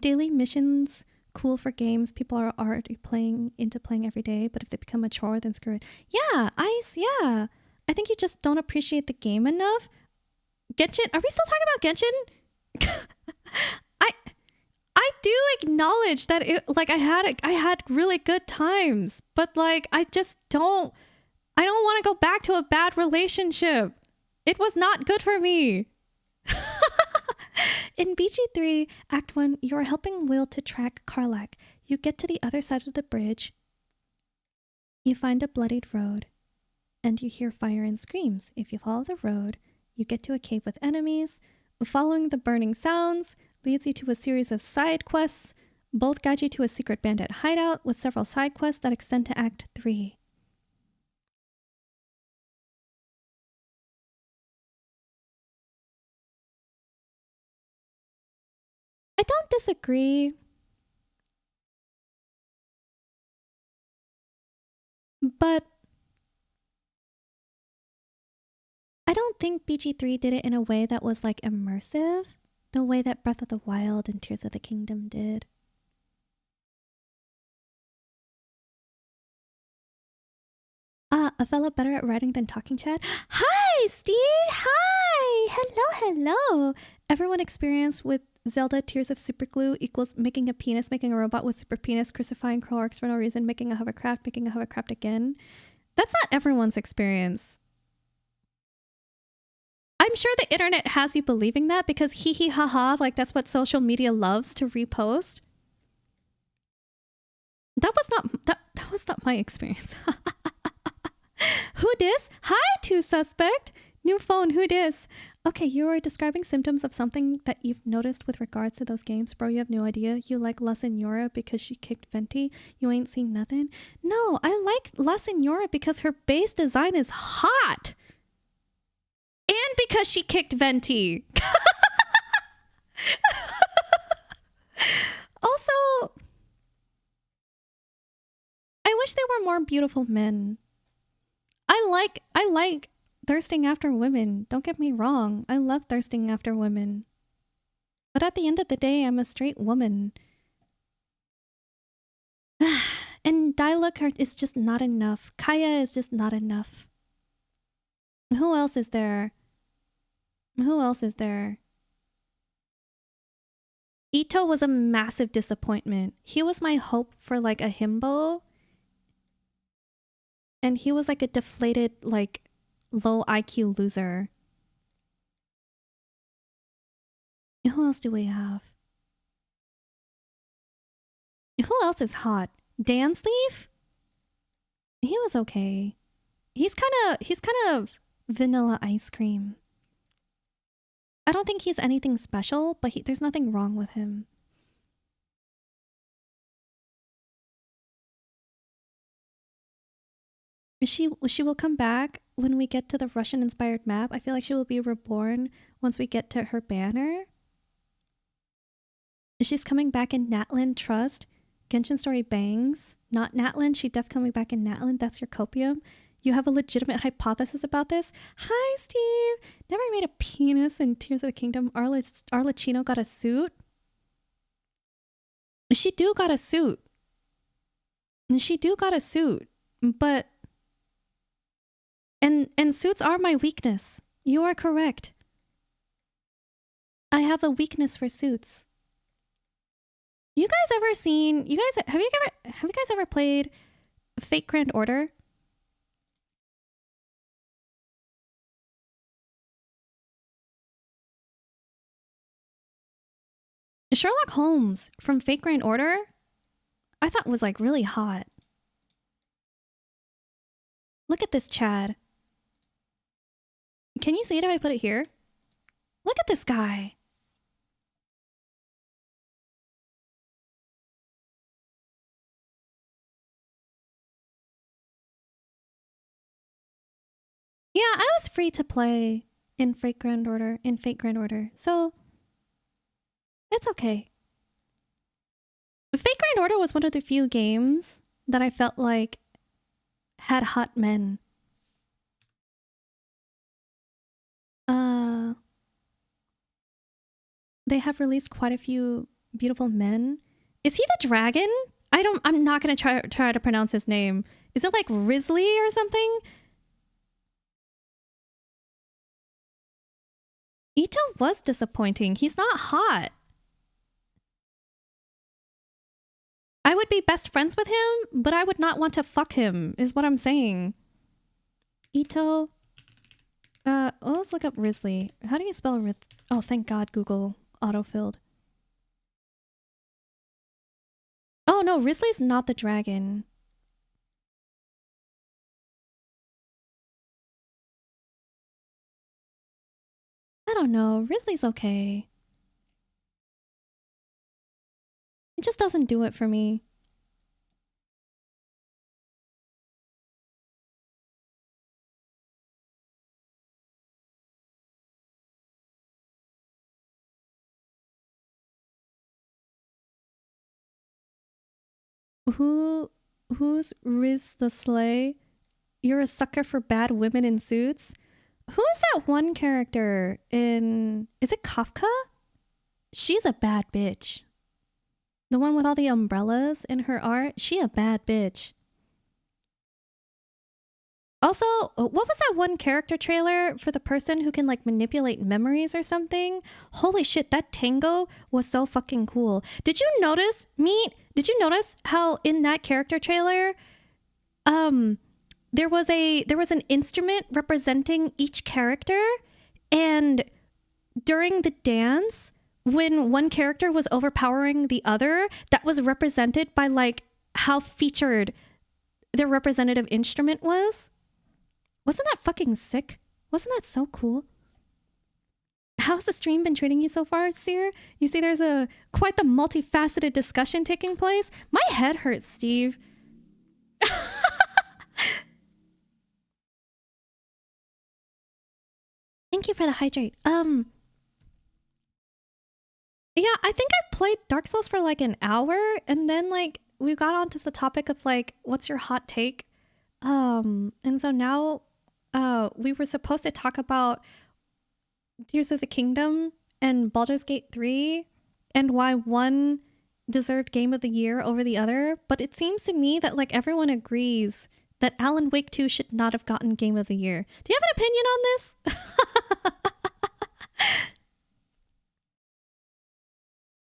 Daily missions, cool for games people are already playing every day, but if they become a chore, then screw it. Yeah, Ice, yeah. I think you just don't appreciate the game enough. Genshin, are we still talking about Genshin? I do acknowledge that I had really good times, but like I don't want to go back to a bad relationship. It was not good for me. In BG3 Act 1, you are helping Will to track Karlach. You get to the other side of the bridge. You find a bloodied road. And you hear fire and screams. If you follow the road, you get to a cave with enemies. Following the burning sounds leads you to a series of side quests. Both guide you to a secret bandit hideout with several side quests that extend to Act 3. I don't disagree. But I don't think BG3 did it in a way that was like immersive, the way that Breath of the Wild and Tears of the Kingdom did. A fellow better at writing than talking, Chad? Hi, Steve! Hi! Hello! Everyone experienced with Zelda Tears of Superglue equals making a penis, making a robot with super penis, crucifying crow orcs for no reason, making a hovercraft again. That's not everyone's experience. I'm sure the internet has you believing that because hee hee ha ha, like that's what social media loves to repost. That was not my experience. Who dis? Hi, two suspect. New phone, who dis? Okay, you were describing symptoms of something that you've noticed with regards to those games. Bro, you have no idea. You like La Senora because she kicked Venti. You ain't seen nothing. No, I like La Senora because her base design is hot. And because she kicked Venti. Also, I wish there were more beautiful men. I like thirsting after women. Don't get me wrong. I love thirsting after women. But at the end of the day, I'm a straight woman. And Diluc is just not enough. Kaya is just not enough. Who else is there? Ito was a massive disappointment. He was my hope for like a himbo. And he was like a deflated, like, low IQ loser. Who else do we have? Who else is hot? Dansleaf? He was okay. He's kind of vanilla ice cream. I don't think he's anything special, but there's nothing wrong with him. She will come back when we get to the Russian-inspired map. I feel like she will be reborn once we get to her banner. She's coming back in Natlan, trust. Genshin Story bangs. Not Natlan, she def coming back in Natlan. That's your copium. You have a legitimate hypothesis about this? Hi, Steve! Never made a penis in Tears of the Kingdom. Arlecchino got a suit? She do got a suit. But... And suits are my weakness. You are correct. I have a weakness for suits. Have you guys ever played Fate Grand Order? Sherlock Holmes from Fate Grand Order, I thought was like really hot. Look at this Chad. Can you see it if I put it here? Look at this guy. Yeah, I was free to play in Fate Grand Order, so it's okay. Fate Grand Order was one of the few games that I felt like had hot men. They have released quite a few beautiful men. Is he the dragon? I'm not gonna try to pronounce his name. Is it like Risley or something? Ito was disappointing. He's not hot. I would be best friends with him, but I would not want to fuck him, is what I'm saying. Ito. Let's look up Risley. How do you spell Oh, thank God Google autofilled. Oh no, Risley's not the dragon. I don't know. Risley's okay. It just doesn't do it for me. Who's Riz the Slay? You're a sucker for bad women in suits? Who is that one character in... Is it Kafka? She's a bad bitch. The one with all the umbrellas in her art? She a bad bitch. Also, what was that one character trailer for the person who can like manipulate memories or something? Holy shit, that tango was so fucking cool. Did you notice, did you notice how in that character trailer, there was an instrument representing each character, and during the dance, when one character was overpowering the other, that was represented by like how featured their representative instrument was. Wasn't that fucking sick? Wasn't that so cool? How's the stream been treating you so far, Seer? You see there's quite the multifaceted discussion taking place. My head hurts, Steve. Thank you for the hydrate. Yeah, I think I played Dark Souls for like an hour, and then like we got onto the topic of like, what's your hot take? And so now we were supposed to talk about Tears of the Kingdom and Baldur's Gate 3 and why one deserved Game of the Year over the other, but it seems to me that like everyone agrees that Alan Wake 2 should not have gotten Game of the Year. Do you have an opinion on this?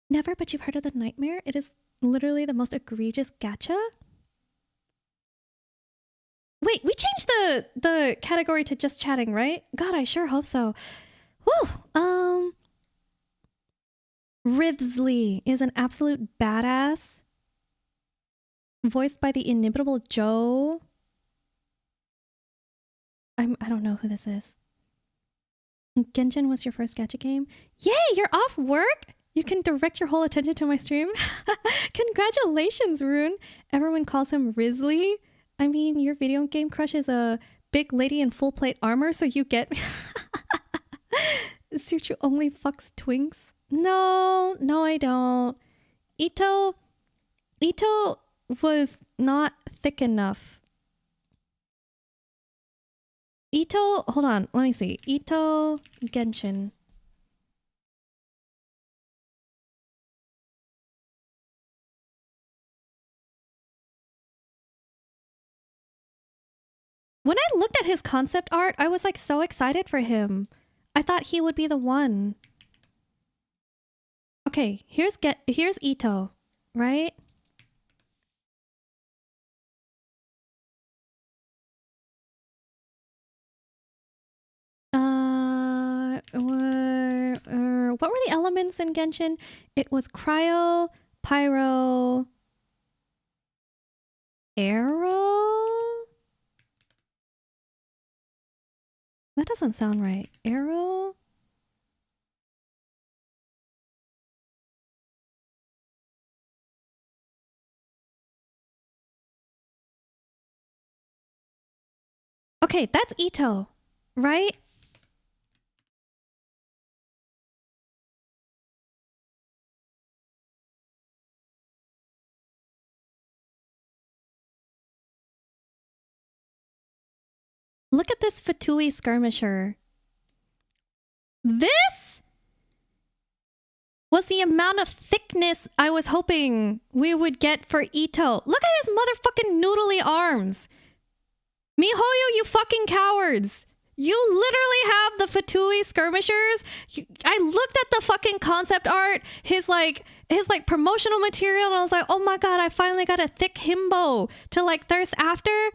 Never, but you've heard of the Nightmare? It is literally the most egregious gacha. Wait, we changed the category to just chatting, right? God, I sure hope so. Whew. Risley is an absolute badass. Voiced by the inimitable Joe. I don't know who this is. Genshin was your first gacha game? Yay, you're off work? You can direct your whole attention to my stream? Congratulations, Rune. Everyone calls him Risley. I mean, your video game crush is a big lady in full plate armor, so you get me. Suchu only fucks twinks? No, I don't. Ito was not thick enough. Ito, hold on, let me see. Ito Genshin. When I looked at his concept art, I was like so excited for him. I thought he would be the one. Okay, here's Ito, right? What were the elements in Genshin? It was cryo, pyro, arrow? That doesn't sound right. Arrow? Okay, that's Ito, right? Look at this Fatui skirmisher. This was the amount of thickness I was hoping we would get for Ito. Look at his motherfucking noodly arms. Mihoyo, you fucking cowards. You literally have the Fatui skirmishers. I looked at the fucking concept art, his promotional material, and I was like, oh my god, I finally got a thick himbo to like thirst after.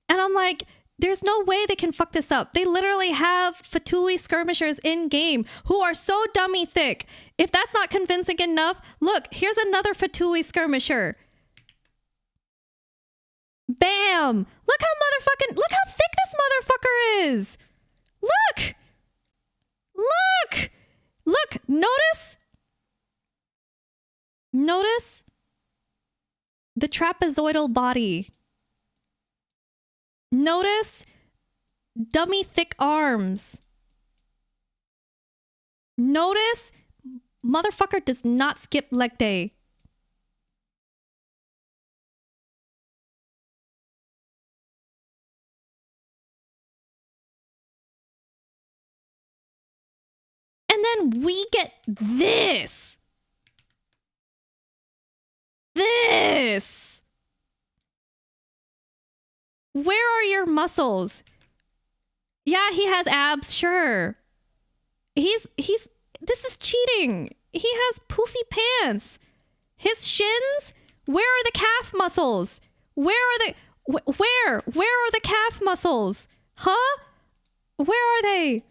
And I'm like, there's no way they can fuck this up. They literally have Fatui skirmishers in game who are so dummy thick. If that's not convincing enough, look, here's another Fatui skirmisher. Bam! Look how thick this motherfucker is! Look! Look! Notice the trapezoidal body. Notice dummy thick arms. Notice motherfucker does not skip leg day. And then we get this. This. Where are your muscles? Yeah, he has abs, sure. This is cheating. He has poofy pants. His shins? Where are the calf muscles? Where are the calf muscles? Huh? Where are they?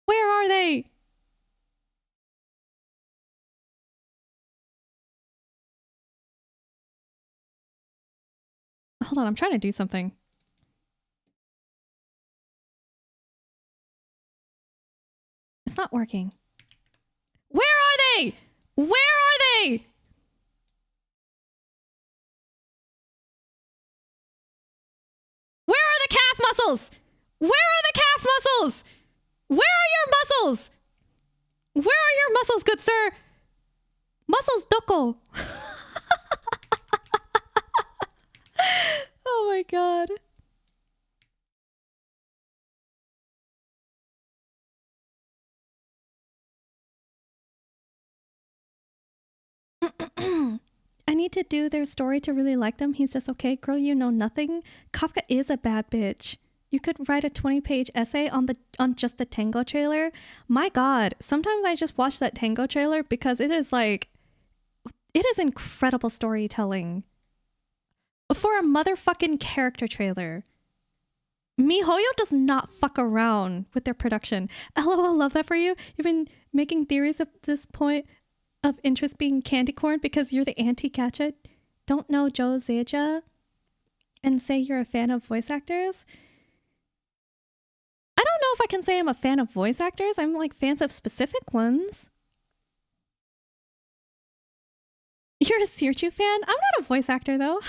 Where are they? Hold on, I'm trying to do something. It's not working. Where are they? Where are they? Where are the calf muscles? Where are the calf muscles? Where are your muscles? Where are your muscles, good sir? Muscles doko. Oh my god. I need to do their story to really like them. He's just okay. Girl, you know nothing. Kafka is a bad bitch. You could write a 20-page essay on just the Tango trailer. My god, sometimes I just watch that Tango trailer because it is incredible storytelling. For a motherfucking character trailer. MiHoYo does not fuck around with their production. LOL, love that for you. You've been making theories at this point of interest being candy corn because you're the anti-Gacha. Don't know Joe Zeja and say you're a fan of voice actors. I don't know if I can say I'm a fan of voice actors. I'm like fans of specific ones. You're a Searchu fan? I'm not a voice actor though.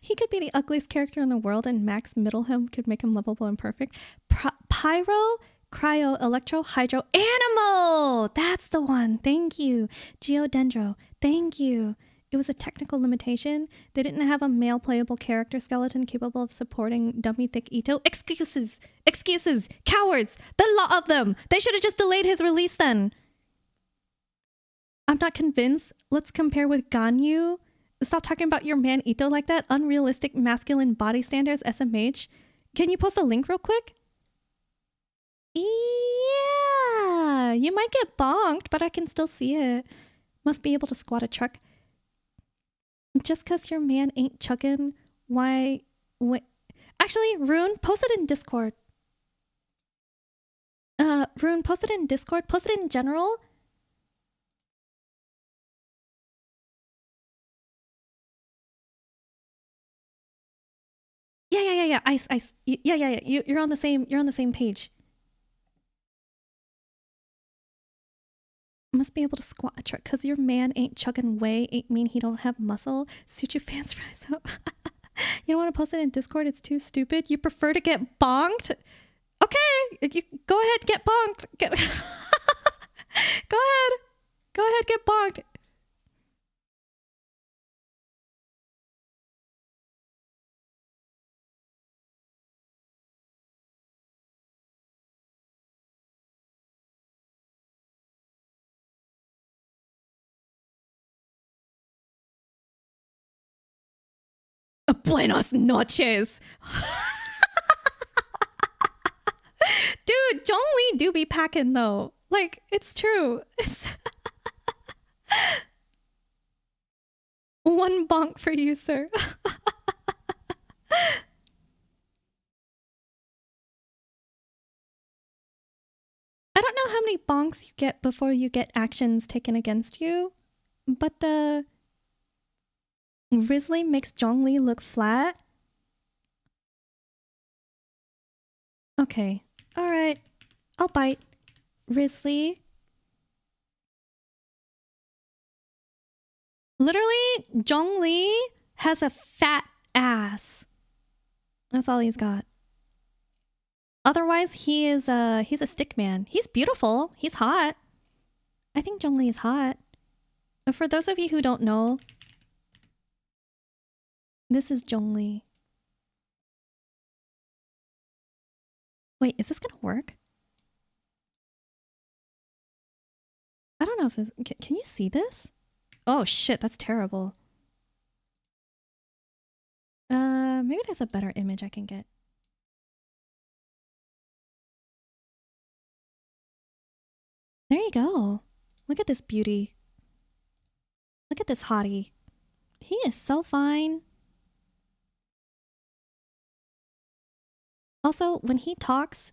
He could be the ugliest character in the world and Max Middleham could make him lovable and perfect. Pyro, Cryo, Electro, Hydro, Animal! That's the one. Thank you. Geodendro. Thank you. It was a technical limitation. They didn't have a male playable character skeleton capable of supporting dummy thick Ito. Excuses. Excuses. Cowards. The lot of them. They should have just delayed his release then. I'm not convinced. Let's compare with Ganyu. Stop talking about your man Ito like that. Unrealistic masculine body standards, SMH. Can you post a link real quick? Yeah, you might get bonked, but I can still see it. Must be able to squat a truck. Just because your man ain't chugging, why? Actually, Rune, post it in Discord. Rune, post it in Discord. Post it in general. Yeah. Ice. Yeah. You're on the same page. Must be able to squat a truck because your man ain't chugging way ain't mean he don't have muscle. Suit your fans rise up. You don't want to post it in Discord? It's too stupid. You prefer to get bonked? Okay, you go ahead, get bonked. Go ahead. Go ahead, get bonked. Buenos noches. Dude, Zhongli do be packing though. Like, it's true. It's one bonk for you, sir. I don't know how many bonks you get before you get actions taken against you, but Risley makes Zhongli look flat. Okay. Alright. I'll bite. Risley. Literally, Zhongli has a fat ass. That's all he's got. Otherwise, he's a stick man. He's beautiful. He's hot. I think Zhongli is hot. But for those of you who don't know, this is Zhongli. Wait, is this gonna work? I don't know if this... Can you see this? Oh shit, that's terrible. Maybe there's a better image I can get. There you go. Look at this beauty. Look at this hottie. He is so fine. Also, when he talks,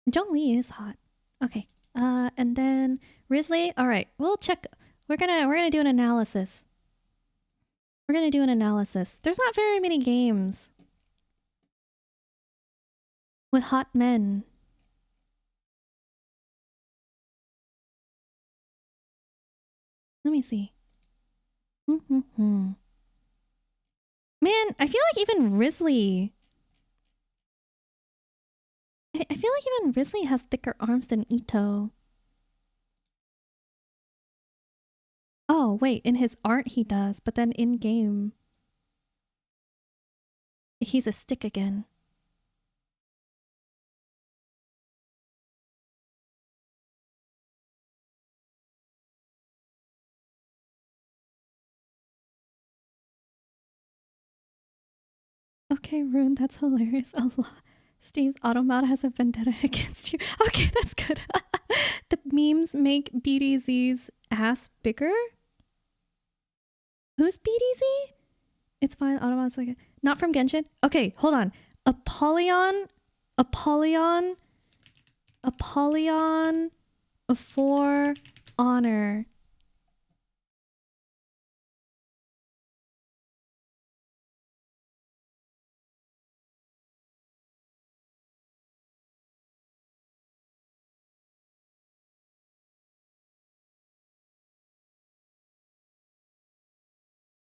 Zhongli is hot. Okay. And then Risley. All right, we'll check. We're gonna do an analysis. We're gonna do an analysis. There's not very many games with hot men. Let me see. Man, I feel like even Risley... I feel like even Risley has thicker arms than Ito. Oh, wait, in his art he does, but then in-game... he's a stick again. Okay, Rune, that's hilarious. Allah. Steve's Automata has a vendetta against you. Okay, that's good. The memes make BDZ's ass bigger? Who's BDZ? It's fine, Automata's like... Not from Genshin? Okay, hold on. Apollyon for honor.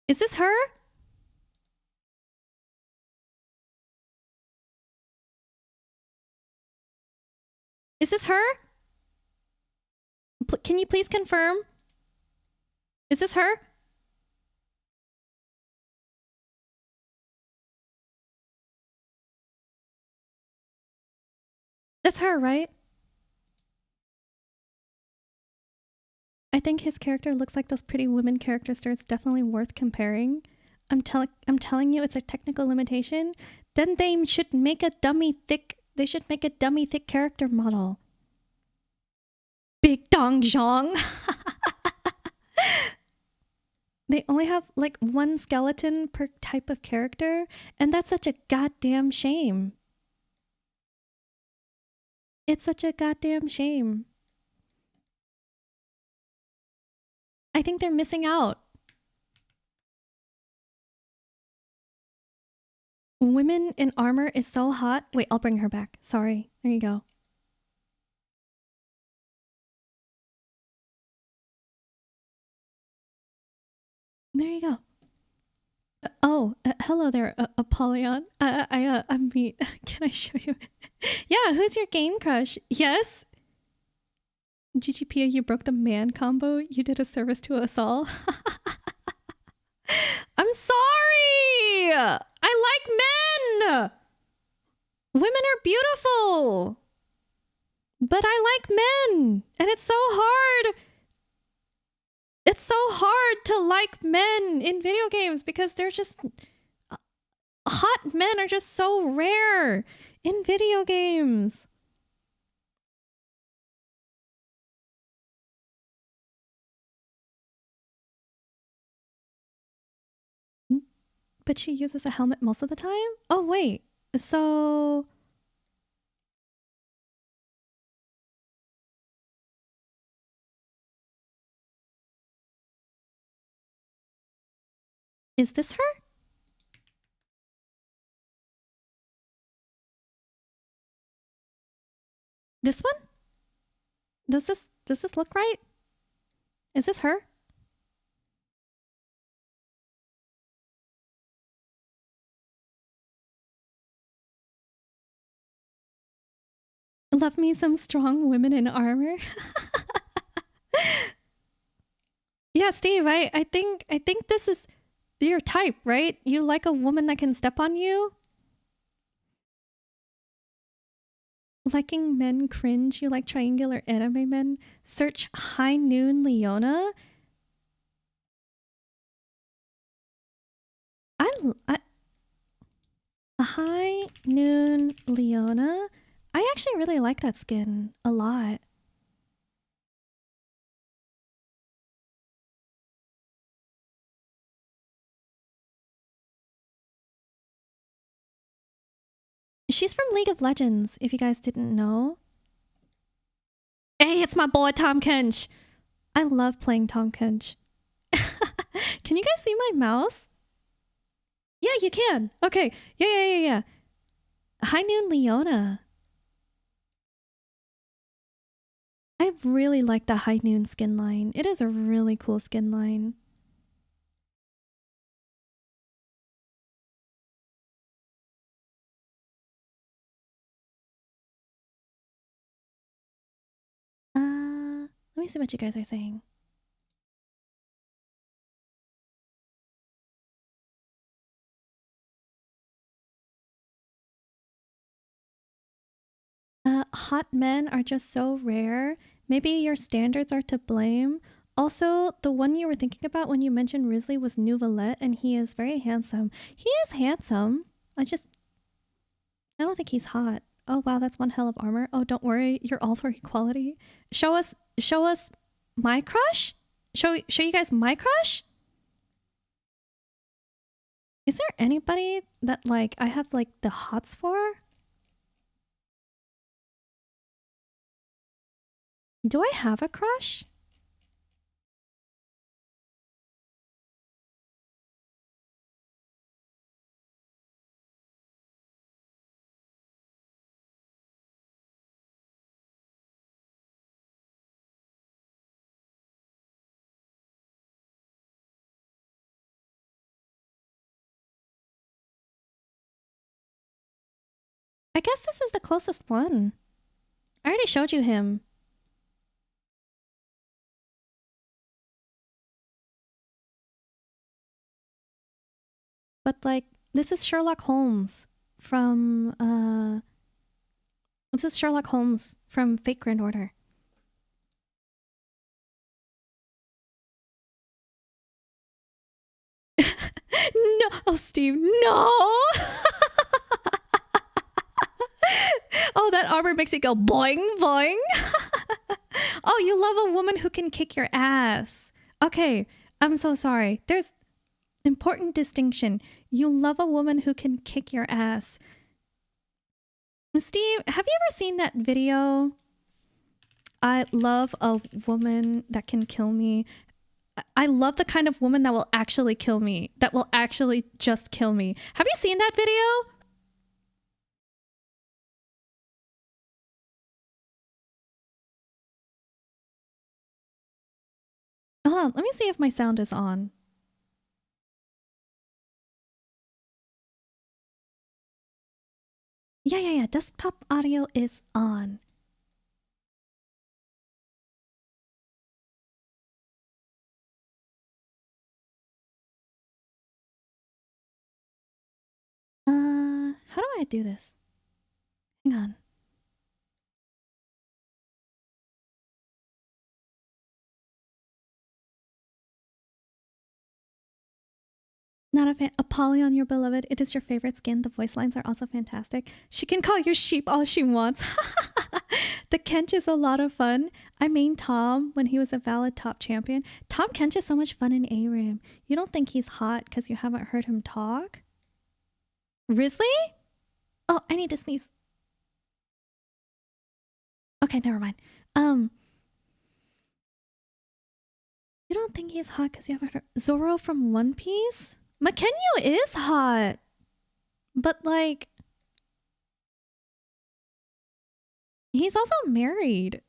Is this her? Is this her? Can you please confirm? Is this her? That's her, right? I think his character looks like those Pretty Women characters, so it's definitely worth comparing. I'm telling you, it's a technical limitation. Then they should make a dummy thick. They should make a dummy thick character model. Big Dong Zhong. They only have like one skeleton per type of character, and that's such a goddamn shame. It's such a goddamn shame. I think they're missing out. Women in armor is so hot. Wait, I'll bring her back. Sorry. There you go. There you go. Hello there, Apollyon. I'm me. Can I show you? Yeah, who's your game crush? Yes? GGPA, you broke the man combo. You did a service to us all. I'm sorry! I like men! Women are beautiful! But I like men! And it's so hard! It's so hard to like men in video games because they're just... Hot men are just so rare in video games. But she uses a helmet most of the time? Oh, wait. So... Is this her? This one? Does this look right? Is this her? Love me some strong women in armor. Yeah, Steve, I think this is your type, right? You like a woman that can step on you? Liking men cringe, you like triangular anime men? Search High Noon Leona. High Noon Leona. I actually really like that skin a lot. She's from League of Legends, if you guys didn't know. Hey, it's my boy Tom Kench. I love playing Tom Kench. Can you guys see my mouse? Yeah, you can. Okay. Yeah. High Noon Leona. I really like the High Noon skin line. It is a really cool skin line. Let me see what you guys are saying. Hot men are just so rare. Maybe your standards are to blame. Also, the one you were thinking about when you mentioned Risley was Nouvelette, and he is very handsome. He is handsome. I don't think he's hot. Oh wow, that's one hell of armor. Oh, don't worry, you're all for equality. Show us my crush? Show you guys my crush? Is there anybody that like I have like the hots for? Do I have a crush? I guess this is the closest one. I already showed you him. But like, this is Sherlock Holmes from this is Sherlock Holmes from Fate Grand Order. No, oh Steve, no! Oh, that armor makes you go boing boing. Oh, you love a woman who can kick your ass. Okay, I'm so sorry. There's important distinction. You love a woman who can kick your ass. Steve, have you ever seen that video? I love a woman that can kill me. I love the kind of woman that will actually kill me. That will actually just kill me. Have you seen that video? Hold on, let me see if my sound is on. Yeah. Desktop audio is on. How do I do this? Hang on. Not a fan. Apollyon, your beloved. It is your favorite skin. The voice lines are also fantastic. She can call you sheep all she wants. The Kench is a lot of fun. I main Tom when he was a valid top champion. Tom Kench is so much fun in A-Rim. You don't think he's hot because you haven't heard him talk? Risley? Oh, I need to sneeze. Okay, never mind. You don't think he's hot because you haven't heard Zoro from One Piece? Makenyu is hot. But like, he's also married.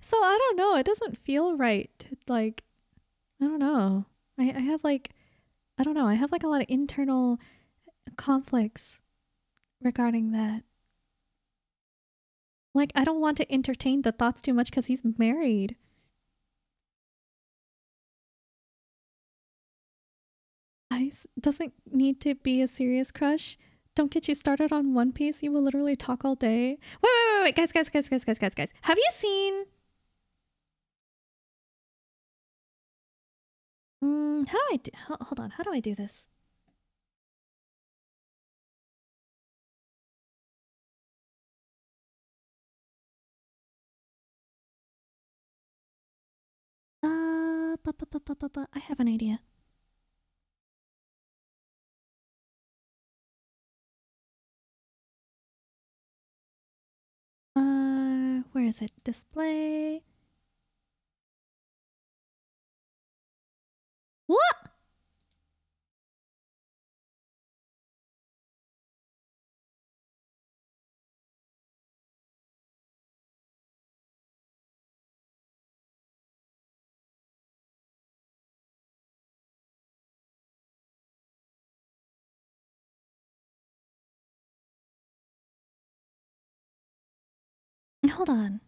So I don't know. It doesn't feel right to like, I don't know. I have like, I don't know. I have like a lot of internal conflicts regarding that. Like, I don't want to entertain the thoughts too much because he's married. Guys, doesn't need to be a serious crush. Don't get you started on One Piece. You will literally talk all day. Wait. Guys. Have you seen... how do I do... Hold on. How do I do this? I have an idea. Where is it? Display. What? Hold on.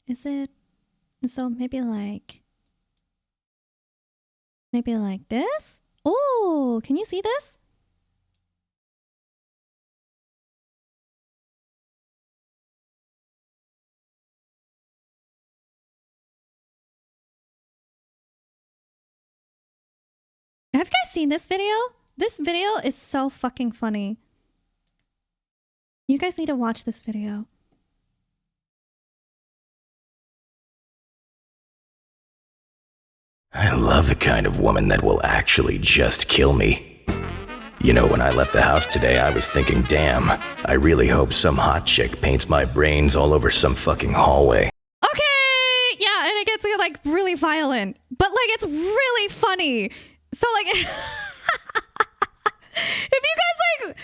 Is it... So maybe like this? Oh, can you see this? Have you guys seen this video? This video is so fucking funny. You guys need to watch this video. I love the kind of woman that will actually just kill me. You know, when I left the house today, I was thinking, damn, I really hope some hot chick paints my brains all over some fucking hallway. Okay, yeah, and it gets like really violent, but like it's really funny. So like, if you guys like,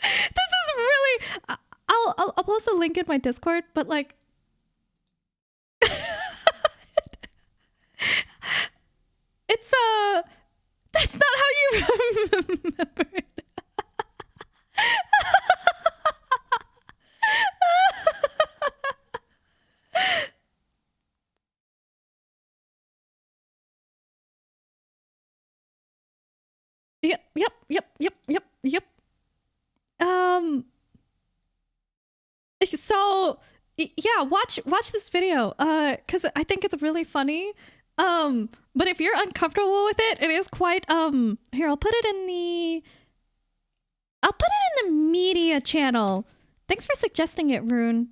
this is really. I'll post a link in my Discord, but like, it's that's not how you remember it. Yep. So yeah, watch this video because I think it's really funny. But if you're uncomfortable with it, it is quite here, I'll put it in the media channel. Thanks for suggesting it, Rune.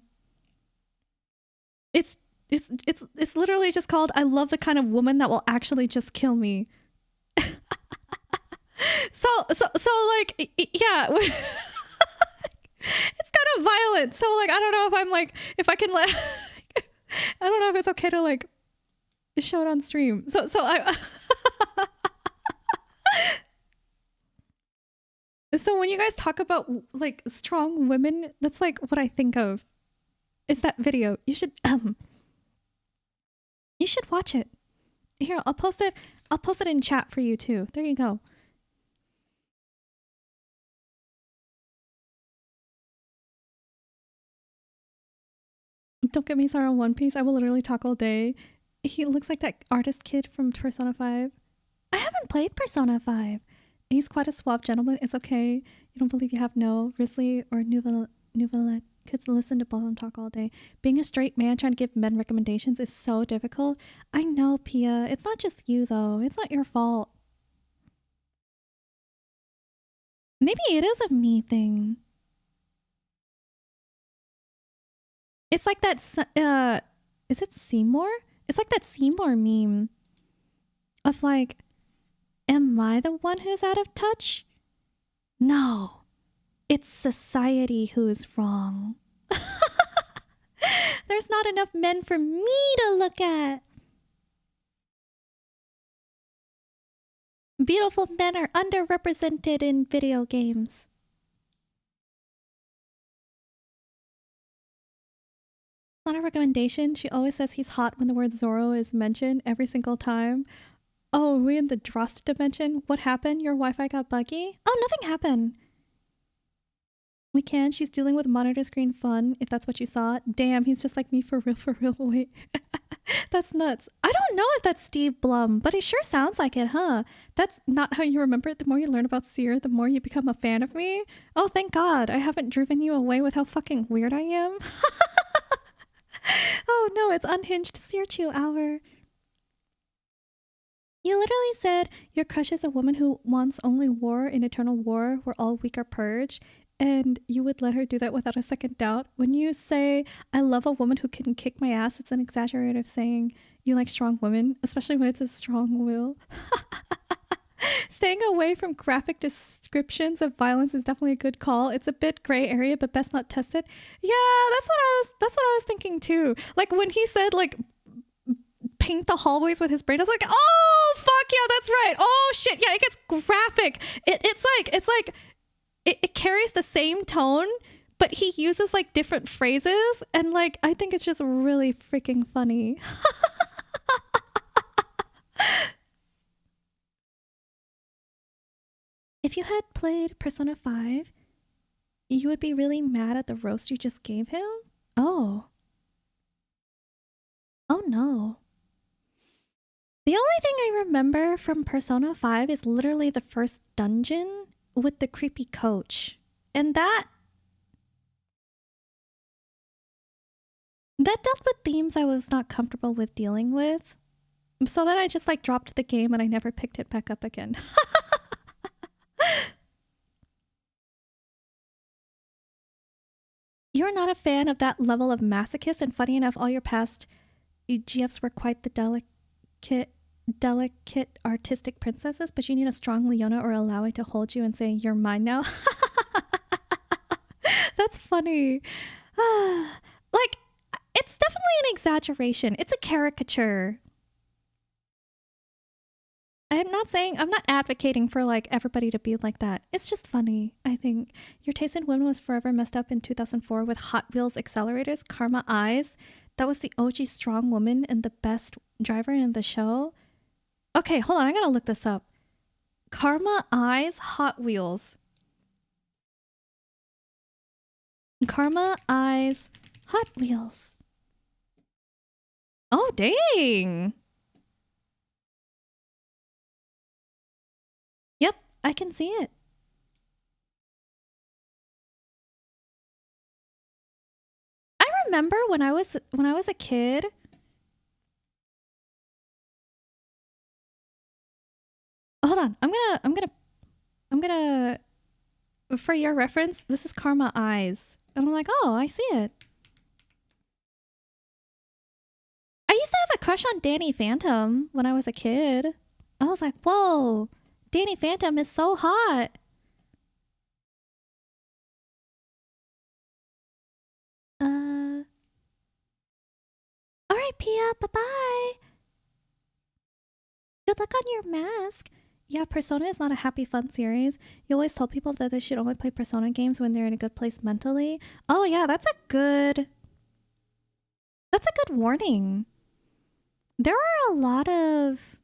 It's literally just called I love the kind of woman that will actually just kill me. So like, yeah. It's kind not violent, so like I don't know if I'm like if I can let I don't know if it's okay to like show it on stream. So I so when you guys talk about like strong women, that's like what I think of. Is that video. You should watch it. Here, I'll post it in chat for you too. There you go. Don't get me started on One Piece. I will literally talk all day. He looks like that artist kid from Persona 5. I haven't played Persona 5. He's quite a suave gentleman. It's okay. You don't believe you have no. Risley or Nouvellette could listen to both of them talk all day. Being a straight man trying to give men recommendations is so difficult. I know, Pia. It's not just you, though. It's not your fault. Maybe it is a me thing. It's like that, is it Seymour? It's like that Seymour meme of like, am I the one who's out of touch? No, it's society who's wrong. There's not enough men for me to look at. Beautiful men are underrepresented in video games. Not a recommendation. She always says he's hot when the word Zoro is mentioned every single time. Oh, are we in the Drost dimension? What happened? Your Wi-Fi got buggy? Oh, nothing happened. We can. She's dealing with monitor screen fun, if that's what you saw. Damn, he's just like me for real. Wait. That's nuts. I don't know if that's Steve Blum, but he sure sounds like it, huh? That's not how you remember it. The more you learn about Seer, the more you become a fan of me. Oh, thank God. I haven't driven you away with how fucking weird I am. Oh no, it's unhinged Seer 2 hour. You literally said your crush is a woman who wants only war in eternal war where all weak are purged, and you would let her do that without a second doubt. When you say, I love a woman who can kick my ass, it's an exaggerative saying you like strong women, especially when it's a strong will. Staying away from graphic descriptions of violence is definitely a good call. It's a bit gray area, but best not test it. Yeah, that's what I was thinking too. Like when he said like paint the hallways with his brain, I was like, oh fuck yeah, that's right. Oh shit, yeah, it gets graphic. It carries the same tone, but he uses like different phrases, and like I think it's just really freaking funny. If you had played Persona 5, you would be really mad at the roast you just gave him? Oh. Oh no. The only thing I remember from Persona 5 is literally the first dungeon with the creepy coach. And that dealt with themes I was not comfortable with dealing with. So then I just like dropped the game and I never picked it back up again. You're not a fan of that level of masochist, and funny enough, all your past GFs were quite the delicate artistic princesses, but you need a strong Leona or Alawi to hold you and say, you're mine now. That's funny. Like, it's definitely an exaggeration. It's a caricature. I'm not advocating for like everybody to be like that. It's just funny, I think. Your taste in women was forever messed up in 2004 with Hot Wheels accelerators, Karma Eyes. That was the OG strong woman and the best driver in the show. Okay, hold on, I gotta look this up. Karma Eyes Hot Wheels. Karma Eyes Hot Wheels. Oh, dang. Yep, I can see it. I remember when I was a kid. Hold on, I'm gonna for your reference, this is Karma Eyes. And I'm like, oh, I see it. I used to have a crush on Danny Phantom when I was a kid. I was like, whoa, Danny Phantom is so hot. Alright, Pia, bye-bye. Good luck on your mask. Yeah, Persona is not a happy fun series. You always tell people that they should only play Persona games when they're in a good place mentally. Oh yeah, that's a good warning. There are a lot of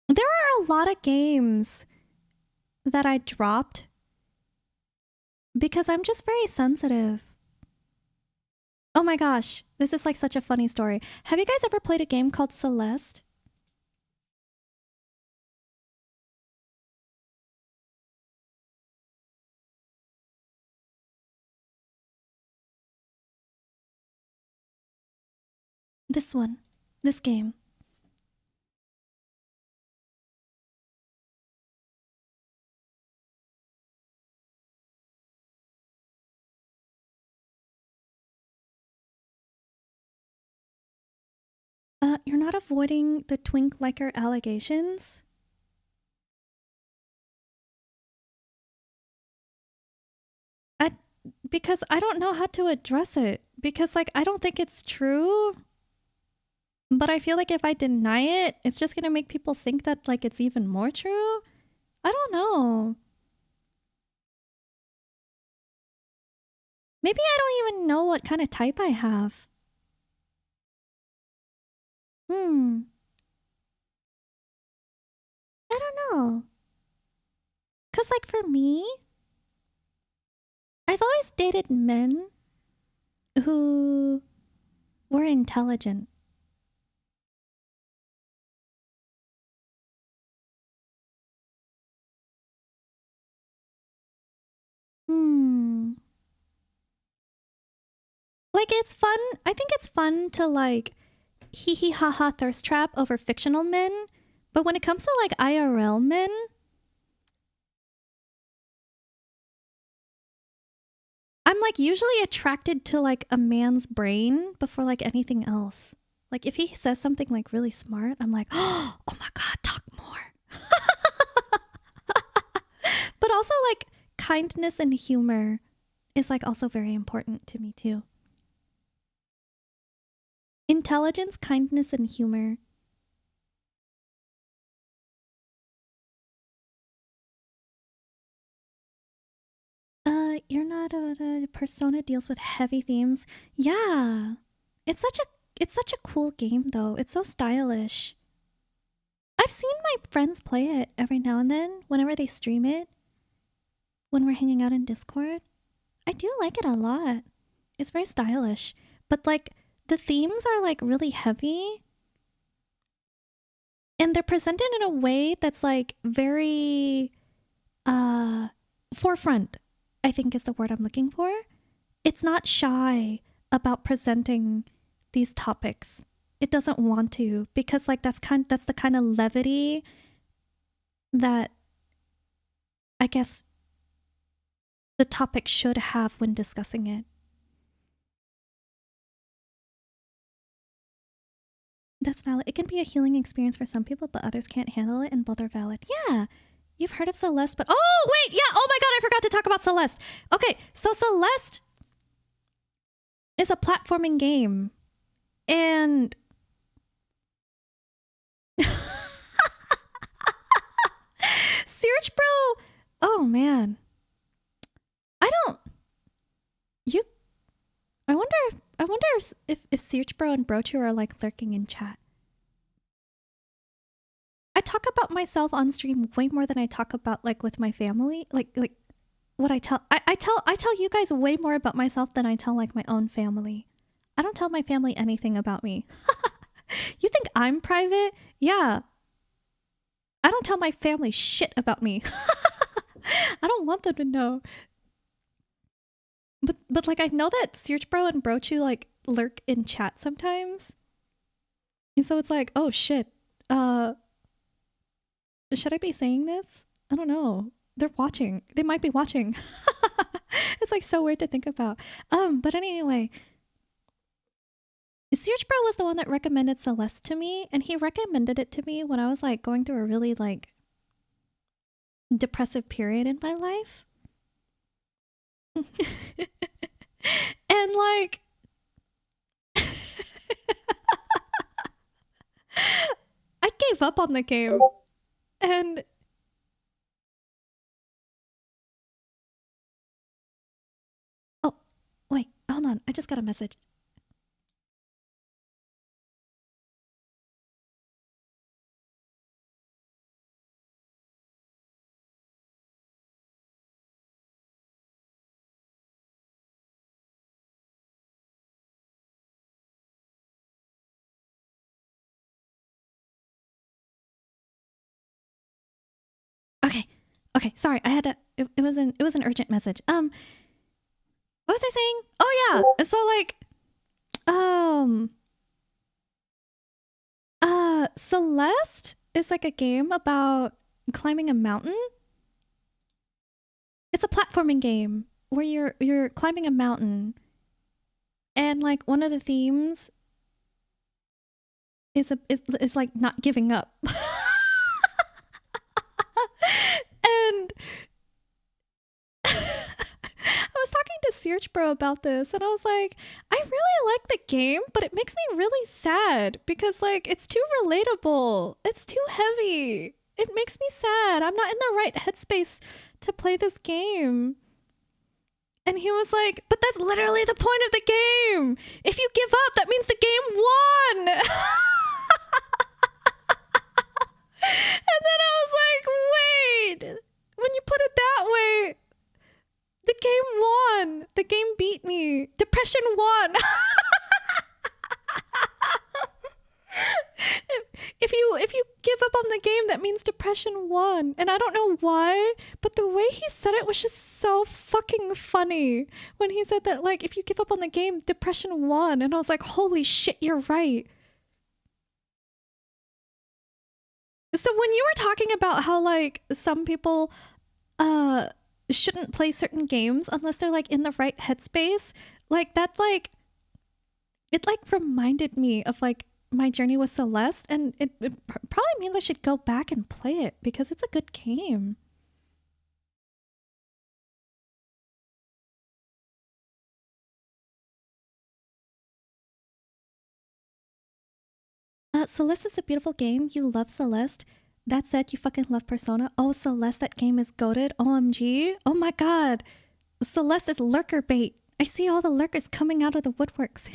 There are a lot of games that I dropped because I'm just very sensitive. Oh my gosh, this is like such a funny story. Have you guys ever played a game called Celeste? This one. This game. You're not avoiding the twink liker allegations? Because I don't know how to address it. Because like I don't think it's true. But I feel like if I deny it, it's just gonna make people think that like it's even more true. I don't know. Maybe I don't even know what kind of type I have. I don't know. Cause like for me, I've always dated men who were intelligent. Like it's fun. I think it's fun to like hee hee ha ha thirst trap over fictional men. But when it comes to like IRL men, I'm like usually attracted to like a man's brain before like anything else. Like if he says something like really smart, I'm like, oh my God, talk more. But also like kindness and humor is like also very important to me too. Intelligence, kindness, and humor. You're not a Persona deals with heavy themes. Yeah. It's such a cool game though. It's so stylish. I've seen my friends play it every now and then whenever they stream it. When we're hanging out in Discord. I do like it a lot. It's very stylish. But like the themes are like really heavy. And they're presented in a way that's like very forefront, I think is the word I'm looking for. It's not shy about presenting these topics. It doesn't want to because like that's the kind of levity that I guess the topic should have when discussing it. That's valid. It can be a healing experience for some people, but others can't handle it, and both are valid. Yeah, you've heard of Celeste, but oh wait, yeah. Oh my God, I forgot to talk about Celeste. Okay, so Celeste is a platforming game, and Search Bro. Oh man, I wonder if Search Bro and Brochu are like lurking in chat. I talk about myself on stream way more than I talk about like with my family. Like what I tell you guys way more about myself than I tell like my own family. I don't tell my family anything about me. You think I'm private? Yeah. I don't tell my family shit about me. I don't want them to know. But like I know that Search Bro and Brochu like lurk in chat sometimes. And so it's like, oh shit. Should I be saying this? I don't know. They're watching. They might be watching. It's like so weird to think about. But anyway, Search Bro was the one that recommended Celeste to me, and he recommended it to me when I was like going through a really like depressive period in my life. And like I gave up on the game. And oh, wait, hold on. I just got a message. Okay, sorry. I had to it was an urgent message. What was I saying? Oh yeah. So like Celeste is like a game about climbing a mountain. It's a platforming game where you're climbing a mountain. And like one of the themes is like not giving up. And I was talking to Search Bro about this, and I was like, I really like the game, but it makes me really sad because like it's too relatable. It's too heavy. It makes me sad. I'm not in the right headspace to play this game. And he was like, but that's literally the point of the game. If you give up, that means the game won. And then I was like, wait, when you put it that way, the game won. The game beat me. Depression won. If you give up on the game, that means depression won. And I don't know why, but the way he said it was just so fucking funny. When he said that, like, if you give up on the game, depression won. And I was like, holy shit, you're right. So when you were talking about how like some people shouldn't play certain games unless they're like in the right headspace, like that's like it like reminded me of like my journey with Celeste, and it probably means I should go back and play it because it's a good game. Celeste is a beautiful game. You love Celeste. That said, you fucking love Persona. Oh, Celeste, that game is goated. OMG. Oh my god. Celeste is lurker bait. I see all the lurkers coming out of the woodworks.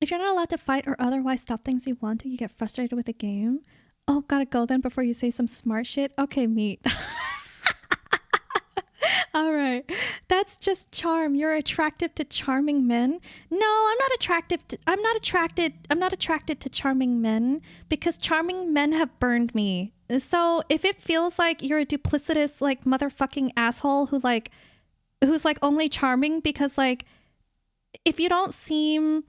If you're not allowed to fight or otherwise stop things you want to, you get frustrated with the game. Oh, gotta go then before you say some smart shit. Okay, meet. All right. That's just charm. You're attractive to charming men. No, I'm not attracted to charming men because charming men have burned me. So if it feels like you're a duplicitous like motherfucking asshole who's like only charming because like if you don't seem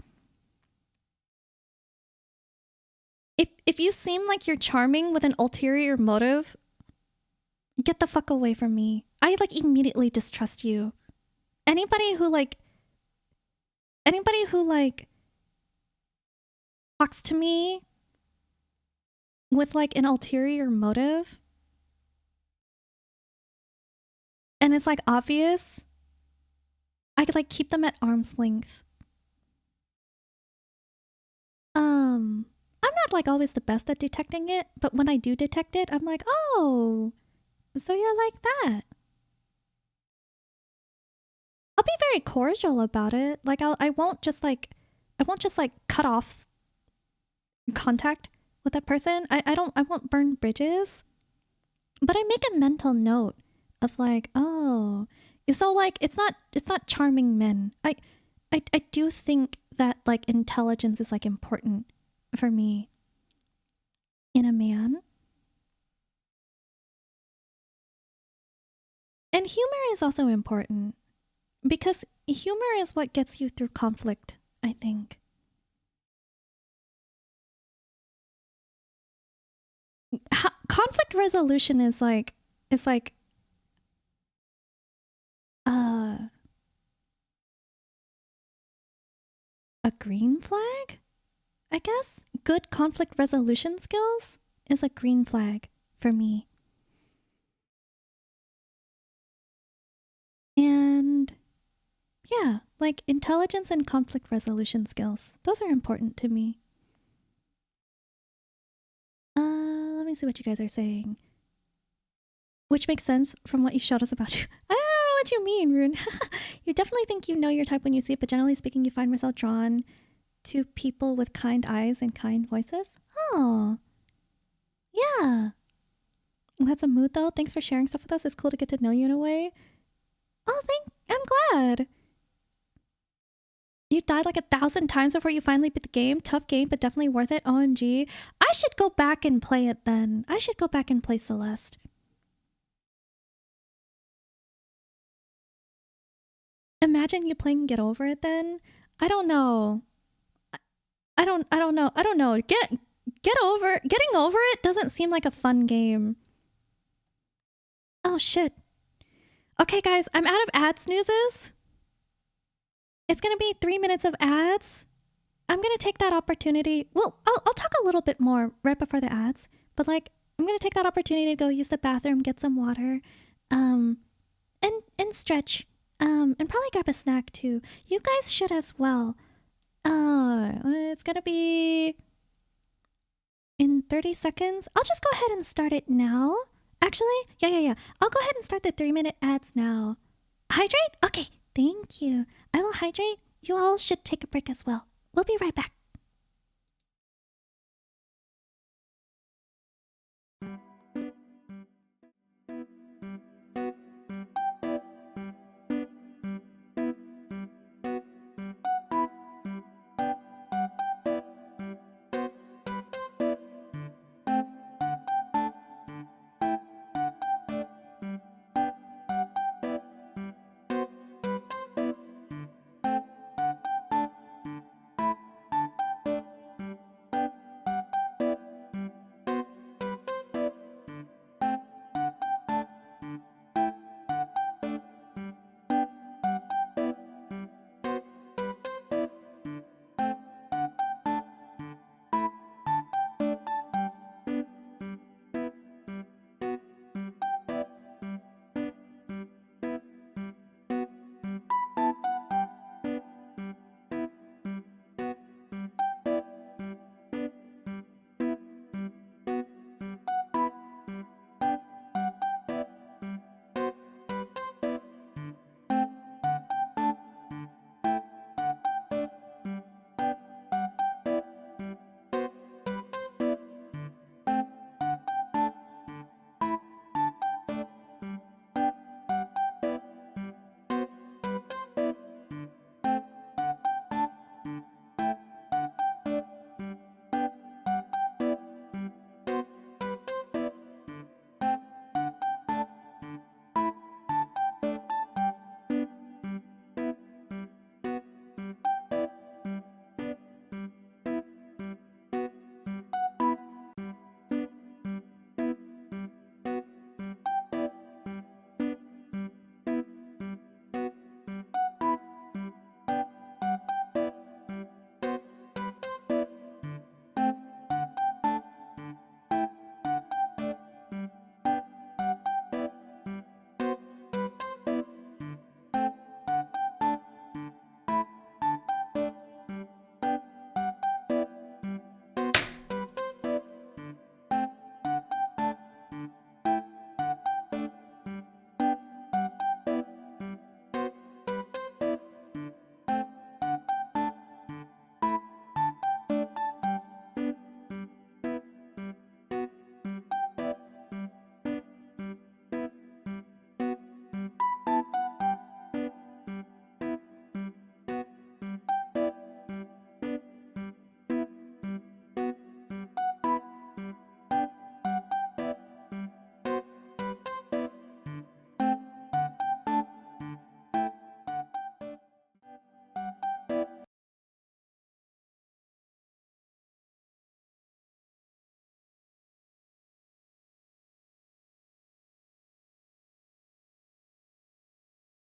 if you seem like you're charming with an ulterior motive, get the fuck away from me. I like immediately distrust you. Anybody who talks to me with like an ulterior motive and it's like obvious, I could like keep them at arm's length. I'm not like always the best at detecting it, but when I do detect it, I'm like, oh, so you're like that. I'll be very cordial about it. Like I won't just like cut off contact with that person. I won't burn bridges. But I make a mental note of like, oh, so like it's not charming men. I do think that like intelligence is like important for me in a man. And humor is also important. Because humor is what gets you through conflict, I think. Conflict resolution is like a green flag? I guess good conflict resolution skills is a green flag for me. And yeah, like intelligence and conflict resolution skills. Those are important to me. Let me see what you guys are saying. Which makes sense from what you showed us about you. I don't know what you mean, Rune. You definitely think you know your type when you see it, but generally speaking, you find myself drawn to people with kind eyes and kind voices. Oh, yeah. That's a mood though. Thanks for sharing stuff with us. It's cool to get to know you in a way. Oh, I'm glad. You died like 1,000 times before you finally beat the game. Tough game, but definitely worth it. OMG. I should go back and play it then. I should go back and play Celeste. Imagine you playing Get Over It then. I don't know. I don't know. Getting over it doesn't seem like a fun game. Oh shit. Okay guys, I'm out of ads newses. It's gonna be 3 minutes of ads. I'm gonna take that opportunity. Well, I'll talk a little bit more right before the ads, but like I'm gonna take that opportunity to go use the bathroom, get some water, and stretch, and probably grab a snack too. You guys should as well. It's gonna be in 30 seconds. I'll just go ahead and start it now. Actually, yeah. I'll go ahead and start the 3-minute ads now. Hydrate? Okay, thank you. I will hydrate. You all should take a break as well. We'll be right back.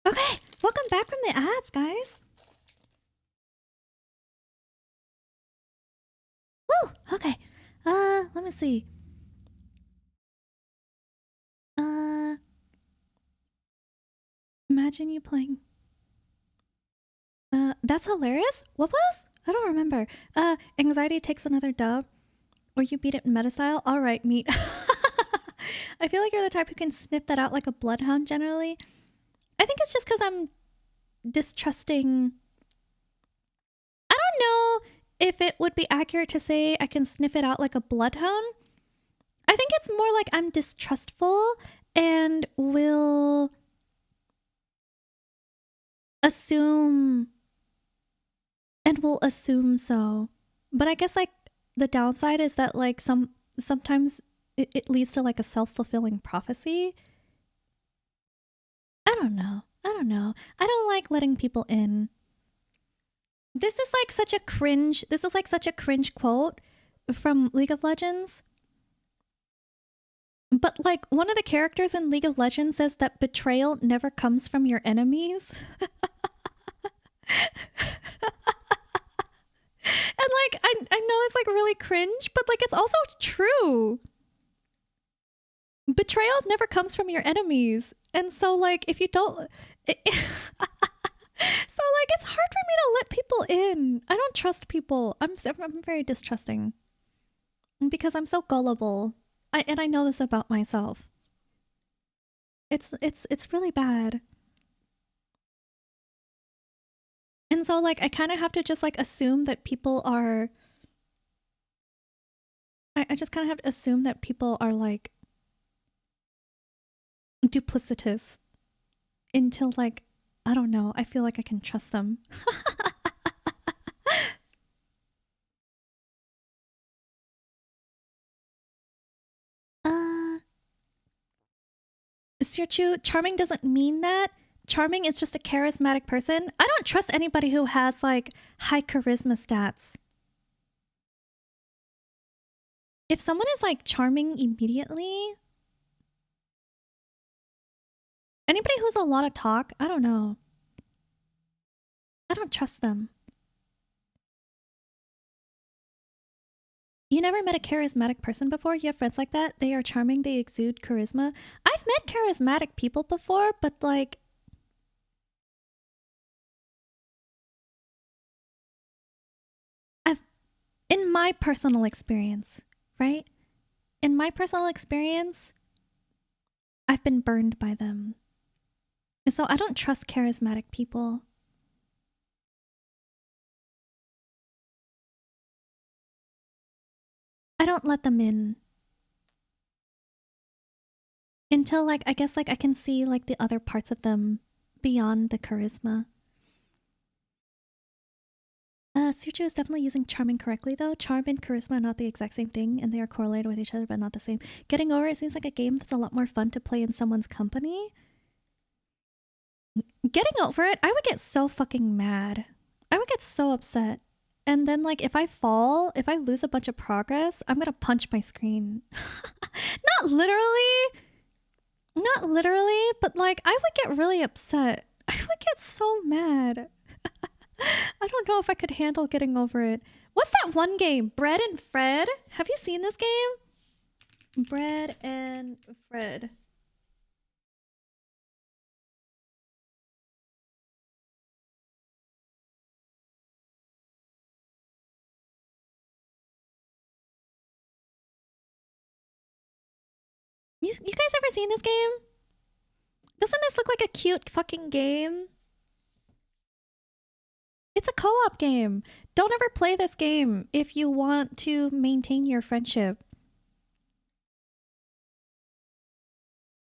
Okay, welcome back from the ads, guys. Oh, okay. Let me see. Imagine you playing. That's hilarious. What was? I don't remember. Anxiety takes another dub, or you beat it in meta style. All right, meat. I feel like you're the type who can sniff that out like a bloodhound. Generally, I think it's just because I'm distrusting. I don't know if it would be accurate to say I can sniff it out like a bloodhound. I think it's more like I'm distrustful and will assume so. But I guess like the downside is that like sometimes it leads to like a self-fulfilling prophecy. I don't know. I don't like letting people in. This is like such a cringe quote from League of Legends. But like one of the characters in League of Legends says that betrayal never comes from your enemies. And like I know it's like really cringe, but like it's also true. Betrayal never comes from your enemies. And so like if you don't so like it's hard for me to let people in. I don't trust people. I'm very distrusting. Because I'm so gullible. And I know this about myself. It's really bad. And so like I kind of have to just like assume that people are I just kind of have to assume that people are like duplicitous until like I don't know, I feel like I can trust them. Sirchu, charming doesn't mean that. Charming is just a charismatic person. I don't trust anybody who has like high charisma stats. If someone is like charming immediately, anybody who's a lot of talk, I don't know. I don't trust them. You never met a charismatic person before? You have friends like that? They are charming, they exude charisma. I've met charismatic people before, but like in my personal experience, right? In my personal experience, I've been burned by them. And so I don't trust charismatic people. I don't let them in. Until like, I guess like I can see like the other parts of them beyond the charisma. Suju is definitely using charming correctly though. Charm and charisma are not the exact same thing and they are correlated with each other but not the same. Getting over it seems like a game that's a lot more fun to play in someone's company. Getting over it, I would get so fucking mad. I would get so upset. And then like if I fall, if I lose a bunch of progress, I'm gonna punch my screen. Not literally, but like I would get really upset. I would get so mad. I don't know if I could handle getting over it. What's that one game? Bread and Fred? Have you seen this game? Bread and Fred. You guys ever seen this game? Doesn't this look like a cute fucking game? It's a co-op game. Don't ever play this game if you want to maintain your friendship.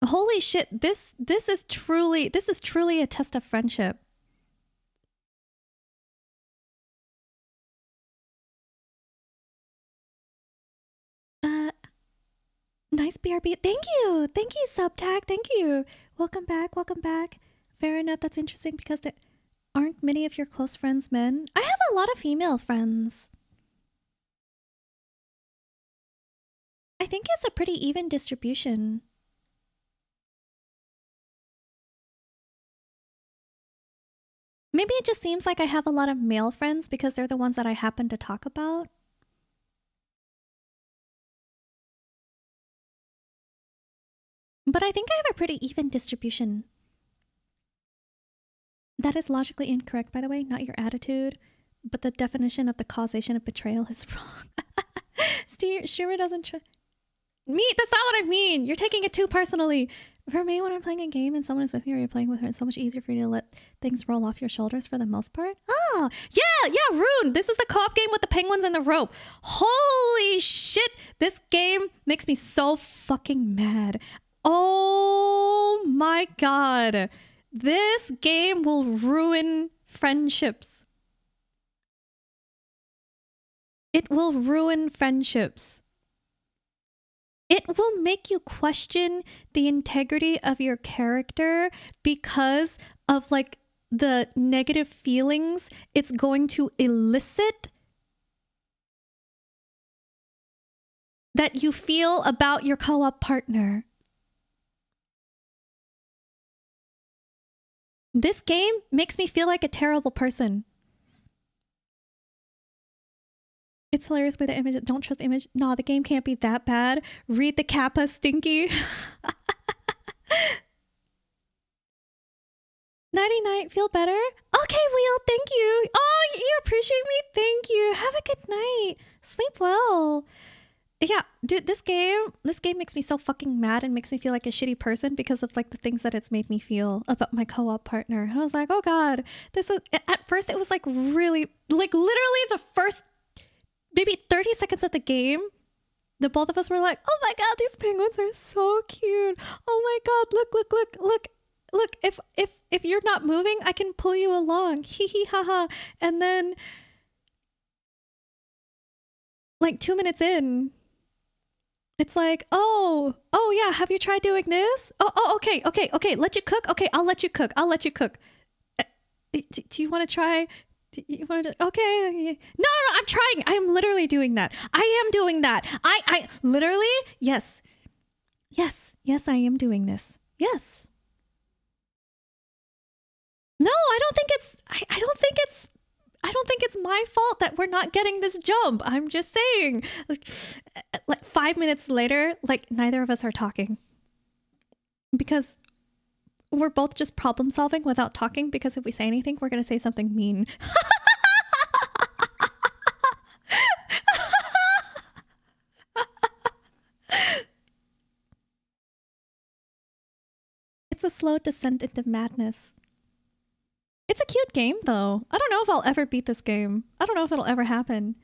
Holy shit, this is truly a test of friendship. Nice BRB. Thank you, Subtag. Thank you. Welcome back. Fair enough. That's interesting because there aren't many of your close friends men. I have a lot of female friends. I think it's a pretty even distribution. Maybe it just seems like I have a lot of male friends because they're the ones that I happen to talk about. But I think I have a pretty even distribution. That is logically incorrect, by the way, not your attitude, but the definition of the causation of betrayal is wrong. Shira doesn't me, that's not what I mean. You're taking it too personally. For me, when I'm playing a game and someone is with me or you're playing with her, it's so much easier for you to let things roll off your shoulders for the most part. Oh, yeah, Rune. This is the co-op game with the penguins and the rope. Holy shit. This game makes me so fucking mad. Oh my god. This game will ruin friendships. It will ruin friendships. It will make you question the integrity of your character because of like the negative feelings it's going to elicit that you feel about your co-op partner. This game makes me feel like a terrible person. It's hilarious by the image. Don't trust image. Nah, the game can't be that bad. Read the Kappa, Stinky. Nighty-night. Feel better? Okay, Wheel. Thank you. Oh, you appreciate me? Thank you. Have a good night. Sleep well. Yeah, dude, this game makes me so fucking mad and makes me feel like a shitty person because of like the things that it's made me feel about my co-op partner. And I was like, oh god, this was, at first it was like really, like literally the first maybe 30 seconds of the game, the both of us were like, oh my god, these penguins are so cute. Oh my god, look, if you're not moving, I can pull you along. Hee hee haha. And then like 2 minutes in, it's like, oh yeah, have you tried doing this? Oh, okay, let you cook? Okay, I'll let you cook. Do you want to try? You want to? Okay. No, I'm trying. I am literally doing that. I am doing that. I literally, yes, I am doing this. Yes. No, I don't think it's my fault that we're not getting this jump. I'm just saying. Like 5 minutes later, like neither of us are talking. Because we're both just problem solving without talking, because if we say anything, we're going to say something mean. It's a slow descent into madness. It's a cute game, though. I don't know if I'll ever beat this game. I don't know if it'll ever happen.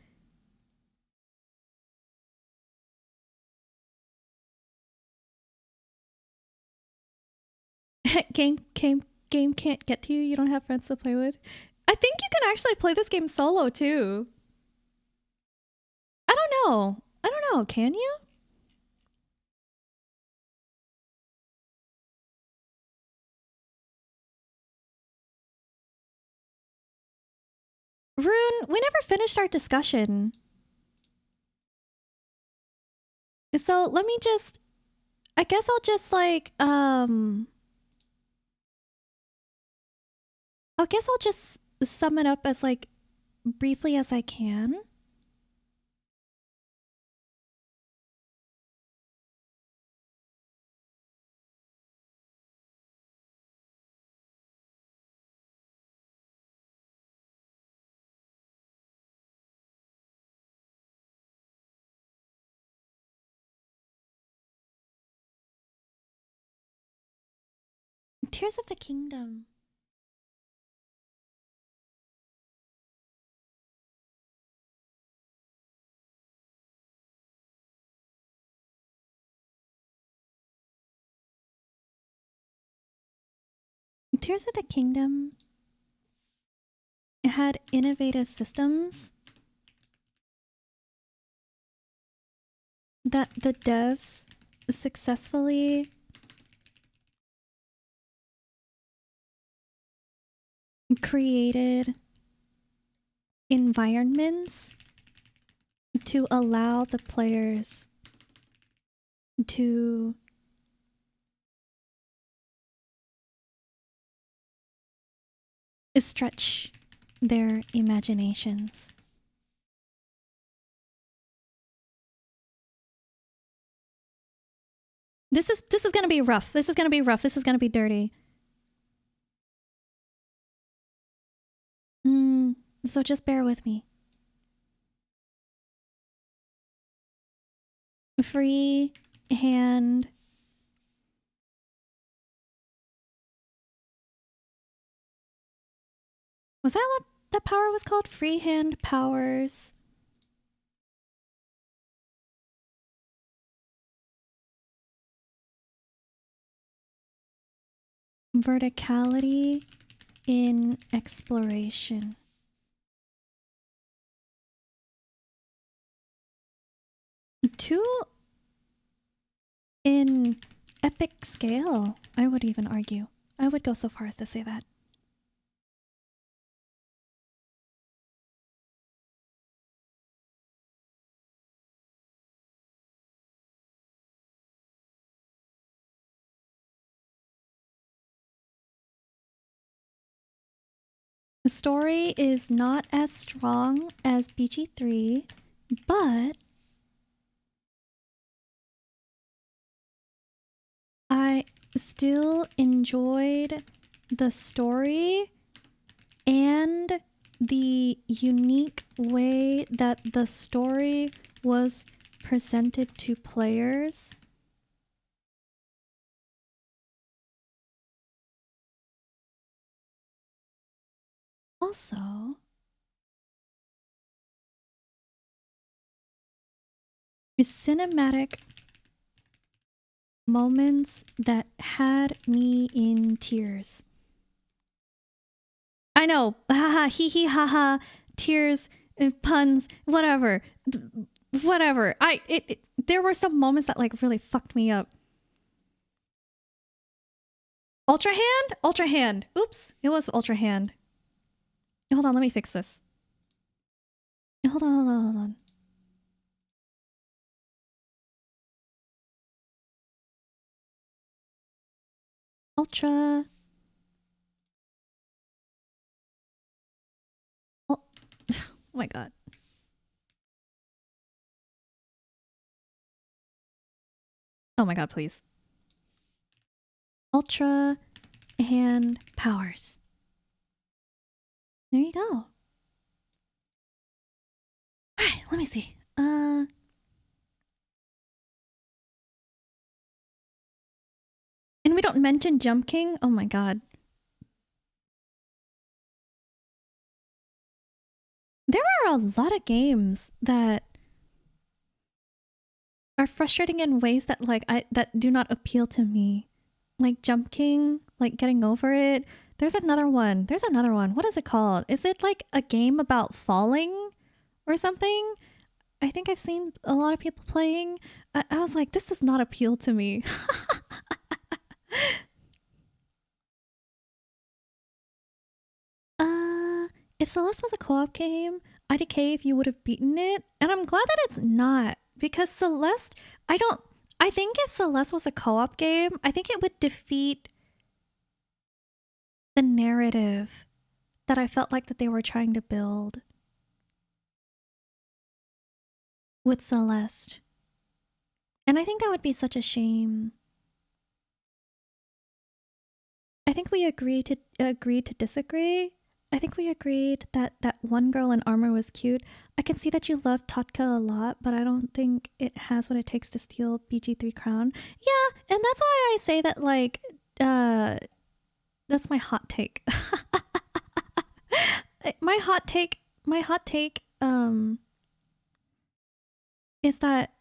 Game can't get to you. You don't have friends to play with. I think you can actually play this game solo, too. I don't know. Can you? Rune, we never finished our discussion. So let me just, I guess I'll just like, I guess I'll just sum it up as like briefly as I can. Tears of the Kingdom. Tears of the Kingdom had innovative systems that the devs successfully created environments to allow the players to stretch their imaginations. This is gonna be rough. This is gonna be rough. This is gonna be dirty. So just bear with me. Free hand. Was that what that power was called? Free hand powers. Verticality in exploration. Two in epic scale, I would even argue. I would go so far as to say that. The story is not as strong as BG3, but I still enjoyed the story and the unique way that the story was presented to players. Also, cinematic moments that had me in tears. I know, haha, hee hee, haha, tears, puns, whatever, whatever. There were some moments that like really fucked me up. Ultra hand? Ultra hand. Oops, it was ultra hand. Hold on, let me fix this. Hold on. Ultra. Oh, oh my god. Oh my god, please. Ultra hand powers. There you go. Alright, let me see. And we don't mention Jump King? Oh my god. There are a lot of games that are frustrating in ways that like that do not appeal to me. Like Jump King, like getting over it. There's another one. What is it called? Is it like a game about falling or something? I think I've seen a lot of people playing. I was like, this does not appeal to me. If Celeste was a co-op game, IDK if you would have beaten it. And I'm glad that it's not. Because Celeste, I think if Celeste was a co-op game, I think it would defeat the narrative that I felt like that they were trying to build with Celeste. And I think that would be such a shame. I think we agreed to disagree. I think we agreed that that one girl in armor was cute. I can see that you love Totka a lot, but I don't think it has what it takes to steal BG3 crown. Yeah, and that's why I say that like that's my hot take. my hot take is that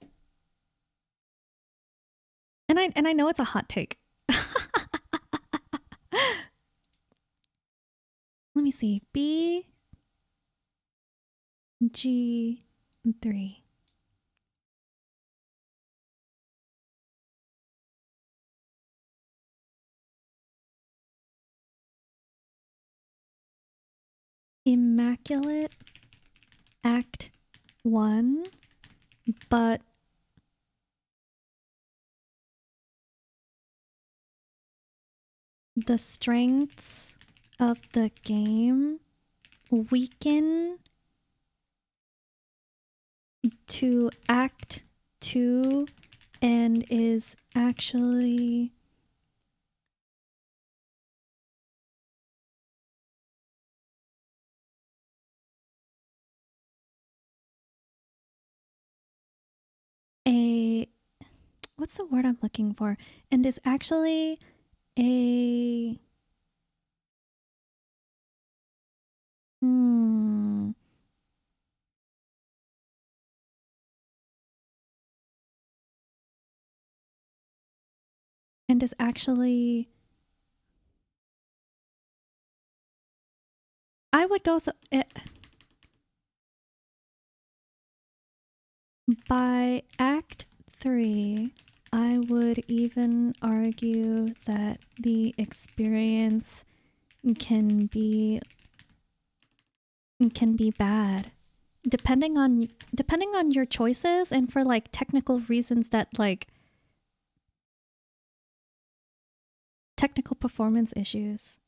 and I know it's a hot take. Let me see. BG3. Immaculate Act 1, but the strengths of the game weaken to Act 2 and is actually a what's the word I'm looking for? And is actually a and is actually I would go so by Act 3, I would even argue that the experience can be bad depending on your choices and for like technical reasons that like technical performance issues.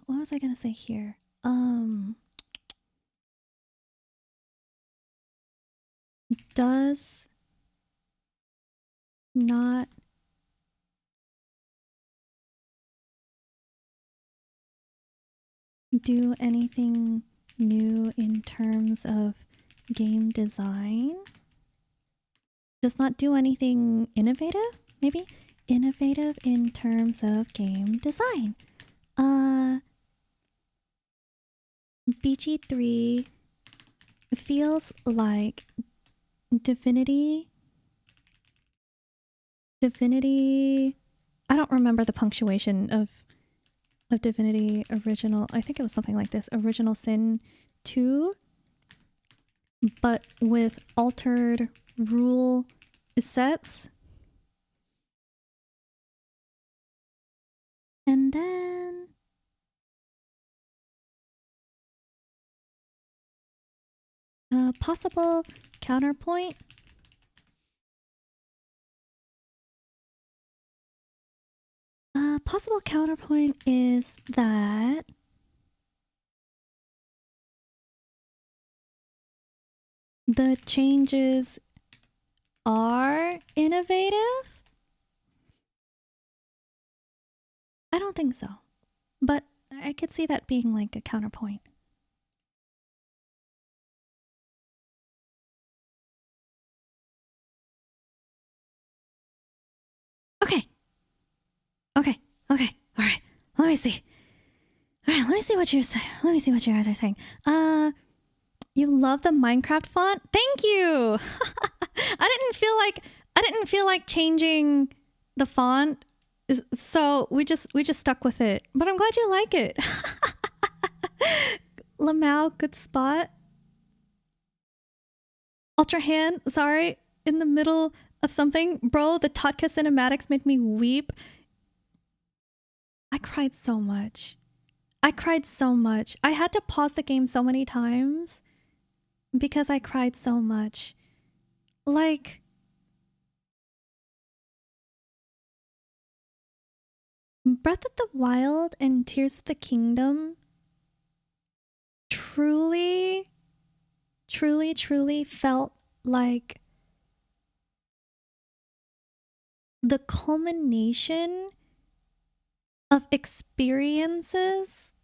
What was I gonna say here? Does not do anything new in terms of game design. Does not do anything innovative, maybe? Innovative in terms of game design. BG3 feels like Divinity. I don't remember the punctuation of Divinity original. I think it was something like this. Original Sin 2, but with altered rule sets. And then a possible counterpoint. A possible counterpoint is that the changes are innovative. I don't think so, but I could see that being like a counterpoint. Okay. All right. Let me see. All right. Let me see what you're saying. Let me see what you guys are saying. You love the Minecraft font? Thank you. I didn't feel like changing the font, so we just stuck with it. But I'm glad you like it. Lamau, good spot. Ultra Hand, sorry, in the middle of something. Bro, the Totka cinematics made me weep. I cried so much. I had to pause the game so many times because I cried so much. Like, Breath of the Wild and Tears of the Kingdom truly felt like the culmination of experiences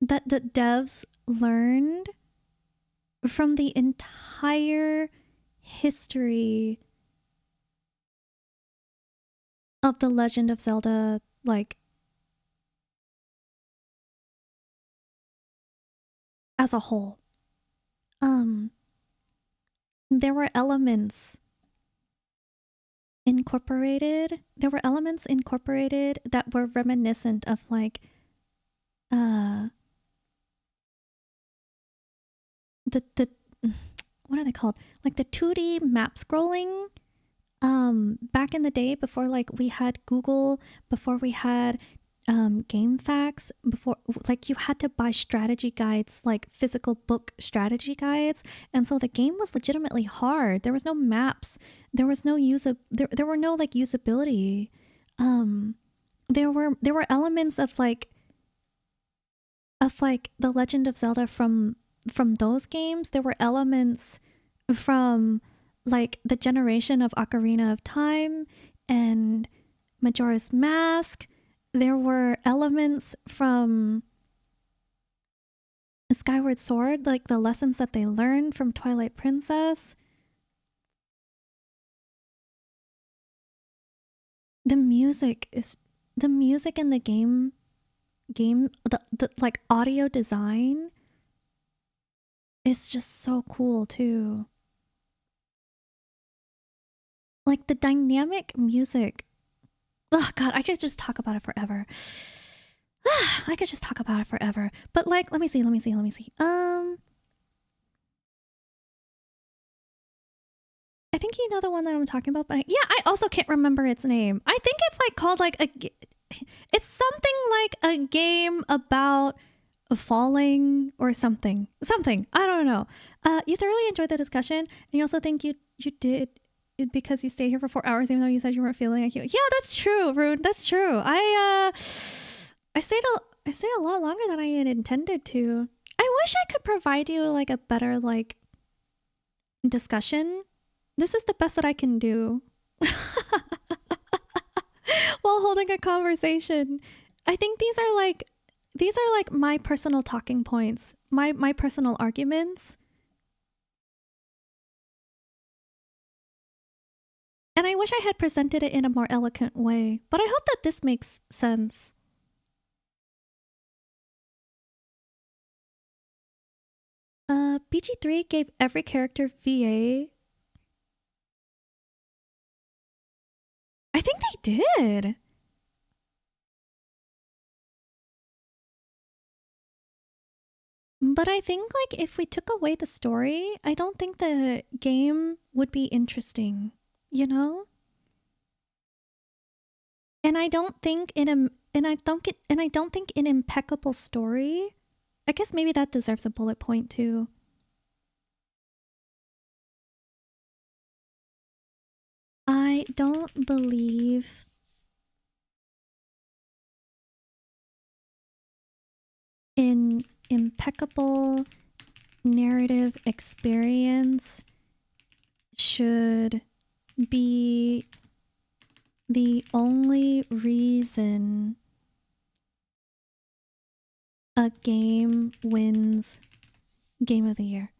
that the devs learned from the entire history of the Legend of Zelda, like, as a whole. There were elements incorporated that were reminiscent of like the what are they called, like the 2D map scrolling back in the day, before like we had Google, before we had game facts before, like you had to buy strategy guides, like physical book strategy guides, and so the game was legitimately hard. There was no maps, there was no there were no like usability. There were elements of like the Legend of Zelda from those games. There were elements from like the generation of Ocarina of Time and Majora's Mask. There were elements from Skyward Sword, like the lessons that they learned from Twilight Princess. The music in the game, the like audio design is just so cool too. Like the dynamic music. Oh god, I could just talk about it forever. I could just talk about it forever. But like, let me see. I think you know the one that I'm talking about, but yeah, I also can't remember its name. I think it's like called like it's something like a game about falling or something. I don't know. You thoroughly enjoyed the discussion, and you also think you did because you stayed here for 4 hours, even though you said you weren't feeling like you. Yeah, that's true, Rune. That's true. I stayed a lot longer than I had intended to. I wish I could provide you like a better like discussion. This is the best that I can do while holding a conversation. I think these are like my personal talking points, my personal arguments. And I wish I had presented it in a more eloquent way, but I hope that this makes sense. BG3 gave every character VA. I think they did. But I think like if we took away the story, I don't think the game would be interesting. You know? And I don't think an impeccable story. I guess maybe that deserves a bullet point too. I don't believe in impeccable narrative experience should be the only reason a game wins Game of the Year.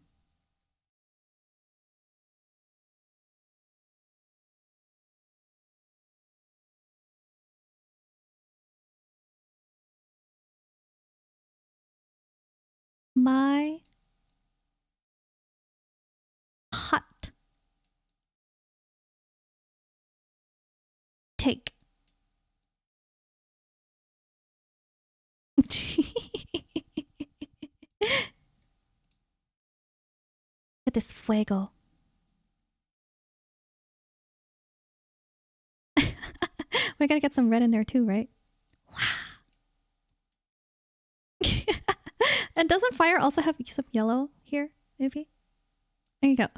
My hot take. At this fuego. We're gonna get some red in there too, right? Wow. And doesn't fire also have some yellow here? Maybe? There you go.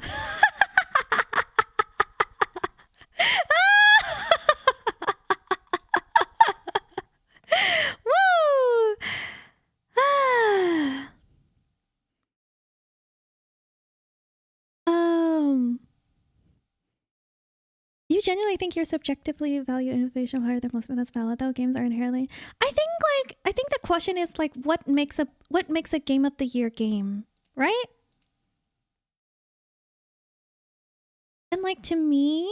Woo! You genuinely think you're subjectively value innovation higher than most, but that's valid though. Games are inherently. I think the question is like what makes a Game of the Year game, right? And like to me,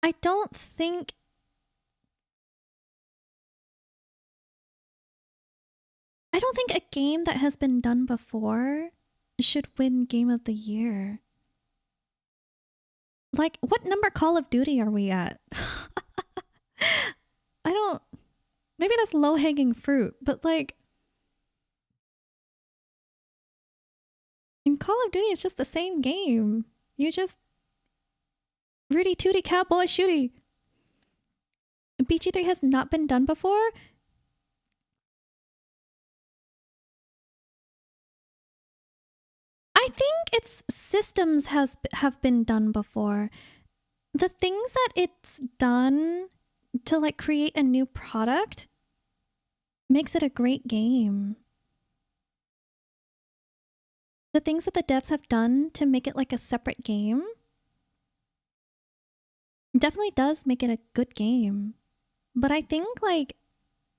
I don't think a game that has been done before should win Game of the Year. Like, what number Call of Duty are we at? Maybe that's low-hanging fruit, but like, in Call of Duty, it's just the same game. You just Rudy Tooty Cowboy Shooty. BG3 has not been done before? I think its systems have been done before. The things that it's done to like create a new product makes it a great game. The things that the devs have done to make it like a separate game definitely does make it a good game. But I think like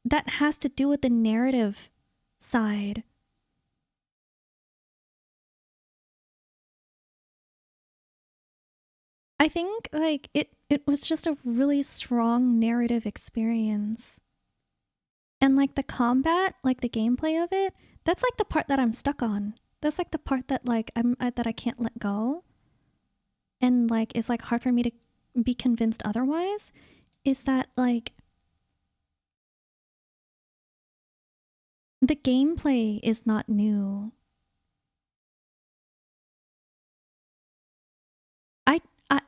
that has to do with the narrative side. I think like it was just a really strong narrative experience. And like the combat, like the gameplay of it, that's like the part that I'm stuck on. That's like the part that like that I can't let go. And like it's like hard for me to be convinced otherwise, is that like the gameplay is not new.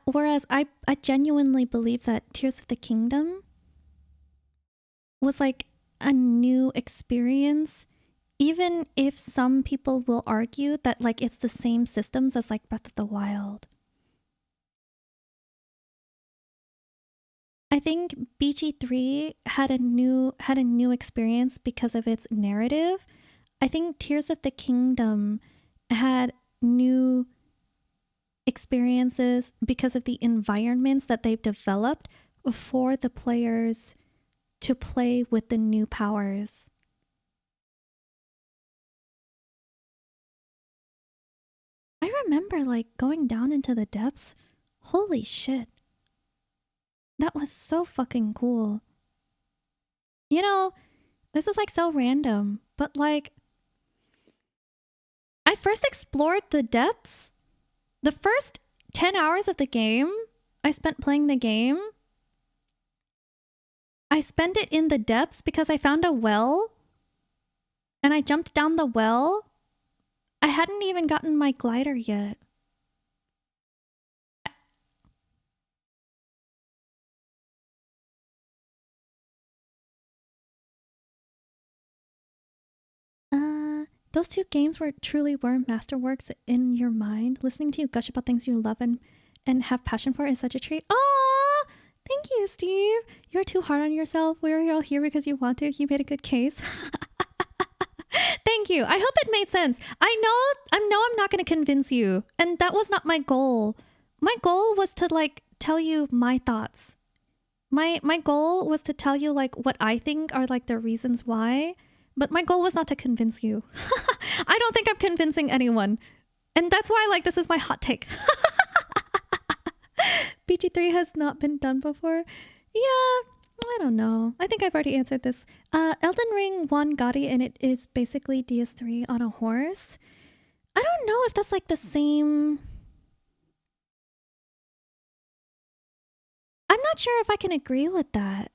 Whereas I genuinely believe that Tears of the Kingdom was like a new experience, even if some people will argue that like it's the same systems as like Breath of the Wild. I think BG3 had a new experience because of its narrative. I think Tears of the Kingdom had new experiences because of the environments that they've developed for the players to play with the new powers. I remember like going down into the depths. Holy shit. That was so fucking cool. You know, this is like so random, but like I first explored the depths. The first 10 hours of the game I spent playing the game, I spent it in the depths because I found a well and I jumped down the well. I hadn't even gotten my glider yet. Those two games truly were masterworks in your mind. Listening to you gush about things you love and have passion for is such a treat. Aww! Thank you, Steve. You're too hard on yourself. We're all here because you want to. You made a good case. Thank you. I hope it made sense. I know I'm not going to convince you. And that was not my goal. My goal was to like tell you my thoughts. My goal was to tell you like what I think are like the reasons why. But my goal was not to convince you. I don't think I'm convincing anyone. And that's why like this is my hot take. BG3 has not been done before. Yeah, I don't know. I think I've already answered this. Elden Ring won GOTY and it is basically DS3 on a horse. I don't know if that's like the same. I'm not sure if I can agree with that.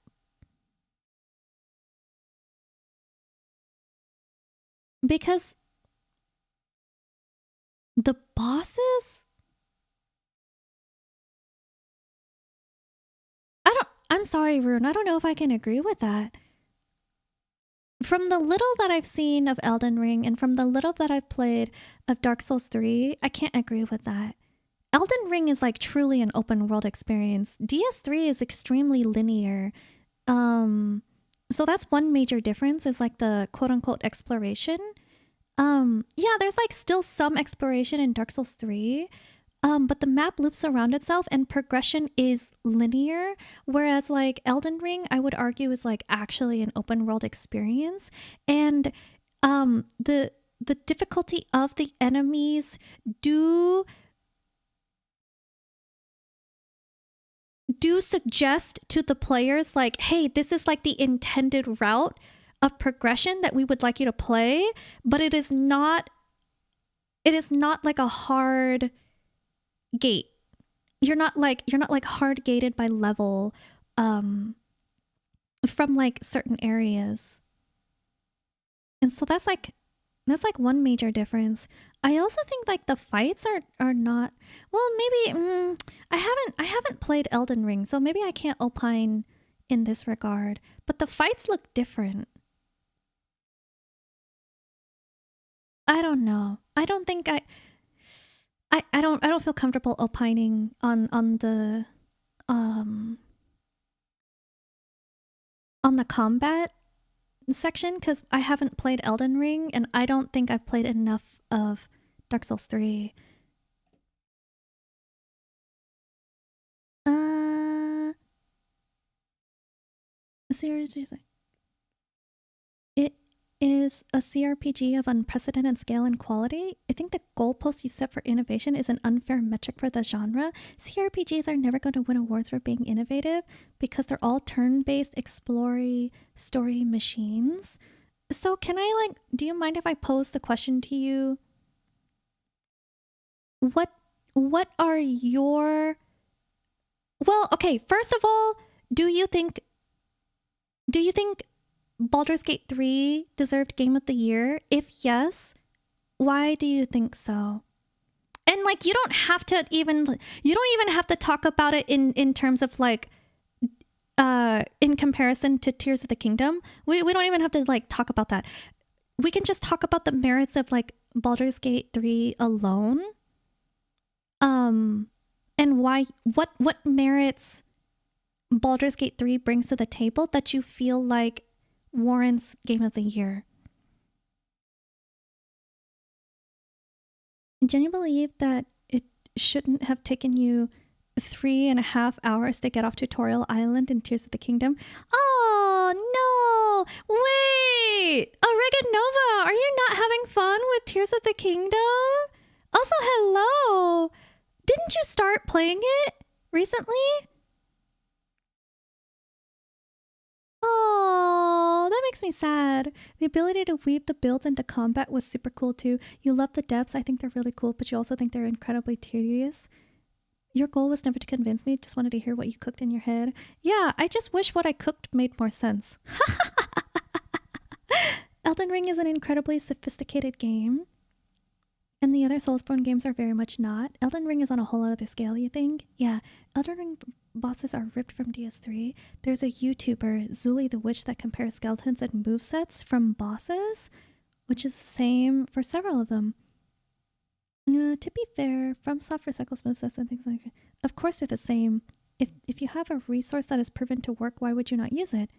Because the bosses? I'm sorry, Rune. I don't know if I can agree with that. From the little that I've seen of Elden Ring and from the little that I've played of Dark Souls 3, I can't agree with that. Elden Ring is like truly an open world experience. DS3 is extremely linear. So that's one major difference is like the quote unquote exploration. Yeah, there's like still some exploration in Dark Souls 3. But the map loops around itself and progression is linear. Whereas like Elden Ring, I would argue is like actually an open world experience. And the difficulty of the enemies do suggest to the players like, hey, this is like the intended route of progression that we would like you to play, but it is not like a hard gate. You're not like hard gated by level from like certain areas. And so that's like That's like one major difference. I also think like the fights are not well. Maybe I haven't played Elden Ring, so maybe I can't opine in this regard. But the fights look different. I don't know. I don't think I don't feel comfortable opining on the combat section because I haven't played Elden Ring and I don't think I've played enough of Dark Souls 3. Seriously. It is a CRPG of unprecedented scale and quality. I think the goalpost you set for innovation is an unfair metric for the genre. CRPGs are never going to win awards for being innovative because they're all turn-based explory story machines. So can I do you mind if I pose the question to you? What are your... Well, okay, first of all, do you think Baldur's Gate 3 deserved Game of the Year? If yes, why do you think so? And you don't even have to talk about it in terms of in comparison to Tears of the Kingdom. We don't even have to talk about that. We can just talk about the merits of Baldur's Gate 3 alone. And what merits Baldur's Gate 3 brings to the table that you feel warrants Game of the Year. Do you believe that it shouldn't have taken you 3.5 hours to get off Tutorial Island in Tears of the Kingdom? Oh no! Wait! Oregonova, are you not having fun with Tears of the Kingdom? Also, hello! Didn't you start playing it recently? Oh, that makes me sad. The ability to weave the builds into combat was super cool too. You love the depths. I think they're really cool, but you also think they're incredibly tedious. Your goal was never to convince me. Just wanted to hear what you cooked in your head. Yeah, I just wish what I cooked made more sense. Elden Ring is an incredibly sophisticated game. And the other Soulsborne games are very much not. Elden Ring is on a whole other scale, you think? Yeah, Elden Ring bosses are ripped from DS3. There's a YouTuber, Zuli the Witch, that compares skeletons and movesets from bosses, which is the same for several of them. To be fair, FromSoft recycles movesets and things like that. Of course they're the same. If you have a resource that is proven to work, why would you not use it?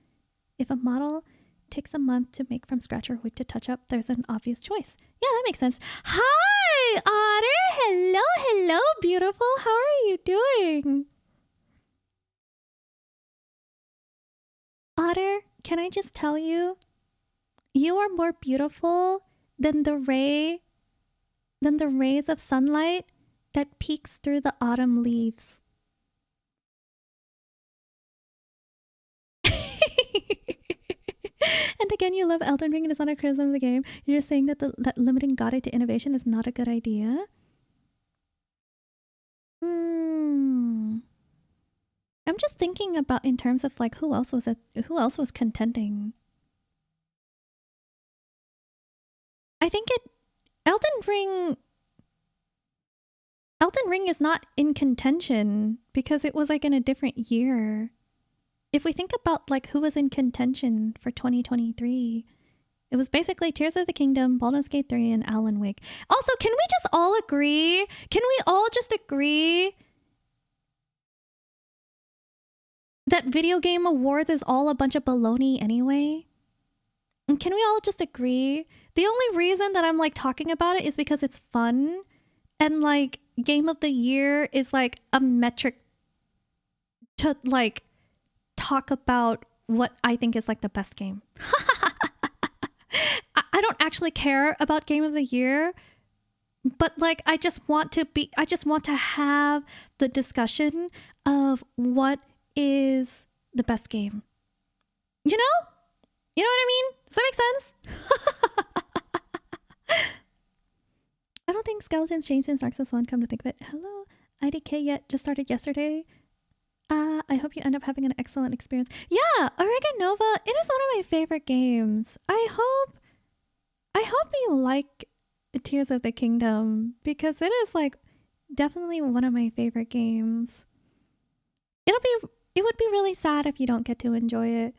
If a model takes a month to make from scratch or a week to touch up, there's an obvious choice. Yeah, that makes sense. Hi, Otter! Hello, beautiful. How are you doing? Otter, can I just tell you, you are more beautiful than the rays of sunlight that peeks through the autumn leaves. And again, you love Elden Ring and it's not a criticism of the game. You're just saying that that limiting God to innovation is not a good idea. I'm just thinking about in terms of who else was contending. I think Elden Ring is not in contention because it was in a different year. If we think about who was in contention for 2023, it was basically Tears of the Kingdom, Baldur's Gate 3, and Alan Wake. Also, can we just all agree? Can we all just agree that video game awards is all a bunch of baloney anyway? And can we all just agree? The only reason that I'm talking about it is because it's fun, and Game of the Year is a metric to talk about what I think is the best game. I don't actually care about Game of the Year, but I just want to have the discussion of what is the best game. You know what I mean? Does that make sense? I don't think Skeletons changed since Dark Souls 1, come to think of it. Hello, IDK yet just started yesterday. I hope you end up having an excellent experience. Yeah, Oregonova, it is one of my favorite games. I I hope you like Tears of the Kingdom because it is like definitely one of my favorite games. It would be really sad if you don't get to enjoy it.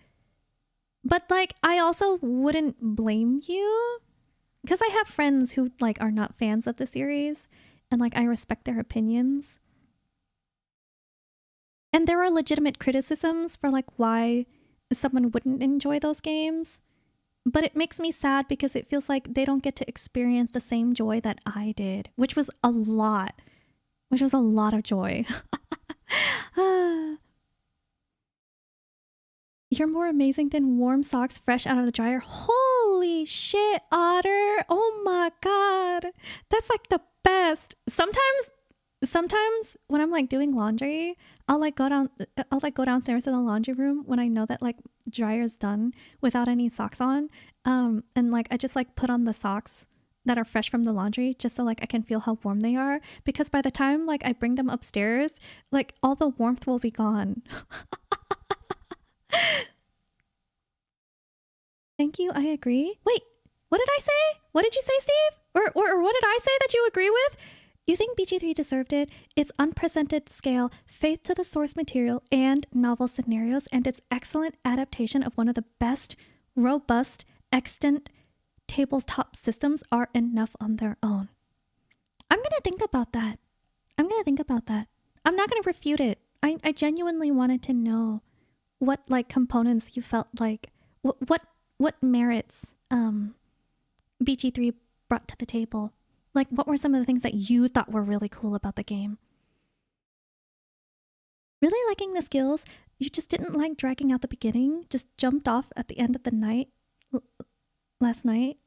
But like I also wouldn't blame you because I have friends who like are not fans of the series and like I respect their opinions. And there are legitimate criticisms for like why someone wouldn't enjoy those games. But it makes me sad because it feels like they don't get to experience the same joy that I did, which was a lot of joy. You're more amazing than warm socks fresh out of the dryer. Holy shit, Otter. Oh my God. That's like the best. Sometimes when I'm like doing laundry, I'll go downstairs to the laundry room when I know that like dryer's done without any socks on. And like I just like put on the socks that are fresh from the laundry just so like I can feel how warm they are, because by the time like I bring them upstairs, like all the warmth will be gone. Thank you, I agree. Wait, what did I say? What did you say, Steve? Or what did I say that you agree with? You think BG3 deserved it? Its unprecedented scale, faith to the source material, and novel scenarios, and its excellent adaptation of one of the best, robust, extant tabletop systems are enough on their own. I'm gonna think about that. I'm not gonna refute it. I genuinely wanted to know what like components you felt like, what merits BG3 brought to the table. Like, what were some of the things that you thought were really cool about the game? Really liking the skills. You just didn't like dragging out the beginning. Just jumped off at the end of the night last night.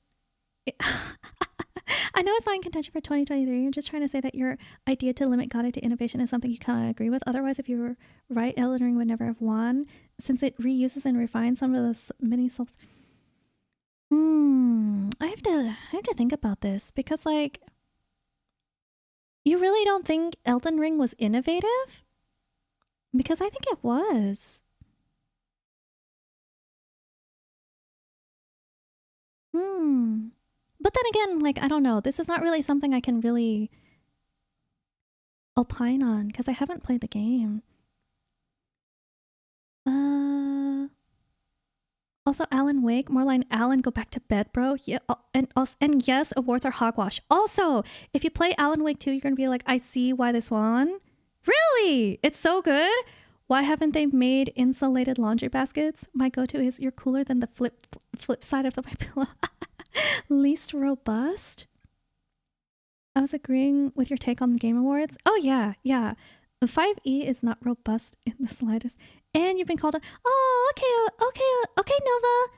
I know it's not in contention for 2023. I'm just trying to say that your idea to limit God to innovation is something you cannot agree with. Otherwise, if you were right, Elden Ring would never have won, since it reuses and refines some of the many souls. I have to think about this because like, you really don't think Elden Ring was innovative? Because I think it was. But then again, like, I don't know. This is not really something I can really opine on because I haven't played the game. Also, Alan Wake, more like Alan, go back to bed, bro. Yeah, and yes, awards are hogwash. Also, if you play Alan Wake 2, you're gonna be like, I see why this won. Really? It's so good? Why haven't they made insulated laundry baskets? My go-to is you're cooler than the flip side of my pillow. Least robust? I was agreeing with your take on the Game Awards. Oh yeah. The 5e is not robust in the slightest. And you've been called a... Oh, okay, Nova.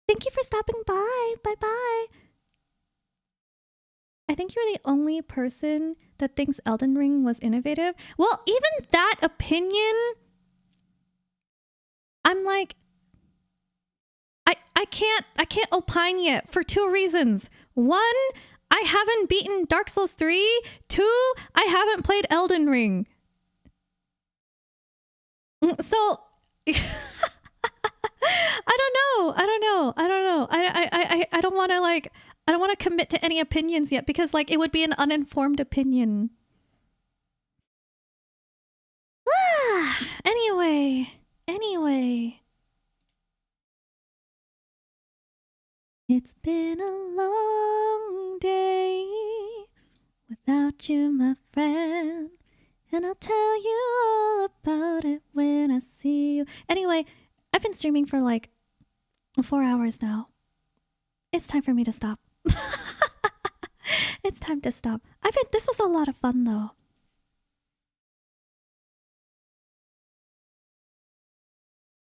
Thank you for stopping by. Bye-bye. I think you're the only person that thinks Elden Ring was innovative. Well, even that opinion... I'm like... I can't opine yet for two reasons. One, I haven't beaten Dark Souls 3. Two, I haven't played Elden Ring. So I don't know. I don't want to like, I don't want to commit to any opinions yet because like it would be an uninformed opinion. Anyway. It's been a long day without you, my friend. And I'll tell you all about it when I see you. Anyway, I've been streaming for like 4 hours now. It's time for me to stop. It's time to stop. This was a lot of fun though.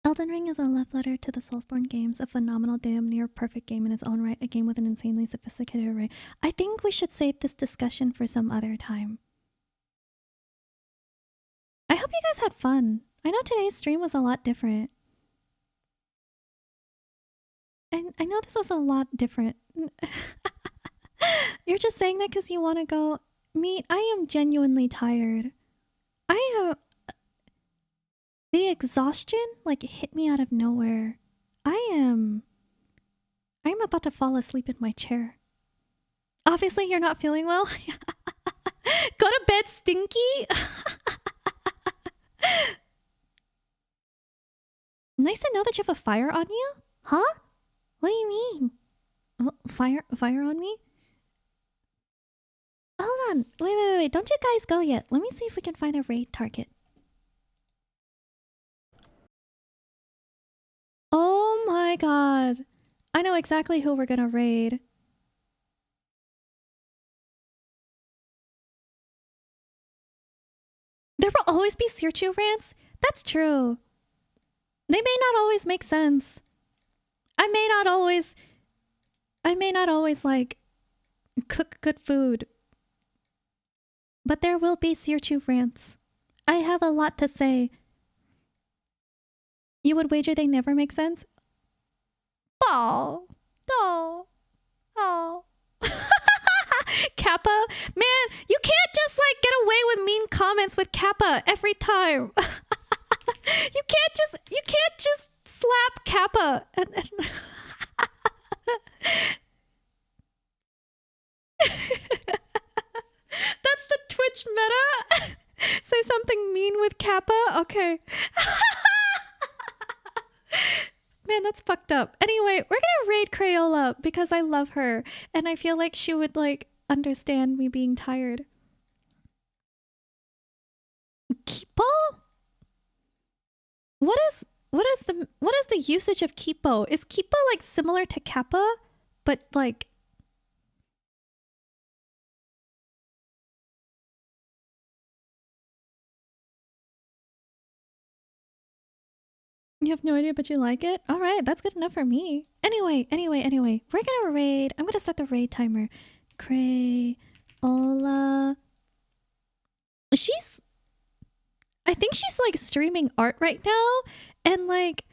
Elden Ring is a love letter to the Soulsborne games, a phenomenal, damn near perfect game in its own right, a game with an insanely sophisticated array. I think we should save this discussion for some other time. I hope you guys had fun. I know today's stream was a lot different. And I know this was a lot different. You're just saying that because you want to go. Meat, I am genuinely tired. The exhaustion like hit me out of nowhere. I I'm about to fall asleep in my chair. Obviously, you're not feeling well. Go to bed, Stinky. Nice to know that you have a fire on you. Huh? What do you mean? Oh, fire on me? Hold on. Wait. Don't you guys go yet. Let me see if we can find a raid target. Oh my god. I know exactly who we're gonna raid. There will always be Searchu rants? That's true. They may not always make sense. I may not always like cook good food. But there will be Searchu rants. I have a lot to say. You would wager they never make sense? Oh. Kappa? Man, you can't just like get away with mean comments with Kappa every time. You can't just slap Kappa and That's the Twitch meta. Say something mean with Kappa? Okay. Man, that's fucked up. Anyway, we're gonna raid Crayola because I love her and I feel like she would like understand me being tired. Kipo? What is the usage of Kipo? Is Kipo like similar to Kappa, but like you have no idea, but you like it? All right, that's good enough for me. Anyway, we're gonna raid. I'm gonna start the raid timer. Crayola. I think she's like streaming art right now, and like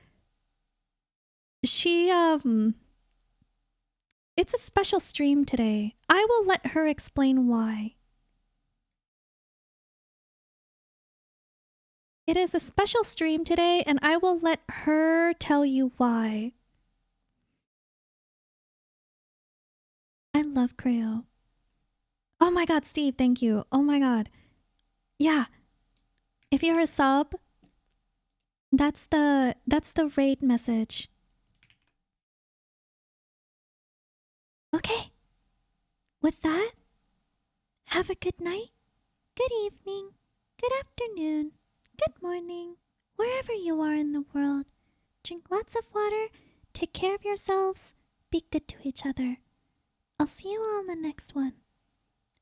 she it's a special stream today. I will let her explain why. It is a special stream today, and I will let her tell you why. I love Crayo. Oh my god, Steve, thank you. Oh my god. Yeah. If you're a sub, that's the raid message. Okay. With that, have a good night, good evening, good afternoon, good morning, wherever you are in the world. Drink lots of water, take care of yourselves, be good to each other. I'll see you all in the next one.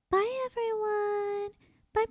Bye everyone. Bye.